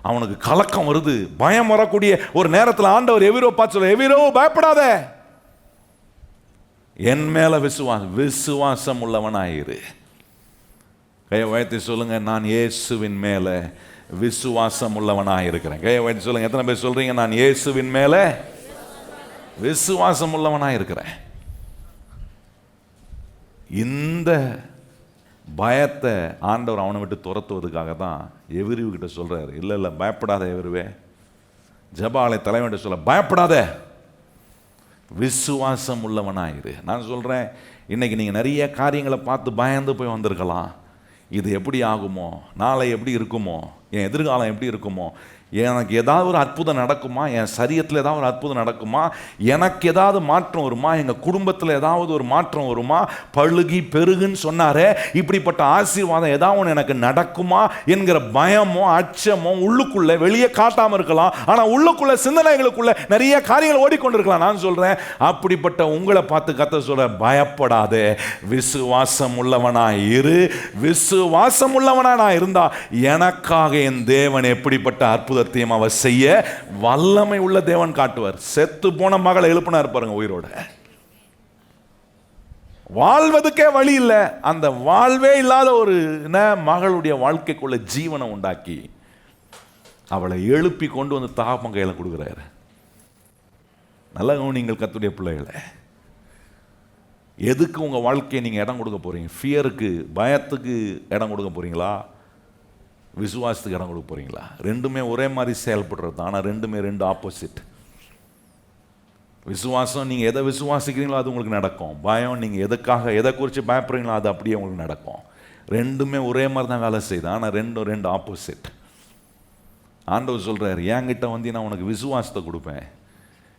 அவனுக்கு கலக்கம் வருது, பயம் வரக்கூடிய ஒரு நேரத்தில் ஆண்டவர் எவிரோ பார்த்து சொல்ல, எவிரோ பயப்படாத, என் மேல விசுவாசம் உள்ளவனாயிரு. கையை உயர்த்தி சொல்லுங்க, நான் இயேசுவின் மேல விசுவாசம் உள்ளவனாக இருக்கிறேன். கையை உயர்த்தி சொல்லுங்க, எத்தனை பேர் சொல்றீங்க, நான் இயேசுவின் மேல விசுவாசம் உள்ளவனாக இருக்கிறேன். இந்த பயத்தை ஆண்டவர் அவனை விட்டு துரத்துவதற்காக தான் எவிரிவு கிட்ட சொல்றாரு, இல்லை இல்லை பயப்படாத எவிருவே, ஜெபாலய தலைவன் சொல்ல, பயப்படாத, விசுவாசம் உள்ளவனாயிரு. நான் சொல்றேன், இன்னைக்கு நீங்க நிறைய காரியங்களை பார்த்து பயந்து போய் வந்திருக்கலாம். இது எப்படி ஆகுமோ, நாளை எப்படி இருக்குமோ, என் எதிர்காலம் எப்படி இருக்குமோ, எனக்கு ஏதாவது ஒரு அற்புதம் நடக்குமா, என் சரீரத்தில் ஏதாவது ஒரு அற்புதம் நடக்குமா, எனக்கு ஏதாவது மாற்றம் வருமா, எங்கள் குடும்பத்தில் ஏதாவது ஒரு மாற்றம் வருமா, பழுகி பெருகுன்னு சொன்னாரே, இப்படிப்பட்ட ஆசீர்வாதம் ஏதாவது ஒன்று எனக்கு நடக்குமா என்கிற பயமோ அச்சமோ உள்ளுக்குள்ளே வெளியே காட்டாமல் இருக்கலாம். ஆனால் உள்ளுக்குள்ள சிந்தனைகளுக்குள்ள நிறைய காரியங்கள் ஓடிக்கொண்டிருக்கலாம். நான் சொல்கிறேன், அப்படிப்பட்ட உங்களை பார்த்து கர்த்தர் சொல்ற, பயப்படாதே, விசுவாசம் உள்ளவனாய் இரு. விசுவாசம் உள்ளவனா நான் இருந்தா எனக்காக என் தேவன் எப்படிப்பட்ட அற்புதத்தையும் அவர் செய்ய வல்லமை உள்ள தேவன் காட்டுவார். செத்து போன மகளை எழுப்பினார் பாருங்க உயிரோட. வாழ்வதுக்கே வழி இல்லை, அந்த வாழ்வே இல்லாத ஒரு மகளுடைய வாழ்க்கைக்குள்ள ஜீவனை உண்டாக்கி அவளை எழுப்பி கொண்டு வந்து தகப்பன் கையில கொடுக்கிறாரு. நல்ல நீங்கள் கர்த்தருடைய பிள்ளைகளை, எதுக்கு உங்க வாழ்க்கையை நீங்க இடம் கொடுக்க போறீங்க? ஃபியருக்கு, பயத்துக்கு இடம் கொடுக்க போறீங்களா, விசுவாசத்துக்கு இடம் கொடுக்க போறீங்களா? ரெண்டுமே ஒரே மாதிரி செயல்படுறது, ஆனால் ரெண்டுமே ரெண்டு ஆப்போசிட். விசுவாசம், நீங்கள் எதை விசுவாசிக்கிறீங்களோ அது உங்களுக்கு நடக்கும். பயம், நீங்கள் எதுக்காக எதை குறித்து பயப்படுறீங்களோ அது அப்படியே உங்களுக்கு நடக்கும். ரெண்டுமே ஒரே மாதிரி தான் வேலை செய்யுது, ஆனால் ரெண்டு ஆப்போசிட். ஆண்டவர் சொல்கிறார், என்கிட்ட வந்து நான் உனக்கு விசுவாசத்தை கொடுப்பேன்.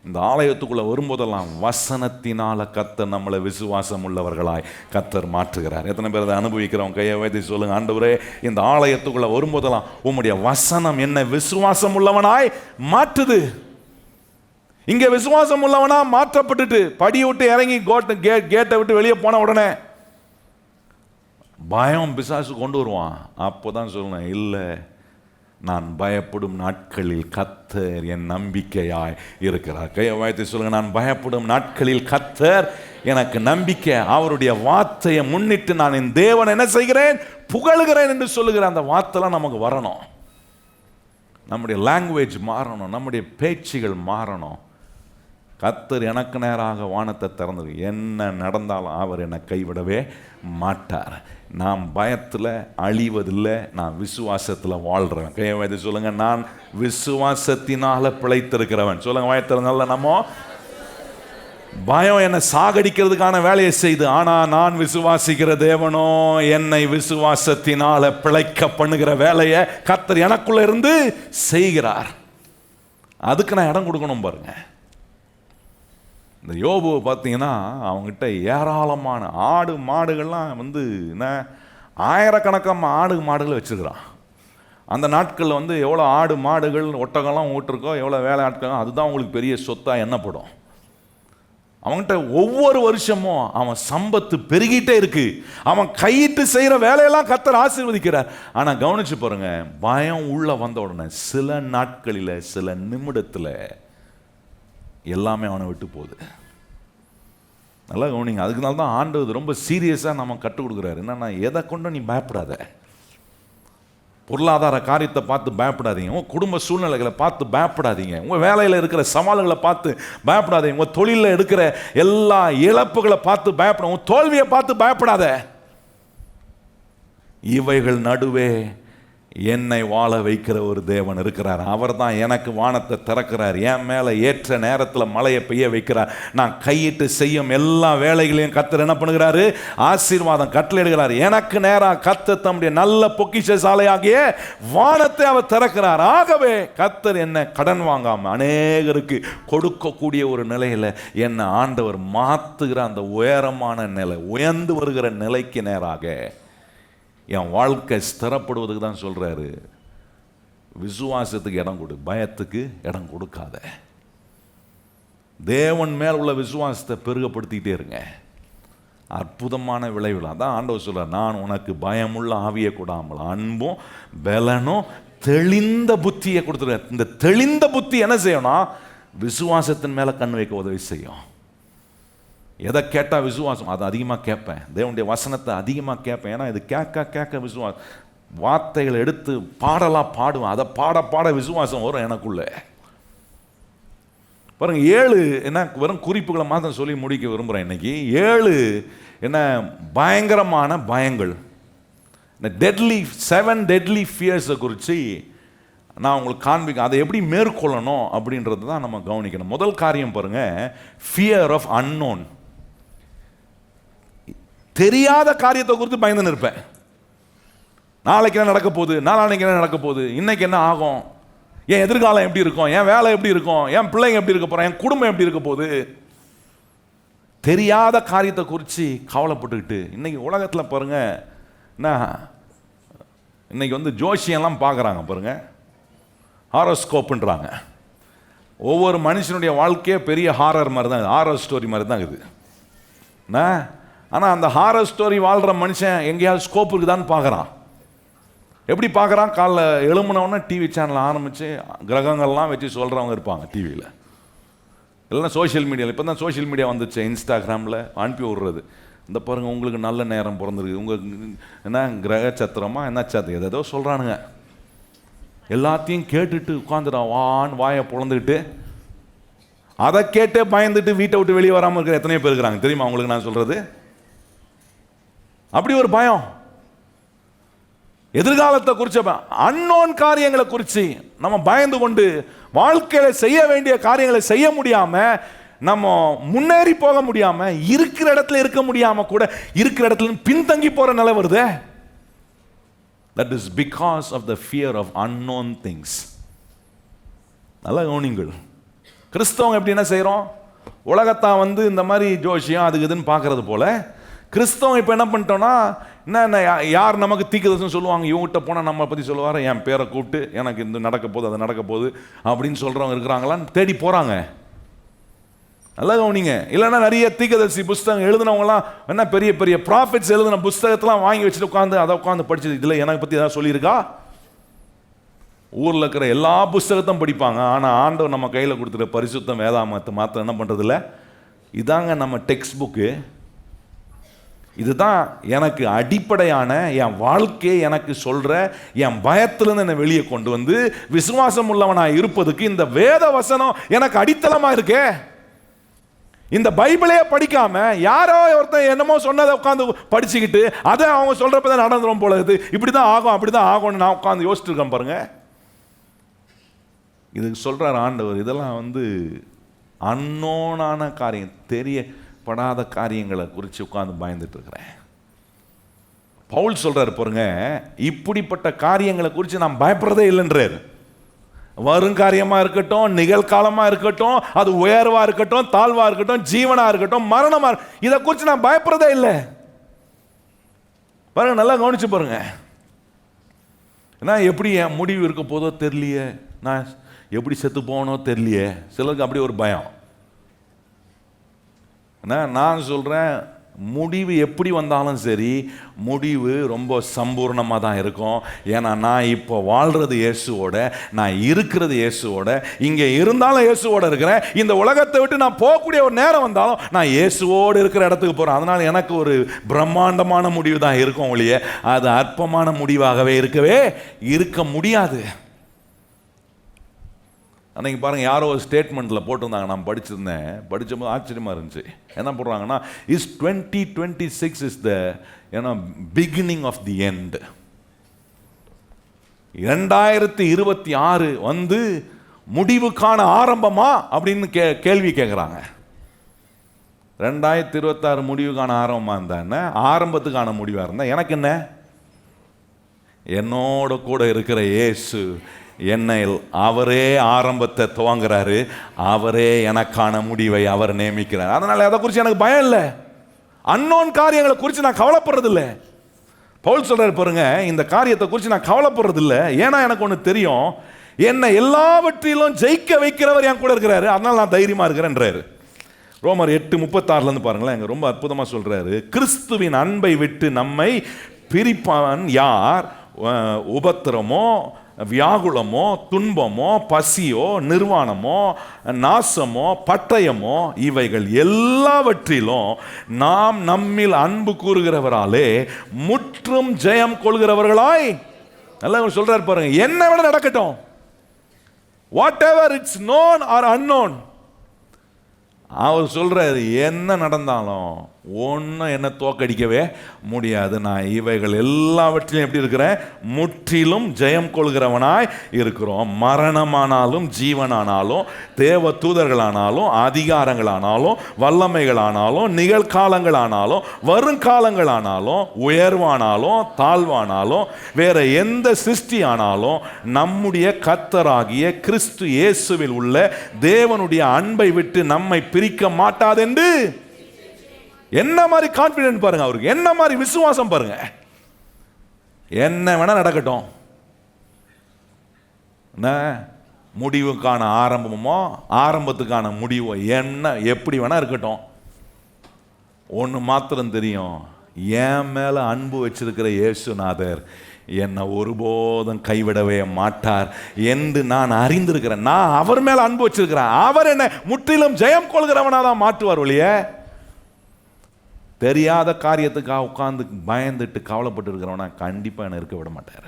இந்த ஆலயத்துக்குள்ளே வரும்போதெல்லாம் வசனத்தினால கர்த்தர் நம்மளை விசுவாசம் உள்ளவர்களாய் கர்த்தர் மாற்றுகிறார். எத்தனை பேர் அதை அனுபவிக்கிறோம்? கையை வைத்து சொல்லுங்க, ஆண்டவரே, இந்த ஆலயத்துக்குள்ளே வரும்போதெல்லாம் உம்முடைய வசனம் என்ன விசுவாசம் உள்ளவனாய் மாற்றுது. இங்கே விசுவாசம் உள்ளவனா மாற்றப்பட்டுட்டு படியை விட்டு இறங்கி கேட்டை விட்டு வெளியே போன உடனே பயம் பிசாசு கொண்டு வருவான். அப்போதான் சொல்லணும், இல்லை, நான் பயப்படும் நாட்களில் கர்த்தர் என் நம்பிக்கையாய் இருக்கிறார். கையை வைத்து சொல்லுங்க, நான் பயப்படும் நாட்களில் கர்த்தர் எனக்கு நம்பிக்கை. அவருடைய வார்த்தையை முன்னிட்டு நான் என் தேவன் என்ன செய்கிறேன், புகழுகிறேன் என்று சொல்லுகிற அந்த வார்த்தைலாம் நமக்கு வரணும். நம்முடைய லாங்குவேஜ் மாறணும், நம்முடைய பேச்சுகள் மாறணும். கர்த்தர் எனக்கு நேராக வானத்தை திறந்தது, என்ன நடந்தாலும் அவர் என்னை கைவிடவே மாட்டார். நான் பயத்தில் அழிவதில்லை, நான் விசுவாசத்தில் வாழ்கிறவன். கையை வைத்து சொல்லுங்க, நான் விசுவாசத்தினால பிழைத்திருக்கிறவன். சொல்லுங்க வாயத்திறனால. நம்ம பயம் என்னை சாகடிக்கிறதுக்கான வேலையை செய்து, ஆனால் நான் விசுவாசிக்கிற தேவனோ என்னை விசுவாசத்தினால பிழைக்க பண்ணுகிற வேலையை கர்த்தர் எனக்குள்ள இருந்து செய்கிறார். அதுக்கு நான் இடம் கொடுக்கணும் பாருங்க. இந்த யோபுவை பார்த்தீங்கன்னா, அவங்ககிட்ட ஏராளமான ஆடு மாடுகள்லாம் வந்து என்ன ஆயிரக்கணக்கான ஆடு மாடுகளை வச்சுருக்கிறான். அந்த நாட்களில் வந்து எவ்வளோ ஆடு மாடுகள் ஒட்டகம்லாம் ஓட்டிருக்கோ, எவ்வளோ வேலை ஆட்கள், அதுதான் அவங்களுக்கு பெரிய சொத்தாக எண்ணப்படும். அவங்ககிட்ட ஒவ்வொரு வருஷமும் அவன் சம்பத்து பெருகிட்டே இருக்கு. அவன் கையிட்டு செய்கிற வேலையெல்லாம் கர்த்தர் ஆசீர்வதிக்கிறார். ஆனால் கவனிச்சு பாருங்க, பயம் உள்ள வந்த உடனே சில நாட்களில் சில நிமிடத்தில் எல்லாமே அவனை விட்டு போகுது. நல்லா கவனிங்க. அதுக்குனால தான் ஆண்டவர் ரொம்ப சீரியஸாக நம்ம கற்றுக் கொடுக்குறாரு. என்னன்னா, எதை கொண்டும் நீ பயப்படாத. பொருளாதார காரியத்தை பார்த்து பயப்படாதீங்க, உங்கள் குடும்ப சூழ்நிலைகளை பார்த்து பயப்படாதீங்க, உங்கள் வேலையில் இருக்கிற சவால்களை பார்த்து பயப்படாதீங்க, உங்கள் தொழிலில் எடுக்கிற எல்லா இழப்புகளை பார்த்து பயப்பட, உங்கள் தோல்வியை பார்த்து பயப்படாத. இவைகள் நடுவே என்னை வாழ வைக்கிற ஒரு தேவன் இருக்கிறார். அவர் தான் எனக்கு வானத்தை திறக்கிறார், என் மேலே ஏற்ற நேரத்தில் மழையை பெய்ய வைக்கிறார். நான் கையிட்டு செய்யும் எல்லா வேலைகளையும் கர்த்தர் என்ன பண்ணுகிறாரு, ஆசீர்வாதம் கட்டளையிடுகிறார். எனக்கு நேராக கர்த்தர் தம்முடைய நல்ல பொக்கிஷ சாலையாகிய வானத்தை அவர் திறக்கிறார். ஆகவே கர்த்தர் என்னை கடன் வாங்காமல் அநேகருக்கு கொடுக்கக்கூடிய ஒரு நிலையில் என்னை ஆண்டவர் மாற்றுகிற அந்த உயரமான நிலை, உயர்ந்து வருகிற நிலைக்கு நேராக என் வாழ்க்கை ஸ்திரப்படுவதுக்கு தான் சொல்கிறாரு, விசுவாசத்துக்கு இடம் கொடு, பயத்துக்கு இடம் கொடுக்காத. தேவன் மேல் உள்ள விசுவாசத்தை பெருகப்படுத்திக்கிட்டே இருங்க. அற்புதமான விளைவுகள். அதான் ஆண்டவர் சொல்கிறார், நான் உனக்கு பயமுள்ள ஆவியை கொடாமல் அன்பும் பலனும் தெளிந்த புத்தியை கொடுத்துருக்க. இந்த தெளிந்த புத்தி என்ன செய்யணும்னா, விசுவாசத்தின் மேலே கண் வைக்க உதவி செய்யும். எதை கேட்டால் விசுவாசம், அதை அதிகமாக கேட்பேன். தேவனுடைய வசனத்தை அதிகமாக கேட்பேன். ஏன்னா இது கேட்க விசுவாசம், வார்த்தைகளை எடுத்து பாடலாம் பாடுவேன். அதை பாட விசுவாசம் வரும் எனக்குள்ள. பாருங்க, 7 என்ன வெறும் குறிப்புகளை மாத்திரம் சொல்லி முடிக்க விரும்புகிறேன் இன்னைக்கு. 7 என்ன பயங்கரமான பயங்கள், இந்த 7 டெட்லி ஃபியர்ஸை குறித்து நான் உங்களுக்கு காண்பிக்க. அதை எப்படி மேற்கொள்ளணும் அப்படின்றது தான் நம்ம கவனிக்கணும். முதல் காரியம் பாருங்க, ஃபியர் ஆஃப் அன்னோன். தெரியாத காரியத்தை குறித்து பயந்து நிற்பேன். நாளைக்கு என்ன நடக்க போகுது, நாளான்னைக்கு என்ன நடக்க போகுது, இன்னைக்கு என்ன ஆகும், என் எதிர்காலம் எப்படி இருக்கும், என் வேலை எப்படி இருக்கும், என் பிள்ளைங்க எப்படி இருக்க போகிறேன், என் குடும்பம் எப்படி இருக்க போகுது, தெரியாத காரியத்தை குறித்து கவலைப்பட்டுக்கிட்டு. இன்னைக்கு உலகத்தில் பாருங்க, என்ன இன்னைக்கு வந்து ஜோசியெல்லாம் பார்க்குறாங்க பாருங்க, ஹாரோஸ்கோப்புன்றாங்க. ஒவ்வொரு மனுஷனுடைய வாழ்க்கையே பெரிய ஹாரர் மாதிரி தான், ஹாரர் ஸ்டோரி மாதிரி தான் இருக்குது. ஆனால் அந்த ஹாரர் ஸ்டோரி வாழ்கிற மனுஷன் எங்கேயாவது ஸ்கோப் இருக்குதான்னு பார்க்குறான். எப்படி பார்க்குறான்? காலைல எழும்புனவுடனே டிவி சேனல் ஆரம்பித்து கிரகங்கள்லாம் வச்சு சொல்கிறவங்க இருப்பாங்க டிவியில், இல்லைன்னா சோஷியல் மீடியாவில். இப்போ தான் சோஷியல் மீடியா வந்துச்சு, இன்ஸ்டாகிராமில் அனுப்பி விடுறது. இந்த பாருங்கள், உங்களுக்கு நல்ல நேரம் பிறந்திருக்கு, உங்களுக்கு என்ன கிரக சத்திரமா என்ன சத்திரம் ஏதோ சொல்கிறானுங்க. எல்லாத்தையும் கேட்டுட்டு உட்காந்துட்டான் வான்னு வாயை பொழந்துக்கிட்டு. அதை கேட்டே பயந்துட்டு வீட்டை விட்டு வெளியே வராமல் இருக்கிற எத்தனையோ பேர் இருக்கிறாங்க தெரியுமா உங்களுக்கு நான் சொல்கிறது? அப்படி ஒரு பயம். எதிர்காலத்தை குறித்த அன்னோன் காரியங்களை குறித்து நம்ம பயந்து கொண்டு வாழ்க்கையில செய்ய வேண்டிய காரியங்களை செய்ய முடியாம, நம்ம முன்னேறி போக முடியாம, இருக்கிற இடத்துல இருக்க முடியாம, கூட இருக்கிற இடத்துல பின்தங்கி போற நிலை வருது. That is because of the fear of unknown things. நல்ல கவனிங்கள். கிறிஸ்தவங்க எப்படி என்ன செய்கிறோம்? உலகத்தான் வந்து இந்த மாதிரி ஜோசியம் அதுக்கு இதுன்னு பார்க்கறது போல, கிறிஸ்தவம் இப்போ என்ன பண்ணிட்டோம்னா, என்ன யார் நமக்கு தீர்க்கதரிசனம் சொல்லுவாங்க, இவங்ககிட்ட போனால் நம்ம பற்றி சொல்லுவார், என் பேரை கூப்பிட்டு எனக்கு இந்த நடக்க போகுது அது நடக்க போகுது அப்படின்னு சொல்கிறவங்க இருக்கிறாங்களான்னு தேடி போகிறாங்க. நல்லா கவனிங்க. இல்லைன்னா நிறைய தீர்க்கதரிசி புஸ்தகம் எழுதினவங்களாம் என்ன பெரிய பெரிய ப்ராஃபிட்ஸ் எழுதின புஸ்தகத்தெல்லாம் வாங்கி வச்சுட்டு உட்காந்து அதை உட்காந்து படிச்சது. இதில் எனக்கு பற்றி ஏதாவது சொல்லியிருக்கா? ஊரில் இருக்கிற எல்லா புஸ்தகத்தையும் படிப்பாங்க. ஆனால் ஆண்டவர் நம்ம கையில் கொடுத்துட்ட பரிசுத்தம் வேதாமத்தை மாத்திரம் என்ன பண்ணுறதில்ல. இதாங்க நம்ம டெக்ஸ்ட் புக்கு. இதுதான் எனக்கு அடிப்படையான என் வாழ்க்கையை எனக்கு சொல்கிற, என் பயத்திலிருந்து என்னை வெளியே கொண்டு வந்து விசுவாசம் உள்ளவனாக இருப்பதுக்கு இந்த வேத வசனம் எனக்கு அடித்தளமாக இருக்கே. இந்த பைபிளையே படிக்காம யாரோ ஒருத்தன் என்னமோ சொன்னதை உட்காந்து படிச்சுக்கிட்டு அதை அவங்க சொல்றப்பதான் நடந்துரும் போல இருக்குது. இப்படிதான் ஆகும் அப்படிதான் ஆகும்னு நான் உட்காந்து யோசிச்சுட்டு இருக்கேன் பாருங்க. இதுக்கு சொல்றார் ஆண்டவர், இதெல்லாம் வந்து அன்னோனான காரியம், தெரியப்படாத காரியங்களை குறித்து உட்காந்து பயந்துட்டு இருக்கிறேன். பவுல் சொல்றாரு பாருங்க, இப்படிப்பட்ட காரியங்களை குறித்து நான் பயப்படுறதே இல்லைன்றாரு. வருங்காரியமா இருக்கட்டும், நிகழ்காலமா இருக்கட்டும், அது உயர்வா இருக்கட்டும், தாழ்வா இருக்கட்டும், ஜீவனா இருக்கட்டும், மரணமா, இதை குறித்து நான் பயப்படுறதே இல்லை. பாருங்க, நல்லா கவனிச்சு பாருங்க. நான் எப்படி என் முடிவு இருக்க போதோ தெரியலையே, நான் எப்படி செத்து போனோ தெரியலையே, சிலருக்கு அப்படி ஒரு பயம். நான் சொல்றேன், முடிவு எப்படி வந்தாலும் சரி, முடிவு ரொம்ப சம்பூர்ணமாக தான் இருக்கும். ஏன்னா நான் இப்போ வாழ்கிறது இயேசுவோட, நான் இருக்கிறது இயேசுவோட, இங்கே இருந்தாலும் இயேசுவோட இருக்கிறேன். இந்த உலகத்தை விட்டு நான் போகக்கூடிய ஒரு நேரம் வந்தாலும் நான் இயேசுவோடு இருக்கிற இடத்துக்கு போகிறேன். அதனால் எனக்கு ஒரு பிரம்மாண்டமான முடிவு தான் இருக்கும் ஒழிய அது அற்பமான முடிவாகவே இருக்க முடியாது. அன்றைக்கி பாருங்கள், யாரோ ஒரு ஸ்டேட்மெண்ட்டில் போட்டிருந்தாங்க, நான் படித்தபோது ஆச்சரியமாக இருந்துச்சு. என்ன போடுறாங்கன்னா, is 2026 is the beginning of the end. 2026 வந்து முடிவுக்கான ஆரம்பமா அப்படின்னு கேள்வி கேட்குறாங்க. 2026 முடிவுக்கான ஆரம்பமாக இருந்தா என்ன, ஆரம்பத்துக்கான முடிவாக இருந்தால் எனக்கு என்ன? என்னோட கூட இருக்கிற இயேசு என்னையில் அவரே ஆரம்பத்தை துவங்குறாரு, அவரே எனக்கான முடிவை அவர் நியமிக்கிறார். அதனால அதை குறித்து எனக்கு பயம் இல்லை. அன்னோன் காரியங்களை குறித்து நான் கவலைப்படுறது இல்லை. பவுல் சொல்றாரு பாருங்க, இந்த காரியத்தை குறித்து நான் கவலைப்படுறது இல்லை. ஏன்னா எனக்கு ஒன்று தெரியும், என்னை எல்லாவற்றிலும் ஜெயிக்க வைக்கிறவர் என் கூட இருக்கிறாரு, அதனால நான் தைரியமா இருக்கிறேன்றாரு. ரோமர் 8:36 பாருங்களேன், எங்க ரொம்ப அற்புதமா சொல்றாரு, கிறிஸ்துவின் அன்பை விட்டு நம்மை பிரிப்பவன் யார்? உபத்திரமோ, வியாகுலமோ, துன்பமோ, பசியோ, நிர்வாணமோ, நாசமோ, பட்டயமோ, இவைகள் எல்லாவற்றிலும் நாம் நம்மில் அன்பு கூறுகிறவராலே முற்றும் ஜெயம் கொள்கிறவர்களாய். நல்லா சொல்றாரு பாருங்க, என்ன விட நடக்கட்டும், whatever it's known or unknown, அவர் சொல்றாரு என்ன நடந்தாலும் ஒன்றும் என்ன தோக்கடிக்கவே முடியாது. நான் இவைகள் எல்லாவற்றிலும் எப்படி இருக்கிறேன்? முற்றிலும் ஜெயம் கொள்கிறவனாய் இருக்கிறோம். மரணமானாலும் ஜீவனானாலும் தேவ தூதர்களானாலும் அதிகாரங்களானாலும் வல்லமைகளானாலும் நிகழ்காலங்களானாலும் வருங்காலங்களானாலும் உயர்வானாலும் தாழ்வானாலும் வேற எந்த சிருஷ்டி ஆனாலும் நம்முடைய கர்த்தராகிய கிறிஸ்து இயேசுவில் உள்ள தேவனுடைய அன்பை விட்டு நம்மை பிரிக்க மாட்டாதென்று என்ன மாதிரி கான்ஃபிடென்ட் பாருங்க, அவருக்கு என்ன மாதிரி விசுவாசம் பாருங்க. என்ன வேணா நடக்கட்டும், என்ன முடிவுக்கான ஆரம்பமோ ஆரம்பத்துக்கான முடிவோ என்ன எப்படி வேணா இருக்கட்டும், ஒன்று மாத்திரம் தெரியும், என் மேல அன்பு வச்சிருக்கிற இயேசுநாதர் என்னை ஒருபோதும் கைவிடவே மாட்டார் என்று நான் அறிந்திருக்கிறேன். நான் அவர் மேல அன்பு வச்சிருக்கிறேன். அவர் என்ன முற்றிலும் ஜெயம் கொள்கிறவனாதான் மாற்றுவார் ஒழிய தெரியாத காரியத்துக்காக உட்கார்ந்து பயந்துட்டு கவலைப்பட்டு இருக்கிறவனா கண்டிப்பாக என்ன இருக்க விட மாட்டார்.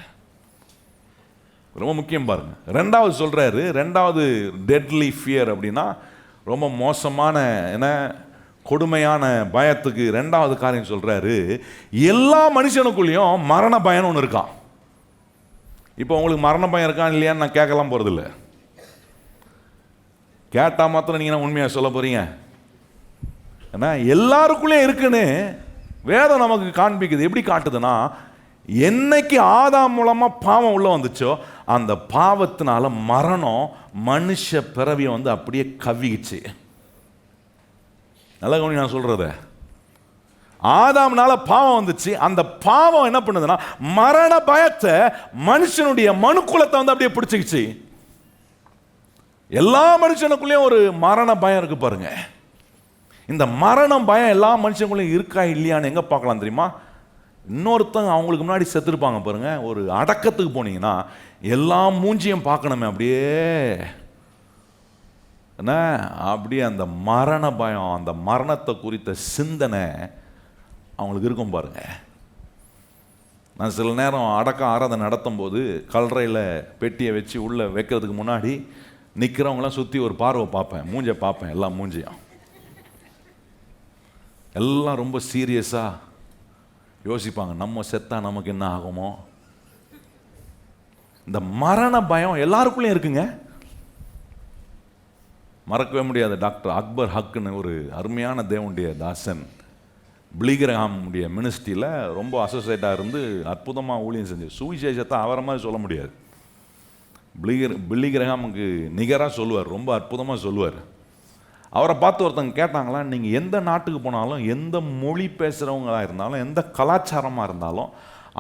ரொம்ப முக்கியம் பாருங்க. ரெண்டாவது சொல்றாரு, ரெண்டாவது டெட்லி ஃபியர் அப்படின்னா ரொம்ப மோசமான என்ன கொடுமையான பயத்துக்கு ரெண்டாவது காரியம் சொல்றாரு, எல்லா மனுஷனுக்குள்ளேயும் மரண பயம்னு ஒன்று இருக்கான். இப்போ உங்களுக்கு மரண பயம் இருக்கான்னு இல்லையான்னு நான் கேட்கலாம் போறதில்லை. கேட்டா மாத்திரம் நீங்க உண்மையா சொல்ல போறீங்க? ஏன்னா எல்லாருக்குள்ளே இருக்குன்னு வேதம் நமக்கு காண்பிக்குது. எப்படி காட்டுதுன்னா, என்னைக்கு ஆதாம் மூலமா பாவம் உள்ள வந்துச்சோ அந்த பாவத்தினால மரணம் மனுஷ பிறவியை வந்து அப்படியே கவ்விச்சு. நல்ல கவனி நான் சொல்றத, ஆதாம்னால பாவம் வந்துச்சு. அந்த பாவம் என்ன பண்ணுதுன்னா மரண பயத்தை மனுஷனுடைய மனுக்குலத்தை வந்து அப்படியே பிடிச்சிக்கிச்சு. எல்லா மனுஷனுக்குள்ளேயும் ஒரு மரண பயம் இருக்கு பாருங்க. இந்த மரணம் பயம் எல்லா மனுஷங்களும் இருக்கா இல்லையான்னு எங்க பார்க்கலாம் தெரியுமா? இன்னொருத்தங்க அவங்களுக்கு முன்னாடி செத்துருப்பாங்க பாருங்க, ஒரு அடக்கத்துக்கு போனீங்கன்னா எல்லா மூஞ்சியும் பார்க்கணுமே அப்படியே என்ன, அப்படியே அந்த மரண பயம், அந்த மரணத்தை குறித்த சிந்தனை அவங்களுக்கு இருக்கும் பாருங்க. நான் சில நேரம் அடக்க ஆராதனை நடத்தும் போது கல்லறையில் பெட்டியை வச்சு உள்ளே வைக்கிறதுக்கு முன்னாடி நிற்கிறவங்களாம் சுற்றி ஒரு பார்வை பார்ப்பேன், மூஞ்சை பார்ப்பேன், எல்லா மூஞ்சியும் எல்லாம் ரொம்ப சீரியஸாக யோசிப்பாங்க, நம்ம செத்தா நமக்கு என்ன ஆகுமோ. இந்த மரண பயம் எல்லாருக்குள்ளேயும் இருக்குங்க. மறக்கவே முடியாது, டாக்டர் அக்பர் ஹக்குன்னு ஒரு அருமையான தேவனுடைய தாசன் பிலிகிரஹாமுடைய மினிஸ்ட்ரியில் ரொம்ப அசோசியேட்டாக இருந்து அற்புதமாக ஊழியம் செஞ்சு சுவிசேஷத்தை அவரை மாதிரி சொல்ல முடியாது. பிலிகிரஹாமுக்கு நிகராக சொல்லுவார், ரொம்ப அற்புதமாக சொல்லுவார். அவரை பார்த்து ஒருத்தங்க கேட்டாங்களா, நீங்கள் எந்த நாட்டுக்கு போனாலும் எந்த மொழி பேசுகிறவங்களாக இருந்தாலும் எந்த கலாச்சாரமாக இருந்தாலும்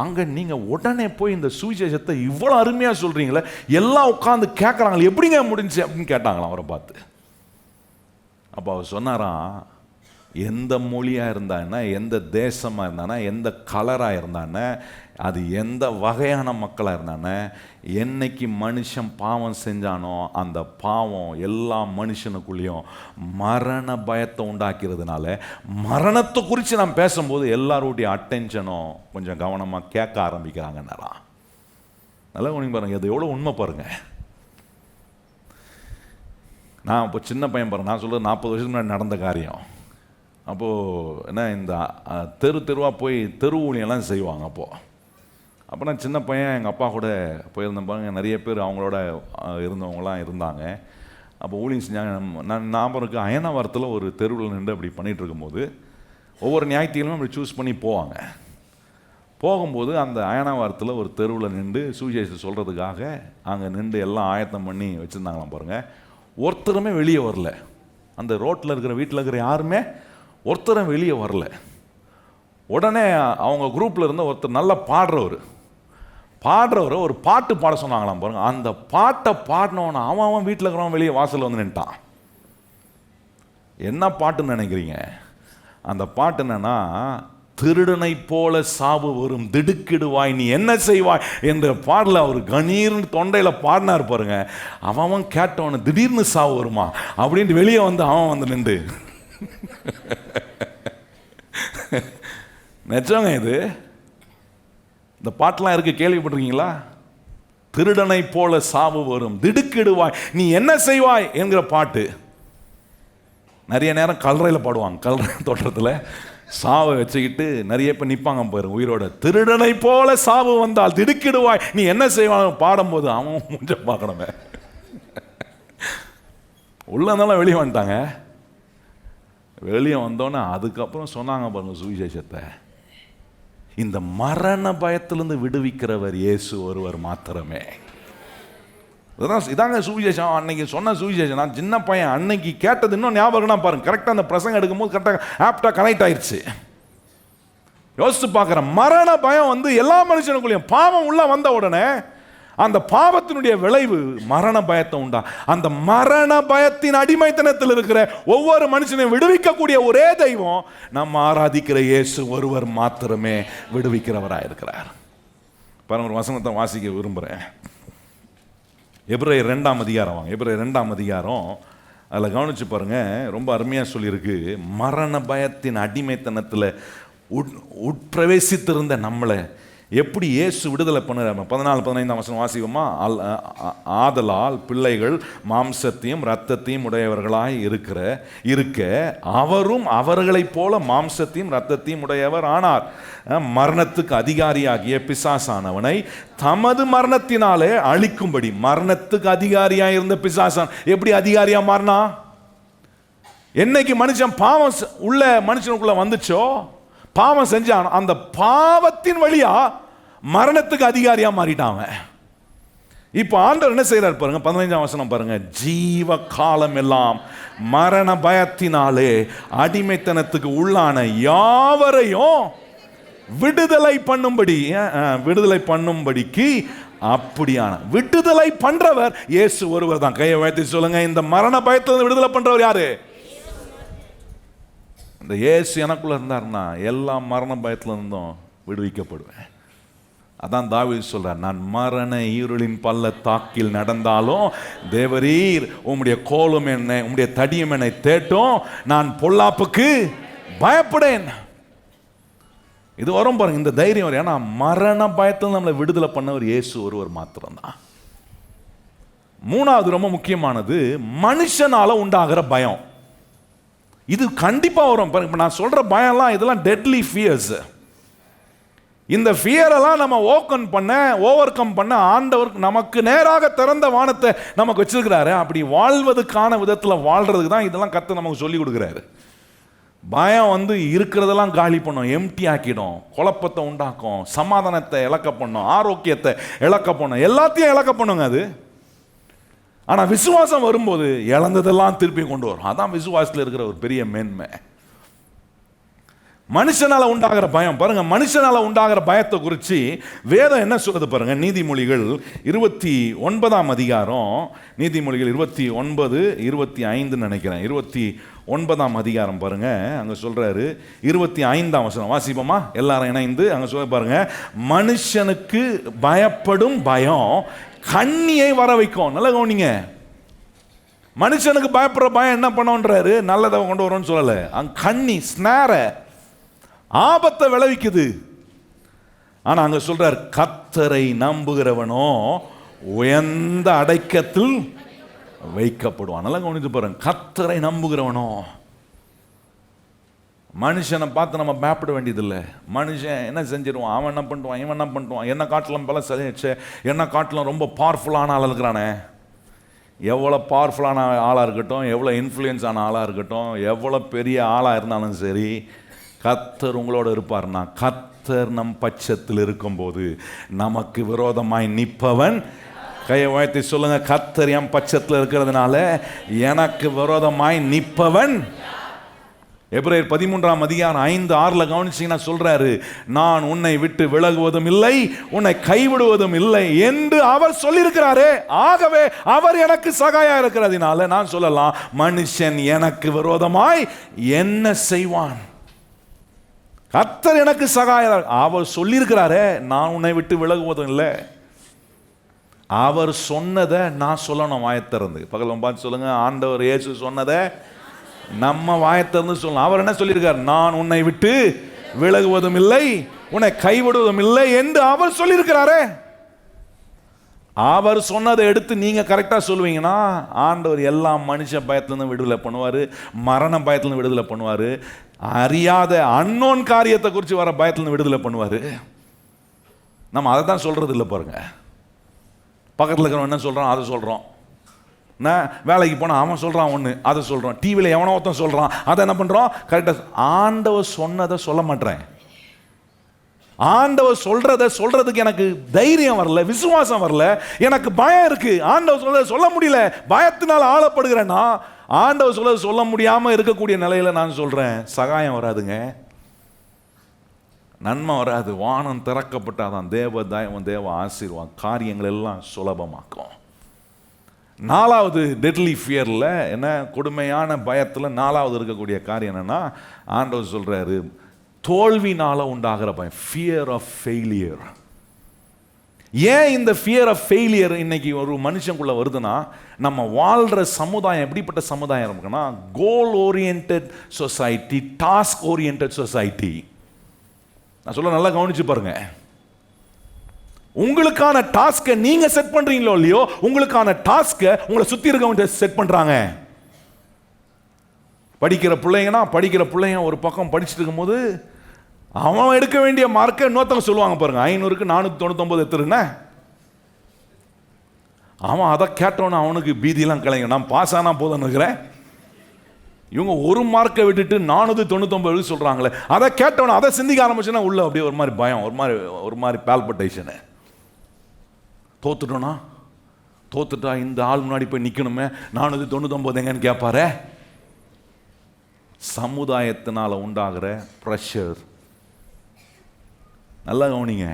அங்கே நீங்கள் உடனே போய் இந்த சுவிசேஷத்தை இவ்வளோ அருமையாக சொல்கிறீங்களே, எல்லாம் உட்காந்து கேட்குறாங்களே, எப்படிங்க முடிஞ்சு அப்படின்னு கேட்டாங்களாம் அவரை பார்த்து. அப்போ அவர் சொன்னாராம், எந்த மொழியாக இருந்தானே, எந்த தேசமாக இருந்தானே, எந்த கலராக இருந்தானே, அது எந்த வகையான மக்களாக இருந்தானே, என்னைக்கு மனுஷன் பாவம் செஞ்சானோ அந்த பாவம் எல்லா மனுஷனுக்குள்ளேயும் மரண பயத்தை உண்டாக்கிறதுனால மரணத்தை குறித்து நான் பேசும்போது எல்லாருடைய அட்டென்ஷனும் கொஞ்சம் கவனமாக கேட்க ஆரம்பிக்கிறாங்கன்னாரா. நல்லா உனக்கு பாருங்க, அது எவ்வளோ உண்மை பாருங்க. நான் இப்போ சின்ன பையன் பாருங்க, நான் சொல்கிறது 40 வருஷத்துக்கு முன்னாடி நடந்த காரியம். அப்போது என்ன, இந்த தெருவாக போய் தெரு ஊழியெல்லாம் செய்வாங்க. அப்போ நான் சின்ன பையன் எங்கள் அப்பா கூட போயிருந்தேன் பாருங்க. நிறைய பேர் அவங்களோட இருந்தவங்களாம் இருந்தாங்க. அப்போ ஊழியம் செஞ்சாங்க. நான் ஞாபகம் அயனாவரத்தில் ஒரு தெருவில் நின்று அப்படி பண்ணிகிட்டு இருக்கும்போது ஒவ்வொரு ஞாயிற்றுக்கிழமையும் அப்படி சூஸ் பண்ணி போகும்போது அந்த அயனாவரத்தில் ஒரு தெருவில் நின்று சுவிசேஷத்தை சொல்கிறதுக்காக அங்கே நின்று எல்லாம் ஆயத்தம் பண்ணி வச்சுருந்தாங்களாம் பாருங்கள். ஒருத்தருமே வெளியே வரல. அந்த ரோட்டில் இருக்கிற வீட்டில் இருக்கிற யாருமே ஒருத்தரும் வெளியே வரல. உடனே அவங்க குரூப்பில் இருந்த ஒருத்தர் நல்லா பாடுறவர் ஒரு பாட்டு பாட சொன்னாங்களாம் பாருங்க. அந்த பாட்டை பாடினவன அவன் வீட்டில் இருக்கிறவன் வெளியே வாசலில் வந்து நின்ட்டான். என்ன பாட்டுன்னு நினைக்கிறீங்க? அந்த பாட்டு என்னன்னா, திருடனை போல சாவு வரும் திடுக்கிடுவாய் நீ என்ன செய்வாய் என்ற பாடல அவர் கணீர்னு தொண்டையில் பாடினார் பாருங்க. அவன் கேட்டவன திடீர்னு சாவு வருமா அப்படின்ட்டு வெளியே வந்து அவன் வந்து நின்று நிஜங்க இது. இந்த பாட்டெலாம் இருக்கு, கேள்விப்பட்டிருக்கீங்களா? திருடனை போல சாவு வரும் திடுக்கிடுவாய் நீ என்ன செய்வாய் என்கிற பாட்டு. நிறைய நேரம் கல்லறையில் பாடுவாங்க, கல்லறை தோட்டத்தில் சாவை வச்சுக்கிட்டு நிறைய பேர் நிற்பாங்க பாருங்க உயிரோட. திருடனை போல சாவு வந்தால் திடுக்கிடுவாய், நீ என்ன செய்வான் பாடும்போது அவன் முஞ்ச பார்க்கணுமே. உள்ள இருந்தாலும் வெளியே வந்துட்டாங்க. வெளியே வந்தோன்னே அதுக்கப்புறம் சொன்னாங்க பாருங்க சுவிசேஷத்தை. இந்த மரண பயத்திலிருந்து விடுவிக்கிறவர் இயேசு ஒருவர் மாத்திரமே. இதாங்க சுவிசேஷம். அன்னைக்கு சொன்ன சுவிசேஷம். நான் சின்ன பையன் அன்னைக்கு கேட்டது இன்னும் ஞாபகம் பாருங்க. கரெக்டாக அந்த பிரசங்கம் எடுக்கும்போது கரெக்டாக ஆப்டாக கனெக்ட் ஆயிடுச்சு. யோசிச்சு பார்க்குறேன். மரண பயம் வந்து எல்லா மனுஷனுக்குள்ளேயும் பாவம் உள்ள வந்த உடனே அந்த பாவத்தினுடைய விளைவு மரண பயத்தை உண்டா. அந்த மரண பயத்தின் அடிமைத்தனத்தில் இருக்கிற ஒவ்வொரு மனுஷனையும் விடுவிக்கக்கூடிய ஒரே தெய்வம் நம்ம ஆராதிக்கிற இயேசு ஒருவர் மாத்திரமே விடுவிக்கிறவராக இருக்கிறார். பாருங்க, ஒரு வசனத்தை வாசிக்க விரும்புகிறேன். எபிரேயர் 2ஆம் அதிகாரம் வாங்க. எபிரேயர் 2ஆம் அதிகாரம் அதில் கவனிச்சு பாருங்க. ரொம்ப அருமையாக சொல்லியிருக்கு. மரண பயத்தின் அடிமைத்தனத்தில் உட்பிரவேசித்திருந்த நம்மளை எப்படி இயேசு விடுதலை பண்ணுறாங்க. 14-15 வசனம் வாசிவோமா? ஆதலால் பிள்ளைகள் மாம்சத்தையும் இரத்தத்தையும் உடையவர்களாய் இருக்க அவரும் அவர்களைப் போல மாம்சத்தையும் இரத்தத்தையும் உடையவர் ஆனார். மரணத்துக்கு அதிகாரியாகிய பிசாசானவனை தமது மரணத்தினாலே அழிக்கும்படி. மரணத்துக்கு அதிகாரியாக இருந்த பிசாசான் எப்படி அதிகாரியா மாறினா? என்னைக்கு மனுஷன் பாவம் உள்ள மனுஷனுக்குள்ள வந்துச்சோ, பாவம் செஞ்சான், அந்த பாவத்தின் வழியா மரணத்துக்கு அதிகாரியா மாறிட்டாங்க. இப்போ ஆண்டவர் என்ன செய்யறார் பாருங்க. 15ஆம் வசனம் பாருங்க. ஜீவ காலம் எல்லாம் மரண பயத்தினாலே அடிமைத்தனத்துக்கு உள்ளான யாவரையும் விடுதலை பண்ணும்படிக்கு அப்படியான விடுதலை பண்றவர் இயேசு ஒருவர் தான். கையை வைத்து சொல்லுங்க, இந்த மரண பயத்திலிருந்து விடுதலை பண்றவர் யாரு? இந்த இயேசு எனக்குள்ள இருந்தார்னா எல்லா மரண பயத்துல இருந்தும் விடுவிக்கப்படுவேன். அதான் தாவீது சொல்றார், நான் மரண இருளின் பள்ளத்தாக்கில் நடந்தாலும் தேவரீர் உம்முடைய கோலும் என்னை, உம்முடைய தடியும் என்னை தேட்டும், நான் பொல்லாப்புக்கு பயப்படேன். இது வரும் பாருங்க, இந்த தைரியம் வரும். ஏன்னா மரண பயத்தில் நம்மளை விடுதலை பண்ணவர் இயேசு ஒருவர் மாத்திரம்தான். மூணாவது ரொம்ப முக்கியமானது, மனுஷனால உண்டாகிற பயம். இது கண்டிப்பா வரும். இப்போ நான் சொல்ற பயம்லாம் இதெல்லாம் டெட்லி ஃபியர்ஸ். இந்த ஃபியரெல்லாம் நம்ம ஓவர் கம் பண்ண ஆண்டவர் நமக்கு நேராக திறந்த வானத்தை நமக்கு வச்சிருக்கிறாரு. அப்படி வாழ்வதற்கான விதத்தில் வாழ்றதுக்கு தான் இதெல்லாம் கத்து நமக்கு சொல்லி கொடுக்குறாரு. பயம் வந்து இருக்கிறதெல்லாம் காலி பண்ணும், எம்டி ஆக்கிடும், குழப்பத்தை உண்டாக்கும், சமாதானத்தை இழக்க பண்ணும், ஆரோக்கியத்தை இழக்க பண்ணும், எல்லாத்தையும் இழக்க பண்ணுங்க அது. ஆனால் விசுவாசம் வரும்போது இழந்ததெல்லாம் திருப்பி கொண்டு வரும். அதான் விசுவாசத்தில் இருக்கிற ஒரு பெரிய மேன்மை. மனுஷனால உண்டாகிற பயம் பாருங்க. மனுஷனால உண்டாகிற பயத்தை குறித்து வேதம் என்ன சொல்றது பாருங்க. நீதிமொழிகள் 29ஆம் அதிகாரம், நீதிமொழிகள் 29-25 நினைக்கிறேன். 29ஆம் அதிகாரம் பாருங்க. அங்க சொல்றாரு 25ஆம் வசனம் வாசிப்போமா எல்லாரும் இணைந்து. அங்க சொல்ல பாருங்க, மனுஷனுக்கு பயப்படும் பயம் கண்ணியை வர வைக்கும். நல்ல கவனிங்க. மனுஷனுக்கு பயப்படுற பயம் என்ன பண்ணோன்றாரு, நல்லதை கொண்டு வரும்னு சொல்லல. அங்க கண்ணி ஸ்நார ஆபத்தை விளைவிக்குது. ஆனா அங்க சொல்றார், கர்த்தரை நம்புகிறவனோ உயர்ந்த அடைக்கத்தில் வைக்கப்படுவான். நல்லா கவனித்து பாருங்க. கர்த்தரை நம்புகிறவனோ. மனுஷனை பார்த்து நம்ம பயப்பட வேண்டியதில்லை. மனுஷன் என்ன செஞ்சிருவான், அவன் என்ன பண்ணுவான், இவன் என்ன பண்ணுவான், என்ன காட்டிலும் பல என்ன காட்டிலும் ரொம்ப பவர்ஃபுல்லான ஆளாக இருக்கிறானே. எவ்வளோ பவர்ஃபுல்லான ஆளாக இருக்கட்டும், எவ்வளோ இன்ஃப்ளூயன்ஸ் ஆன ஆளாக இருக்கட்டும், எவ்வளோ பெரிய ஆளாக இருந்தாலும் சரி, கர்த்தர் உங்களோட இருப்பார்னா, கர்த்தர் நம் பட்சத்தில் இருக்கும்போது நமக்கு விரோதமாய் நிற்பவன். கையை உயர்த்தி சொல்லுங்க, கர்த்தர் என் பட்சத்தில் இருக்கிறதுனால எனக்கு விரோதமாய் நிற்பவன். எபிரேயர் 13ஆம் அதிகாரம் 5-6 கவனிச்சீங்கன்னா சொல்றாரு, நான் உன்னை விட்டு விலகுவதும் இல்லை, உன்னை கைவிடுவதும் இல்லை என்று அவர் சொல்லியிருக்கிறாரே. ஆகவே அவர் எனக்கு சகாயா இருக்கிறதுனால நான் சொல்லலாம், மனுஷன் எனக்கு விரோதமாய் என்ன செய்வான்? கர்த்தர் எனக்கு சகாயா, அவர் சொல்லியிருக்கிறாரே, நான் உன்னை விட்டு விலகுவதும் இல்லை. அவர் சொன்னதை நான் சொல்லணும் வாயத்திறந்து. பகலும் பார்த்து சொல்லுங்க, ஆண்டவர் இயேசு சொன்னதை நம்ம வாயத்திறந்து சொல்லணும். அவர் என்ன சொல்லியிருக்கார், நான் உன்னை விட்டு விலகுவதும் இல்லை, உன்னை கைவிடுவதும் இல்லை என்று அவர் சொல்லியிருக்கிறாரே. அவர் சொன்னதை எடுத்து நீங்க கரெக்டா சொல்லுவீங்கன்னா ஆண்டவர் எல்லா மனுஷ பயத்திலிருந்து விடுதலை பண்ணுவாரு, மரண பயத்திலிருந்து விடுதலை பண்ணுவாரு, அறியாத அன்னோன் காரியத்தை குறித்து வர பயத்திலிருந்து விடுதலை பண்ணுவாரு. நம்ம அதை தான் சொல்றது இல்லை பாருங்க. பக்கத்தில் இருக்கிறவன் என்ன சொல்றான் அதை சொல்றோம். நான் வேலைக்கு போனால் அவன் சொல்றான் ஒன்று, அதை சொல்றோம். டிவியில் எவனோ ஒருத்தன் சொல்றான், அதை என்ன பண்றோம்? கரெக்டாக ஆண்டவர் சொன்னதை சொல்ல மாட்டேன். ஆண்டவர் சொல்றதுக்கு எனக்கு தைரியம் வரல, விசுவாசம் வரல, எனக்கு பயம் இருக்கு. ஆண்டவர் சொல்றதை சொல்ல முடியல, பயத்தினால் ஆளப்படுகிறேன்னா ஆண்டவர் சொல்றதை சொல்ல முடியாம இருக்கக்கூடிய நிலையில நான் சொல்றேன், சகாயம் வராதுங்க, நன்மை வராது. வானம் திறக்கப்பட்டாதான் தேவ ஆசீர்வாதம் காரியங்கள் எல்லாம் சுலபமாக்கும். நாலாவது டெட்லி ஃபியர்ல என்ன, கொடுமையான பயத்துல நாலாவது இருக்கக்கூடிய காரியம் என்னன்னா, ஆண்டவர் சொல்றாரு தோல்வினால உண்டாகிற பயம், ஃபியர் ஆஃப் ஃபெயிலியர். ஏன் இந்த ஃபியர் ஆஃப் ஃபெயிலியர் இன்னைக்கு ஒரு மனுஷனுக்குள்ள வருதுன்னா, நம்ம வாழ்ற சமுதாயம் எப்படிப்பட்ட சமுதாயம் இருக்குன்னா, goal oriented society, task oriented society. நான் சொல்ல நல்லா கவனிச்சு பாருங்க. உங்களுக்கான டாஸ்கை நீங்க செட் பண்றீங்களோ இல்லையோ, உங்களுக்கான டாஸ்கை உங்களை சுத்தி இருக்கவங்க செட் பண்றாங்க. படிக்கிற பிள்ளைங்க ஒரு பக்கம் படிச்சுட்டு இருக்கும்போது அவன் எடுக்க வேண்டிய மார்க்கை இன்னொருத்தவங்க சொல்லுவாங்க பாருங்க, 500க்கு 499 எடுத்துருன்னா அவன் அதை கேட்டவன அவனுக்கு பீதியெல்லாம் கிளைங்க, நான் பாஸ் ஆனா போதும்னு இருக்கிறேன். இவங்க ஒரு மார்க்கை விட்டுட்டு 499 சொல்றாங்களே, அதை கேட்டவன அதை சிந்திக்க ஆரம்பிச்சுன்னா உள்ள அப்படியே ஒரு மாதிரி பயம், ஒரு மாதிரி பால்பிட்டேஷனு. தோத்துட்டா இந்த ஆள் முன்னாடி போய் நிற்கணுமே, 499 எங்கன்னு கேட்பாரு. சமுதாயத்தினால உண்டாகிற பிரஷர். நல்லா கவனிங்க,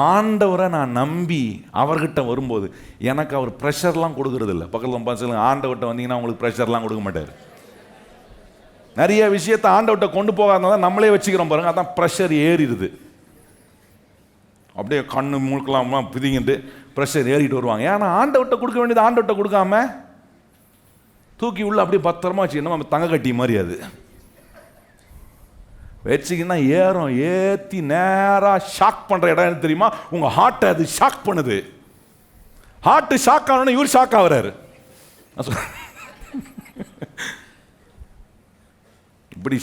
ஆண்டவரை நான் நம்பி அவர்கிட்ட வரும்போது எனக்கு அவர் ப்ரெஷர்லாம் கொடுக்கறது இல்லை. பக்கத்தில் ஆண்டவர்கிட்ட வந்தீங்கன்னா உங்களுக்கு ப்ரெஷர்லாம் கொடுக்க மாட்டார். நிறைய விஷயத்தை ஆண்டவர்கிட்ட கொண்டு போகாதனால நம்மளே வச்சுக்கிறோம் பாருங்க, அதான் ப்ரெஷர் ஏறிடுது. அப்படியே கண்ணு மூக்கெல்லாம் பிதிங்கிட்டு ப்ரெஷர் ஏறிட்டு வருவாங்க. ஏன்னா ஆண்டவர்கிட்ட கொடுக்க வேண்டியது ஆண்டவர்கிட்ட கொடுக்காம தூக்கி உள்ள அப்படியே பத்திரமா வச்சுக்கணும். நம்ம தங்க கட்டி மாதிரி அது வச்சுக்கின்னா ஏறும், ஏற்றி நேராக ஷாக் பண்ணுற இடம் என்ன தெரியுமா? உங்கள் ஹார்ட்டை அது ஷாக் பண்ணுது. ஹார்ட்டு ஷாக் ஆகணும்னா இவர் ஷாக் ஆகிறாரு. இப்படி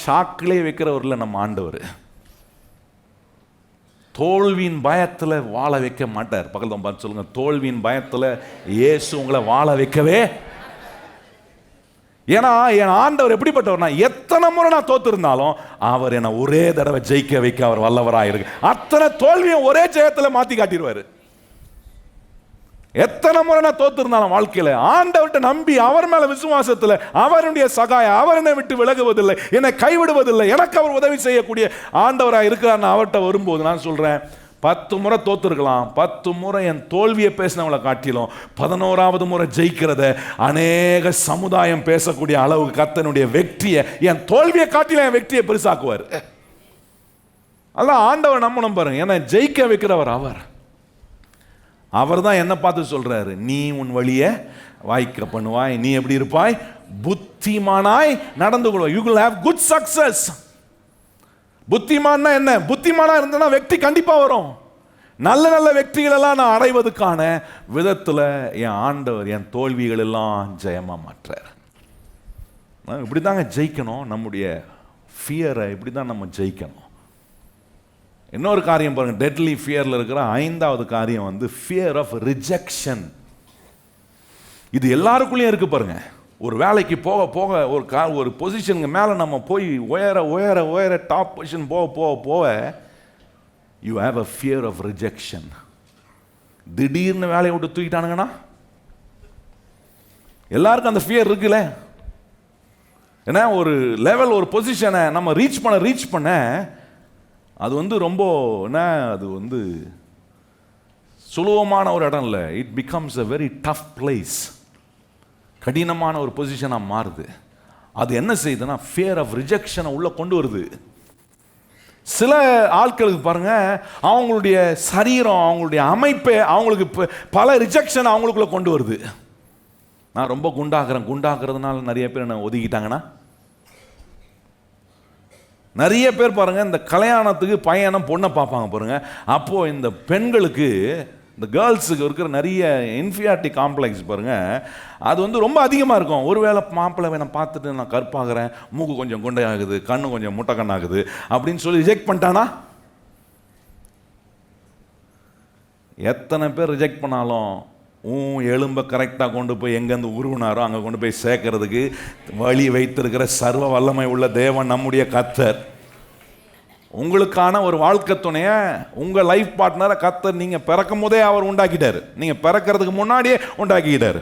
ஷாக்கிலே வைக்கிறவர்ல நம்ம ஆண்டவர். தோல்வியின் பயத்தில் வாழ வைக்க மாட்டார். பக்கத்தில் பார்த்து சொல்லுங்க, தோல்வியின் பயத்தில் இயேசு உங்களை வாழ வைக்கவே. ஏன்னா என் ஆண்டவர் எப்படிப்பட்டவர்னா, எத்தனை முறை நான் தோத்து இருந்தாலும் அவர் என்னை ஒரே தடவை ஜெயிக்க வைக்க அவர் வல்லவராக இருக்கு. அத்தனை தோல்வியும் ஒரே ஜெயத்தில் மாற்றி காட்டிடுவார். எத்தனை முறை நான் தோத்து இருந்தாலும் வாழ்க்கையில் ஆண்டவர்கிட்ட நம்பி அவர் மேல விசுவாசத்தில் அவருடைய சகாயம், அவர் என்னை விட்டு விலகுவதில்லை, என்னை கைவிடுவதில்லை, எனக்கு அவர் உதவி செய்யக்கூடிய ஆண்டவராக இருக்கிறார். அவர்கிட்ட வரும்போது நான் சொல்றேன், 10 முறை தோத்துருக்கலாம், 10 முறை என் தோல்வியை பேசினவங்களை காட்டிலும் 11வது முறை ஜெயிக்கிறத அநேக சமுதாயம் பேசக்கூடிய அளவுக்கு கர்த்தனுடைய வெற்றியை, என் தோல்வியை காட்டிலும் என் வெற்றியை பெருசாக்குவார். அதான் ஆண்டவர் நம்பணும் பாருங்க. ஏன்னா ஜெயிக்க வைக்கிறவர் அவர் தான் என்ன பார்த்து சொல்றாரு, நீ உன் வழியை வாய்க்க பண்ணுவாய், நீ எப்படி இருப்பாய், புத்திமானாய் நடந்து கொள்வாய். You will have good success. புத்திமான்னா என்ன? புத்திமானா இருந்தனா வெற்றி கண்டிப்பா வரும். நல்ல நல்ல வெற்றிகள் எல்லாம் நான் அடைவதற்கான விதத்துல என் ஆண்டவர் என் தோல்விகள் எல்லாம் ஜெயமா மாற்றார். இப்படிதாங்க ஜெயிக்கணும். நம்முடைய ஃபியரை இப்படிதான் நம்ம ஜெயிக்கணும். இன்னொரு காரியம் பாருங்க, டெட்லி ஃபியர்ல இருக்கிற 5வது காரியம் வந்து ஃபியர் ஆஃப் ரிஜெக்ஷன். இது எல்லாருக்குள்ளேயும் இருக்கு பாருங்க. ஒரு வேலைக்கு போக போக ஒரு பொசிஷனுக்கு மேலே நம்ம போய் உயர டாப் பொசிஷன் போக you have a fear of rejection. திடீர்னு வேலையை விட்டு தூக்கிட்டானுங்கன்னா எல்லாருக்கும் அந்த ஃபியர் இருக்குல்ல. ஏன்னா ஒரு லெவல், ஒரு பொசிஷனை நம்ம ரீச் பண்ண அது வந்து ரொம்ப என்ன, அது வந்து சுலபமான ஒரு இடம் இல்லை. It becomes a very tough place. கடினமான ஒரு பொசிஷனாக மாறுது. அது என்ன செய்யுதுன்னா ஃபியர் ஆஃப் ரிஜெக்ஷனை உள்ள கொண்டு வருது. சில ஆட்களுக்கு பாருங்க, அவங்களுடைய சரீரம், அவங்களுடைய அமைப்பை அவங்களுக்கு பல ரிஜெக்ஷன் அவங்களுக்குள்ள கொண்டு வருது. நான் ரொம்ப குண்டாகிறதுனால நிறைய பேர் என்ன ஒதுக்கிட்டாங்கன்னா, நிறைய பேர் பாருங்கள், இந்த கல்யாணத்துக்கு பையனும் பொண்ணை பார்ப்பாங்க பாருங்கள். அப்போது இந்த பெண்களுக்கு, இந்த கேர்ள்ஸுக்கு இருக்கிற நிறைய இன்ஃபீரியாரிட்டி காம்ப்ளெக்ஸ் பாருங்கள், அது வந்து ரொம்ப அதிகமாக இருக்கும். ஒருவேளை மாப்பிள்ளை நான் பார்த்துட்டு நான் கருப்பாகிறேன், மூக்கு கொஞ்சம் குண்டை ஆகுது, கண்ணு கொஞ்சம் முட்டை கண்ணாகுது அப்படின்னு சொல்லி ரிஜெக்ட் பண்ணிட்டானா? எத்தனை பேர் ரிஜெக்ட் பண்ணாலும் எலும்பை கரெக்டாக கொண்டு போய் எங்கேருந்து உருவினாரோ அங்கே கொண்டு போய் சேர்க்கறதுக்கு வழி வைத்திருக்கிற சர்வ வல்லமை உள்ள தேவன் நம்முடைய கர்த்தர். உங்களுக்கான ஒரு வாழ்க்கை துணைய, உங்கள் லைஃப் பார்ட்னரை கர்த்தர் நீங்கள் பிறக்கும் போதே அவர் உண்டாக்கிட்டார். நீங்கள் பிறக்கிறதுக்கு முன்னாடியே உண்டாக்கிட்டார்.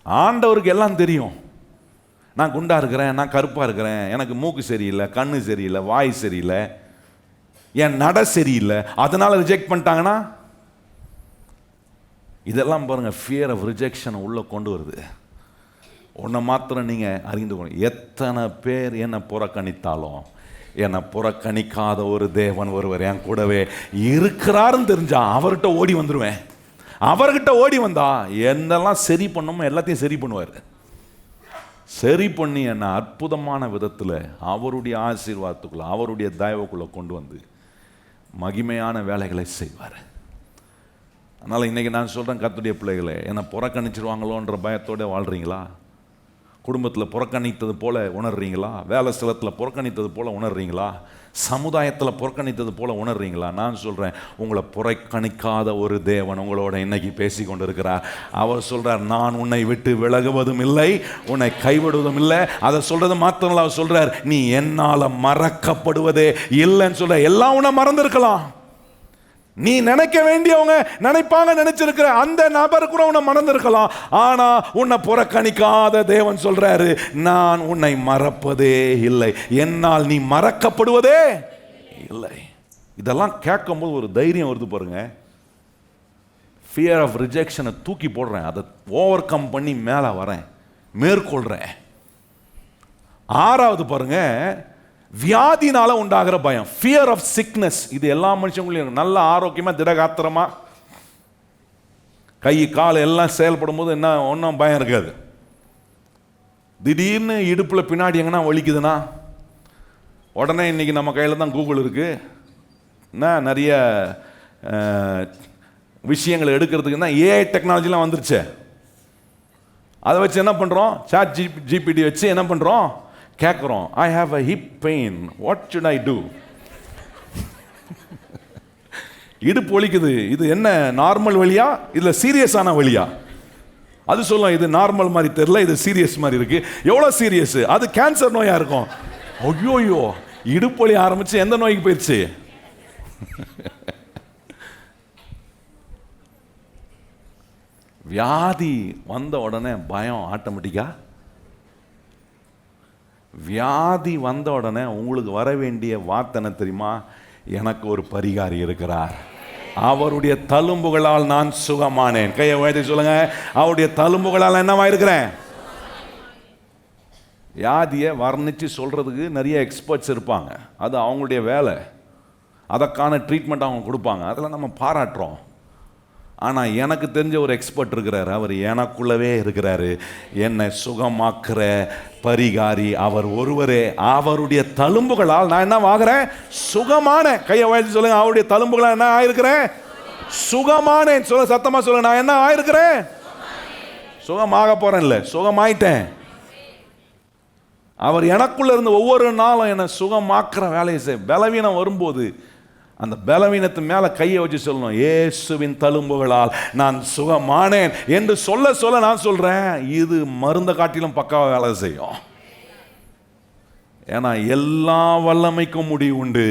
ஆண்டவருக்கு எல்லாம் தெரியும். நான் குண்டா இருக்கிறேன், நான் கருப்பாக இருக்கிறேன், எனக்கு மூக்கு சரியில்லை, கண்ணு சரியில்லை, வாய் சரியில்லை, என் நட சரியில்லை, அதனால் ரிஜெக்ட் பண்ணிட்டாங்கன்னா, இதெல்லாம் பாருங்கள் ஃபியர் ஆஃப் ரிஜெக்ஷனை உள்ளே கொண்டு வருது. ஒன்றை மாத்திரம் நீங்கள் அறிந்து கொள்ள, எத்தனை பேர் என்னை புறக்கணித்தாலும் என்னை புறக்கணிக்காத ஒரு தேவன் ஒருவர் என் கூடவே இருக்கிறாருன்னு தெரிஞ்சா அவர்கிட்ட ஓடி வந்துடுவேன். அவர்கிட்ட ஓடி வந்தா என்னெல்லாம் சரி பண்ணுமோ எல்லாத்தையும் சரி பண்ணுவார். சரி பண்ணி என்னை அற்புதமான விதத்தில் அவருடைய ஆசீர்வாதத்துக்குள்ளே, அவருடைய தயவுக்குள்ளே கொண்டு வந்து மகிமையான வேலைகளை செய்வார். அதனால் இன்றைக்கி நான் சொல்கிறேன், கர்த்தருடைய பிள்ளைகளே, என்னை புறக்கணிச்சிருவாங்களோன்ற பயத்தோடு வாழ்கிறீங்களா? குடும்பத்தில் புறக்கணித்தது போல் உணர்றீங்களா? வேலை ஸ்தலத்தில் புறக்கணித்தது போல் உணர்றீங்களா? சமுதாயத்தில் புறக்கணித்தது போல் உணர்றீங்களா? நான் சொல்கிறேன், உங்களை புறக்கணிக்காத ஒரு தேவன் உங்களோட இன்னைக்கு பேசி கொண்டு இருக்கிறார். அவர் சொல்கிறார், நான் உன்னை விட்டு விலகுவதும் இல்லை, உன்னை கைவிடுவதும் இல்லை. அதை சொல்கிறது மாத்திரம் அவர் சொல்கிறார், நீ என்னால் மறக்கப்படுவதே இல்லைன்னு சொல்ற. எல்லாம் உன்னை மறந்துருக்கலாம். நீ நினைக்க வேண்டியவங்க நினைப்பாங்க, நினைச்சிருக்கிற அந்த நபர் கூட உன்னை மறந்திருக்கலாம். ஆனா உன்னை புறக்கணிக்காத தேவன் சொல்றாரு, நான் உன்னை மறப்பதே இல்லை, என்னால் நீ மறக்கப்படுவதே இல்லை. இதெல்லாம் கேட்கும் போது ஒரு தைரியம் வருது பாருங்க. ஃபியர் ஆஃப் ரிஜெக்ஷனை தூக்கி போடுறேன், அதை ஓவர் கம் பண்ணி மேலே வரேன், மேற்கொள்றேன். ஆறாவது பாருங்க, வியாதினால உண்டாகிற பயம், ஃபியர் ஆஃப் சிக்னஸ். இது எல்லா மனுஷங்களும் நல்ல ஆரோக்கியமாக திடகாத்திரமாக கை கால் எல்லாம் செயல்படும் போது என்ன ஒன்றும் பயம் இருக்காது. திடீர்னு இடுப்பில் பின்னாடி எங்கன்னா வலிக்குதுன்னா உடனே இன்றைக்கி நம்ம கையில் தான் கூகுள் இருக்குது, நிறைய விஷயங்கள் எடுக்கிறதுக்கு தான் ஏஐ டெக்னாலஜிலாம் வந்துருச்சு. அதை வச்சு என்ன பண்ணுறோம், சாட் ஜிபிடி வச்சு என்ன பண்ணுறோம், கேட்குறோம், I have a hip pain, what should I do? இடுப்பு வலிக்குது, இது என்ன நார்மல் வழியா இல்லை சீரியஸான வழியா? அது சொல்லும், இது நார்மல் மாதிரி தெரியல, இது சீரியஸ் மாதிரி இருக்கு. எவ்வளோ சீரியஸ்? அது கேன்சர் நோயா இருக்கும். ஐயோயோ, இடுப்பு வலி ஆரம்பிச்சு எந்த நோய்க்கு போயிடுச்சு? வியாதி வந்த உடனே பயம் ஆட்டோமேட்டிக்கா. வியாதி வந்த உடனே உங்களுக்கு வர வேண்டிய வார்த்தை என்ன தெரியுமா? எனக்கு ஒரு பரிகாரி இருக்கிறார், அவருடைய தழும்புகளால் நான் சுகமானேன். கையை உயர்த்தி சொல்லுங்க, அவருடைய தழும்புகளால் என்னவா இருக்கிறேன். வியாதியை வர்ணித்து சொல்றதுக்கு நிறைய எக்ஸ்பர்ட்ஸ் இருப்பாங்க, அது அவங்களுடைய வேலை, அதற்கான ட்ரீட்மெண்ட் அவங்க கொடுப்பாங்க, அதெல்லாம் நம்ம பாராட்டுறோம். ஆனால் எனக்கு தெரிஞ்ச ஒரு எக்ஸ்பர்ட் இருக்கிறார், அவர் எனக்குள்ளவே இருக்கிறாரு, என்னை சுகமாக்குற பரிகாரி அவர் ஒருவரே. அவருடைய தழும்புகளால் நான் என்ன ஆகிறேன், சுகமான. கையை வயசு சொல்லுங்க, அவருடைய தழும்புகளால் என்ன ஆயிருக்கிறேன், சுகமானேன். சொல்ல சத்தமா சொல்லுங்க, நான் என்ன ஆயிருக்கிறேன், சுகமாக போறேன், இல்லை சுகமாயிட்டேன். அவர் எனக்குள்ள இருந்து ஒவ்வொரு நாளும் என்னை சுகமாக்குற வேலையை செய். பலவீனம் வரும்போது அந்த பலவீனத்து மேல கையை வச்சு சொல்லணும், இயேசுவின் தழும்புகளால் நான் சுகமானேன் என்று சொல்ல சொல்ல நான் சொல்றேன், இது மருந்த காட்டிலும் பக்காவா வேலை செய்யும். ஏன்னா எல்லா வல்லமைக்கும் முடிவு உண்டு,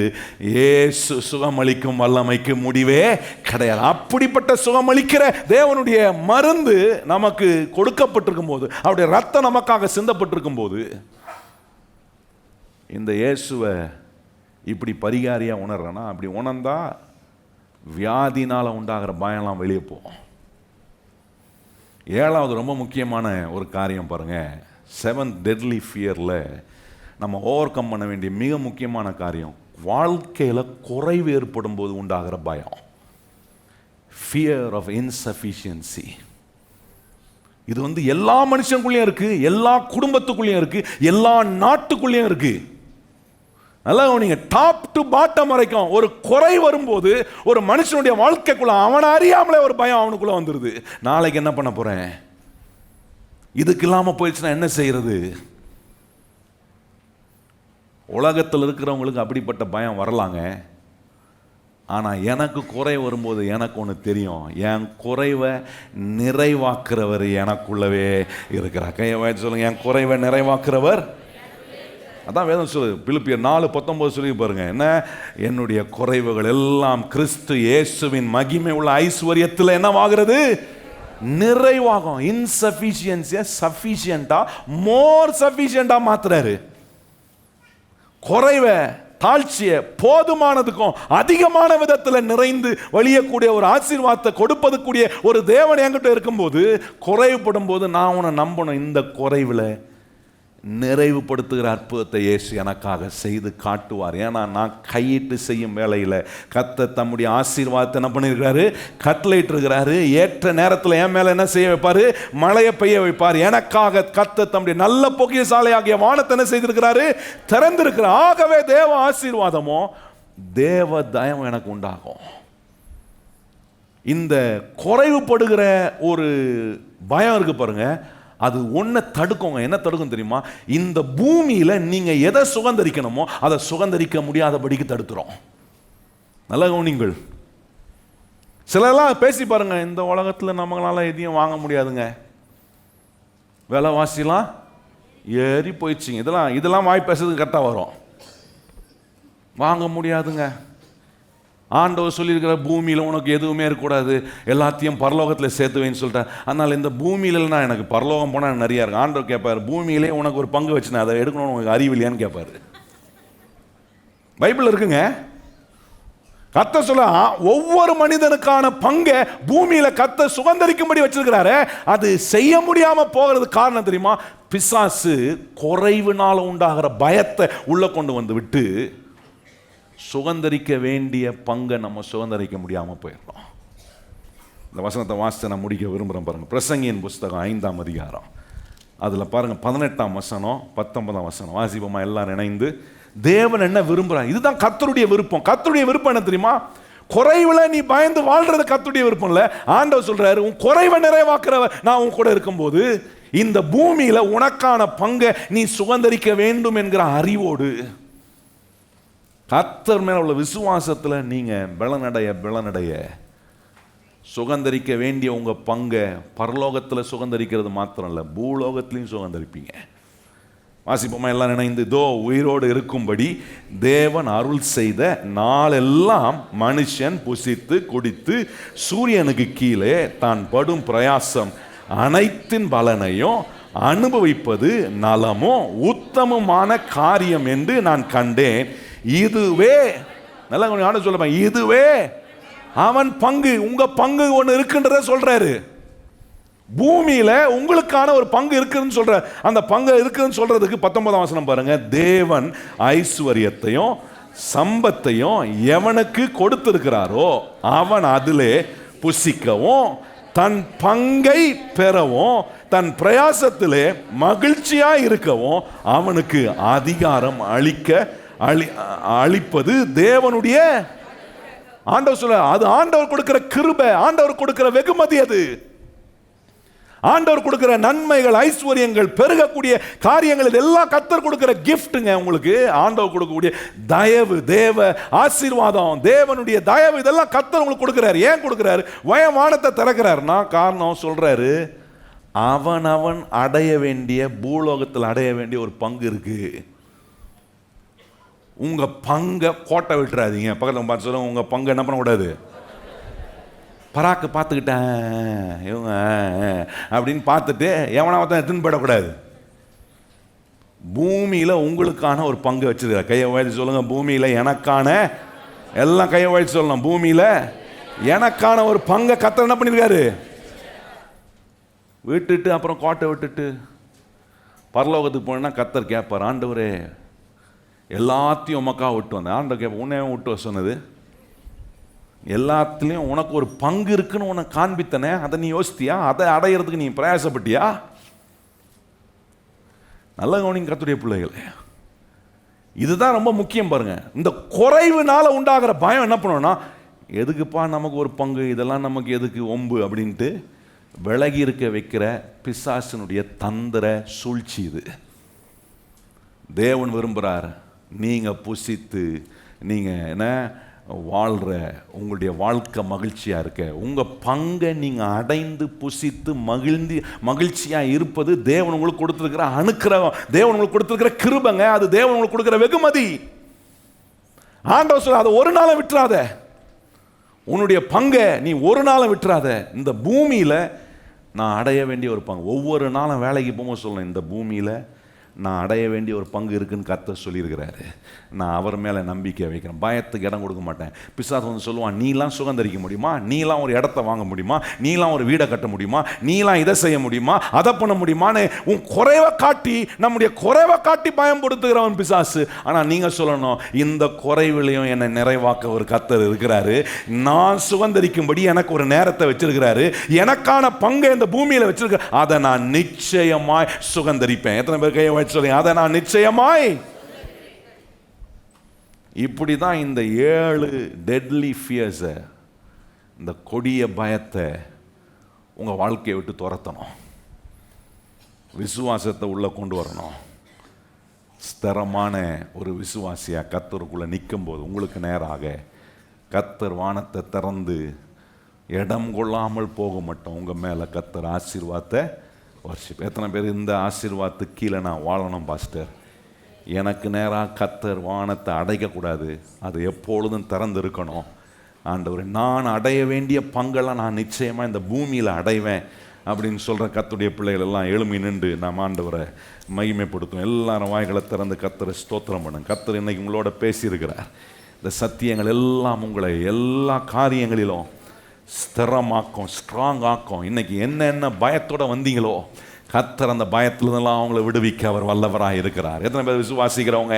இயேசு சுகமளிக்கும் வல்லமைக்கு முடிவே கிடையாது. அப்படிப்பட்ட சுகமளிக்கிற தேவனுடைய மருந்து நமக்கு கொடுக்கப்பட்டிருக்கும் போது, அவருடைய ரத்தம் நமக்காக சிந்தப்பட்டிருக்கும் போது, இந்த இயேசுவை இப்படி பரிகாரியாக உணர்றேன்னா, அப்படி உணர்ந்தா வியாதினால் உண்டாகிற பயம்லாம் வெளியே போகும். ஏழாவது ரொம்ப முக்கியமான ஒரு காரியம் பாருங்க, 7th deadly fearல நம்ம ஓவர் கம் பண்ண வேண்டிய மிக முக்கியமான காரியம், வாழ்க்கையில் குறைவு ஏற்படும் போது உண்டாகிற பயம், ஃபியர் ஆஃப் இன்சஃபிஷியன்சி. இது வந்து எல்லா மனுஷனுக்குள்ளேயும் இருக்கு, எல்லா குடும்பத்துக்குள்ளேயும் இருக்கு, எல்லா நாட்டுக்குள்ளேயும் இருக்கு. நல்லா நீங்க டாப் டு பாட்டம் வரைக்கும் ஒரு குறை வரும்போது ஒரு மனுஷனுடைய வாழ்க்கைக்குள்ள அவன் அறியாமலே ஒரு பயம் அவனுக்குள்ள வந்துருது. நாளைக்கு என்ன பண்ண போறேன், இதுக்கு இல்லாம போயிடுச்சுன்னா என்ன செய்யறது? உலகத்தில் இருக்கிறவங்களுக்கு அப்படிப்பட்ட பயம் வரலாங்க. ஆனால் எனக்கு குறை வரும்போது எனக்கு ஒன்று தெரியும், என் குறைவை நிறைவாக்குறவர் எனக்குள்ளவே இருக்கிறார். கையை சொல்லுங்க, என் குறைவை நிறைவாக்குறவர். அதான் வேதம் சொல்லுது, பிலிப்பியர் 4:19 சொல்லி பாருங்க, என்ன, என்னுடைய குறைவுகள் எல்லாம் கிறிஸ்து இயேசுவின் மகிமை உள்ள ஐஸ்வர்யத்தில் என்னவாகிறது, நிறைவாகும். இன்சஃபிஷியன்சியை சஃபிஷியண்டா, மோர் சஃபிஷியண்டா மாத்துறாரு. குறைவை தாழ்ச்சியை போதுமானதுக்கும் அதிகமான விதத்தில் நிறைந்து வழியக்கூடிய ஒரு ஆசீர்வாதத்தை கொடுப்பதுக்கூடிய ஒரு தேவன் என்கிட்ட இருக்கும்போது, குறைவுபடும் போது நான் உன்னை நம்பணும். இந்த குறைவில் நிறைவுபடுத்துகிற அற்புதத்தை இயேசு எனக்காக செய்து காட்டுவார். ஏன்னா நான் கையிட்டு செய்யும் வேலையில் கர்த்தர் தம்முடைய ஆசீர்வாதத்தை என்ன பண்ணியிருக்கிறாரு, கட்டளையிட்டு இருக்கிறாரு. ஏற்ற நேரத்தில் என் மேலே என்ன செய்ய வைப்பார், மழையை பெய்ய வைப்பார். எனக்காக கர்த்தர் தம்முடைய நல்ல பொக்கிஷசாலையாகிய வானத்தை என்ன செய்திருக்கிறாரு, திறந்திருக்கிறார். ஆகவே தேவ ஆசீர்வாதமோ தேவ தயம் எனக்கு உண்டாகும். இந்த குறைவுபடுகிற ஒரு பயம் இருக்கு பாருங்க, அது ஒன்றை தடுக்குங்க. என்ன தடுக்கும் தெரியுமா, இந்த பூமியில் நீங்கள் எதை சுகந்தரிக்கணுமோ அதை சுகந்தரிக்க முடியாதபடிக்கு தடுத்துரும். நல்ல கவனிங்கள். சிலர்லாம் பேசி பாருங்க, இந்த உலகத்தில் நம்மளால எதையும் வாங்க முடியாதுங்க, விலைவாசிலாம் ஏறி போயிடுச்சுங்க, இதெல்லாம் வாய் பேசுறதுக்கு கரெக்டாக வரும், வாங்க முடியாதுங்க. ஆண்டவர் சொல்லியிருக்கிற பூமியில் உனக்கு எதுவுமே இருக்கக்கூடாது, எல்லாத்தையும் பரலோகத்தில் சேர்த்துவேன்னு சொல்லிட்டேன். அதனால் இந்த பூமியிலனா எனக்கு பரலோகம் போனால் நிறையா இருக்கு. ஆண்டவர் கேட்பார், பூமியிலே உனக்கு ஒரு பங்கு வச்சுனா அதை எடுக்கணும்னு உனக்கு அறிவில்லையான்னு கேட்பார். பைபிள் இருக்குங்க. கர்த்தர் சொல்ல, ஒவ்வொரு மனிதனுக்கான பங்கை பூமியில கர்த்தர் சுதந்தரிக்கும்படி வச்சிருக்கிறாரு. அது செய்ய முடியாம போகிறது காரணம் தெரியுமா, பிசாசு குறைவுனால உண்டாகிற பயத்தை உள்ள கொண்டு வந்து விட்டு சுகந்தரிக்க வேண்டிய பங்கை நம்ம சுகந்தரிக்க முடியாமல் போயிடலாம். இந்த வசனத்தை வாசித்து நான் முடிக்க விரும்புகிறேன் பாருங்கள். பிரசங்கியின் புஸ்தகம் 5ஆம் அதிகாரம், அதில் பாருங்கள் 18ஆம் வசனம் 19ஆம் வசனம் வாசிப்போமா எல்லாரும் இணைந்து. தேவன் என்ன விரும்புகிறார், இதுதான் கர்த்தருடைய விருப்பம். கர்த்தருடைய விருப்பம் என்ன தெரியுமா, குறைவில் நீ பயந்து வாழ்றது கர்த்தருடைய விருப்பம் இல்லை. ஆண்டவர் சொல்கிறாரு, உன் குறைவை நிறைவாக்குறவர் நான் உன் கூட இருக்கும்போது இந்த பூமியில் உனக்கான பங்கை நீ சுகந்தரிக்க வேண்டும் என்கிற அறிவோடு கர்த்தர் மேல உள்ள விசுவாசத்தில் நீங்கள் பலனடைய சுகந்தரிக்க வேண்டிய உங்கள் பங்கை பரலோகத்தில் சுகந்தரிக்கிறது மாத்திரம் இல்லை, பூலோகத்திலையும் சுகந்தரிப்பீங்க. வாசிப்போமா எல்லாம் இணைந்து. இதோ உயிரோடு இருக்கும்படி தேவன் அருள் செய்த நாளெல்லாம் மனுஷன் புசித்து குடித்து சூரியனுக்கு கீழே தான் படும் பிரயாசம் அனைத்தின் பலனையும் அனுபவிப்பது நலமோ உத்தமமான காரியம் என்று நான் கண்டேன். இதுவே நல்லா கொஞ்சம் சொல்லுமா, இதுவே அவன் பங்கு. உங்க பங்கு ஒன்று இருக்குன்றத சொல்றாரு. பூமியில உங்களுக்கான ஒரு பங்கு இருக்குன்னு சொல்ற, அந்த பங்கு இருக்குன்னு சொல்றதுக்கு 19ஆம் வசனம் பாருங்க. தேவன் ஐஸ்வர்யத்தையும் சம்பத்தையும் எவனுக்கு கொடுத்திருக்கிறாரோ அவன் அதிலே புசிக்கவும் தன் பங்கை பெறவும் தன் பிரயாசத்திலே மகிழ்ச்சியா இருக்கவும் அவனுக்கு அதிகாரம் அளிப்பது தேவனுடைய. ஆண்டவர் சொல்ல, அது ஆண்டவர் கொடுக்கிற கிருபை, ஆண்டவர் கொடுக்கிற வெகுமதி, அது ஆண்டவர் கொடுக்கிற நன்மைகள், ஐஸ்வர்யங்கள், பெருகக்கூடிய காரியங்கள், இதெல்லாம் கர்த்தர் கொடுக்கிற கிஃப்ட்டுங்க உங்களுக்கு. ஆண்டவர் கொடுக்கக்கூடிய தயவு, தேவ ஆசீர்வாதம், தேவனுடைய தயவு, இதெல்லாம் கர்த்தர் உங்களுக்கு கொடுக்கிறார். ஏன் கொடுக்கிறாரு, வானத்தை திறக்கிறாருன்னா காரணம் சொல்றாரு, அவன் அடைய வேண்டிய, பூலோகத்தில் அடைய வேண்டிய ஒரு பங்கு இருக்கு. உங்க பங்கை கோட்டை விட்டுறாதீங்க. பக்கத்தில் பார்த்து சொல்லுங்க, உங்க பங்கு என்ன பண்ணக்கூடாது, பராக்கு பார்த்துக்கிட்டேன் இவங்க அப்படின்னு பார்த்துட்டு எவனாவத்தான் எடுத்துன்னு போயிடக்கூடாது. பூமியில் உங்களுக்கான ஒரு பங்கு வச்சிருக்கிற. கையை வயது சொல்லுங்க, பூமியில் எனக்கான, எல்லாம் கையை வயது சொல்லலாம், பூமியில் எனக்கான ஒரு பங்கை கர்த்தர் என்ன பண்ணியிருக்காரு, விட்டுட்டு அப்புறம் கோட்டை விட்டுட்டு பரலோகத்துக்கு போனா கர்த்தர் கேட்பார், ஆண்டவரே எல்லாத்தையும் உமக்கா விட்டு வந்தேன். ஆண்டவர் கேட்ப, உன்னையும் விட்டு வர சொன்னது, எல்லாத்துலேயும் உனக்கு ஒரு பங்கு இருக்குன்னு உனக்கு காண்பித்தனே, அதை நீ யோசித்தியா, அதை அடையிறதுக்கு நீ பிரயாசப்பட்டியா? நல்ல கவனிங்க கர்த்தருடைய பிள்ளைகளே, இதுதான் ரொம்ப முக்கியம் பாருங்க. இந்த குறைவுனால உண்டாகிற பயம் என்ன பண்ணுவோம்னா, எதுக்குப்பா நமக்கு ஒரு பங்கு, இதெல்லாம் நமக்கு எதுக்கு ஒம்பு அப்படின்ட்டு விலகி இருக்க வைக்கிற பிசாசினுடைய தந்திர சூழ்ச்சி இது. தேவன் விரும்புகிறார் நீங்கள் புசித்து நீங்கள் என்ன வாழ்கிற உங்களுடைய வாழ்க்கை மகிழ்ச்சியாக இருக்க, உங்கள் பங்கை நீங்கள் அடைந்து புசித்து மகிழ்ச்சியாக இருப்பது தேவன் உங்களுக்கு கொடுத்துருக்கிற அனுக்கிரகம், தேவன் உங்களுக்கு கொடுத்துருக்கிற கிருபைங்க. அது தேவன் உங்களுக்கு கொடுக்குற வெகுமதி. ஆண்டவர் சொல்ல அதை ஒரு நாளும் விட்டுறாத, உன்னுடைய பங்கை நீ ஒரு நாளும் விட்டுறாத. இந்த பூமியில் நான் அடைய வேண்டிய ஒரு பங்கு, ஒவ்வொரு நாளும் வேலைக்கு போகும்போது சொல்லணும், இந்த பூமியில் நான் அடைய வேண்டிய ஒரு பங்கு இருக்குன்னு கர்த்தர் சொல்லியிருக்கிறாரு. நான் அவர் மேலே நம்பிக்கை வைக்கிறேன், பயத்துக்கு இடம் கொடுக்க மாட்டேன். பிசாசு வந்து சொல்லுவான், நீலாம் சுகந்தரிக்க முடியுமா, நீலாம் ஒரு இடத்த வாங்க முடியுமா, நீலாம் ஒரு வீடை கட்ட முடியுமா, நீலாம் இதை செய்ய முடியுமா, அதை பண்ண முடியுமான்னு உன் குறைவை காட்டி, நம்முடைய குறைவை காட்டி பயன்படுத்துகிறவன் பிசாசு. ஆனால் நீங்கள் சொல்லணும், இந்த குறைவிலையும் என்னை நிறைவாக்க ஒரு கர்த்தர் இருக்கிறாரு, நான் சுகந்தரிக்கும்படி எனக்கு ஒரு நேரத்தை வச்சிருக்கிறாரு, எனக்கான பங்கை இந்த பூமியில் வச்சிருக்க, அதை நான் நிச்சயமாய் சுகந்தரிப்பேன். எத்தனை பேர் கையை சொல்லி அதை நான் நிச்சயமாய். இப்படி தான் இந்த 7 டெட்லி ஃபியர்ஸை, இந்த கொடிய பயத்தை உங்கள் வாழ்க்கையை விட்டு துரத்தணும். விசுவாசத்தை உள்ளே கொண்டு வரணும். ஸ்திரமான ஒரு விசுவாசியாக கர்த்தருக்குள்ளே நிற்கும் போது உங்களுக்கு நேராக கர்த்தர் வானத்தை திறந்து இடம் கொள்ளாமல் போக மாட்டோம். உங்கள் மேலே கர்த்தர் ஆசீர்வாதத்தை வர்ஷிப். எத்தனை பேர் இந்த ஆசீர்வாதத்துக்கு கீழே நான் வாழணும் பாஸ்டர், எனக்கு நேராக கர்த்தர் வானத்தை அடைக்கக்கூடாது, அது எப்பொழுதும் திறந்து இருக்கணும். ஆண்டவர், நான் அடைய வேண்டிய பங்கெல்லாம் நான் நிச்சயமாக இந்த பூமியில் அடைவேன் அப்படின்னு சொல்கிற கர்த்தருடைய பிள்ளைகள் எல்லாம் எழுமி நின்று நாம் ஆண்டவரை மகிமைப்படுத்தும். எல்லாரும் வாய்களை திறந்து கர்த்தரை ஸ்தோத்திரம் பண்ணுங்க. கர்த்தர் இன்னைக்கு உங்களோட பேசியிருக்கிறார். இந்த சத்தியங்கள் எல்லாம் உங்களை எல்லா காரியங்களிலும் ஸ்திரமாக்கும், ஸ்ட்ராங் ஆக்கும். இன்னைக்கு என்ன பயத்தோட வந்தீங்களோ, கர்த்தர் அந்த பயத்திலிருந்தெல்லாம் அவங்கள விடுவிக்க அவர் வல்லவராக இருக்கிறார். எத்தனை பேர் விசுவாசிக்கிறவங்க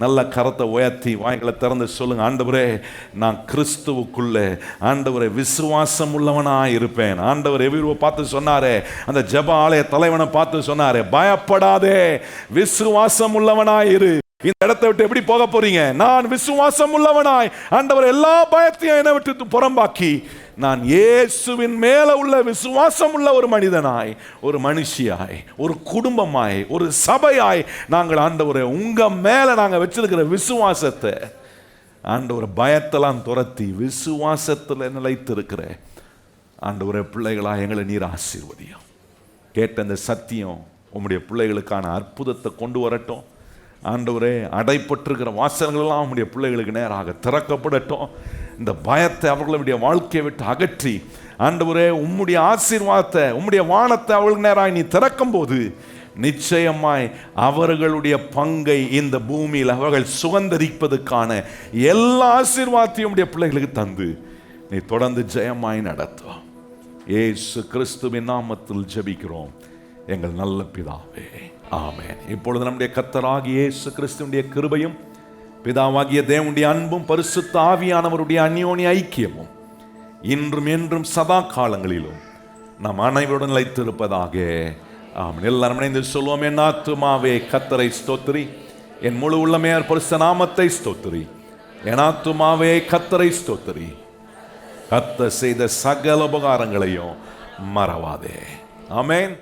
நல்ல கரத்தை உயர்த்தி வாய்களை திறந்து சொல்லுங்க, ஆண்டவரே நான் கிறிஸ்துவுக்குள்ளே ஆண்டவரே விசுவாசம் உள்ளவனாக இருப்பேன். ஆண்டவர் எவ்வளவு பார்த்து சொன்னாரே, அந்த ஜெப ஆலய தலைவனை பார்த்து சொன்னாரே, பயப்படாதே விசுவாசம் உள்ளவனாய் இரு. இந்த இடத்தை விட்டு எப்படி போக போறீங்க? நான் விசுவாசம் உள்ளவனாய், ஆண்டவர் எல்லா பயத்தையும் என்னை விட்டு புறம்பாக்கி நான் இயேசுவின் மேல உள்ள விசுவாசம் உள்ள ஒரு மனிதனாய், ஒரு மனுஷியாய், ஒரு குடும்பமாய், ஒரு சபையாய் நாங்கள் ஆண்டவரே உங்க மேல நாங்கள் வச்சிருக்கிற விசுவாசத்தை ஆண்டவரை பயத்தெல்லாம் துரத்தி விசுவாசத்தில் நிலைத்திருக்கிற ஆண்டவரே பிள்ளைகளாக எங்களை நீர் ஆசீர்வதியும். கேட்ட இந்த சத்தியம் உம்முடைய பிள்ளைகளுக்கான அற்புதத்தை கொண்டு வரட்டும். ஆண்டவரே அடைப்பட்டிருக்கிற வாசல்களெல்லாம் உம்முடைய பிள்ளைகளுக்கு நேராக திறக்கப்படட்டும். இந்த பயத்தை அவர்களுடைய வாழ்க்கையை விட்டு அகற்றி ஆண்டவரே உம்முடைய ஆசீர்வாதத்தை, உம்முடைய வானத்தை அவர்களுக்கு நேராக நீ திறக்கும் போது நிச்சயமாய் அவர்களுடைய பங்கை இந்த பூமியில் அவர்கள் சுகந்தரிப்பதற்கான எல்லா ஆசீர்வாதத்தையும் உம்முடைய பிள்ளைகளுக்கு தந்து நீ தொடர்ந்து ஜெயமாய் நடத்தும். இயேசு கிறிஸ்துவின் நாமத்தில் ஜெபிக்கிறோம் எங்கள் நல்ல பிதாவே, ஆமென். இப்பொழுது நம்முடைய கர்த்தராகிய இயேசு கிறிஸ்துவினுடைய கிருபையும் பிதாவாகிய தேவனுடைய அன்பும் பரிசுத்த ஆவியானவருடைய அந்யோன்ய ஐக்கியமும் இன்றும் என்றும் சதா காலங்களிலும் நம் அனைவருடன் நிலைத்திருப்பதாக, ஆமென். எல்லாரும் இணைந்து சொல்லுவோம், என் ஆத்துமாவே கர்த்தரை ஸ்தோத்திரி, என் முழு உள்ளமே பரிசுத்த நாமத்தை ஸ்தோத்திரி, என் ஆத்துமாவே கர்த்தரை ஸ்தோத்திரி, கர்த்தர் செய்த சகல உபகாரங்களையும் மறவாதே. ஆமென்.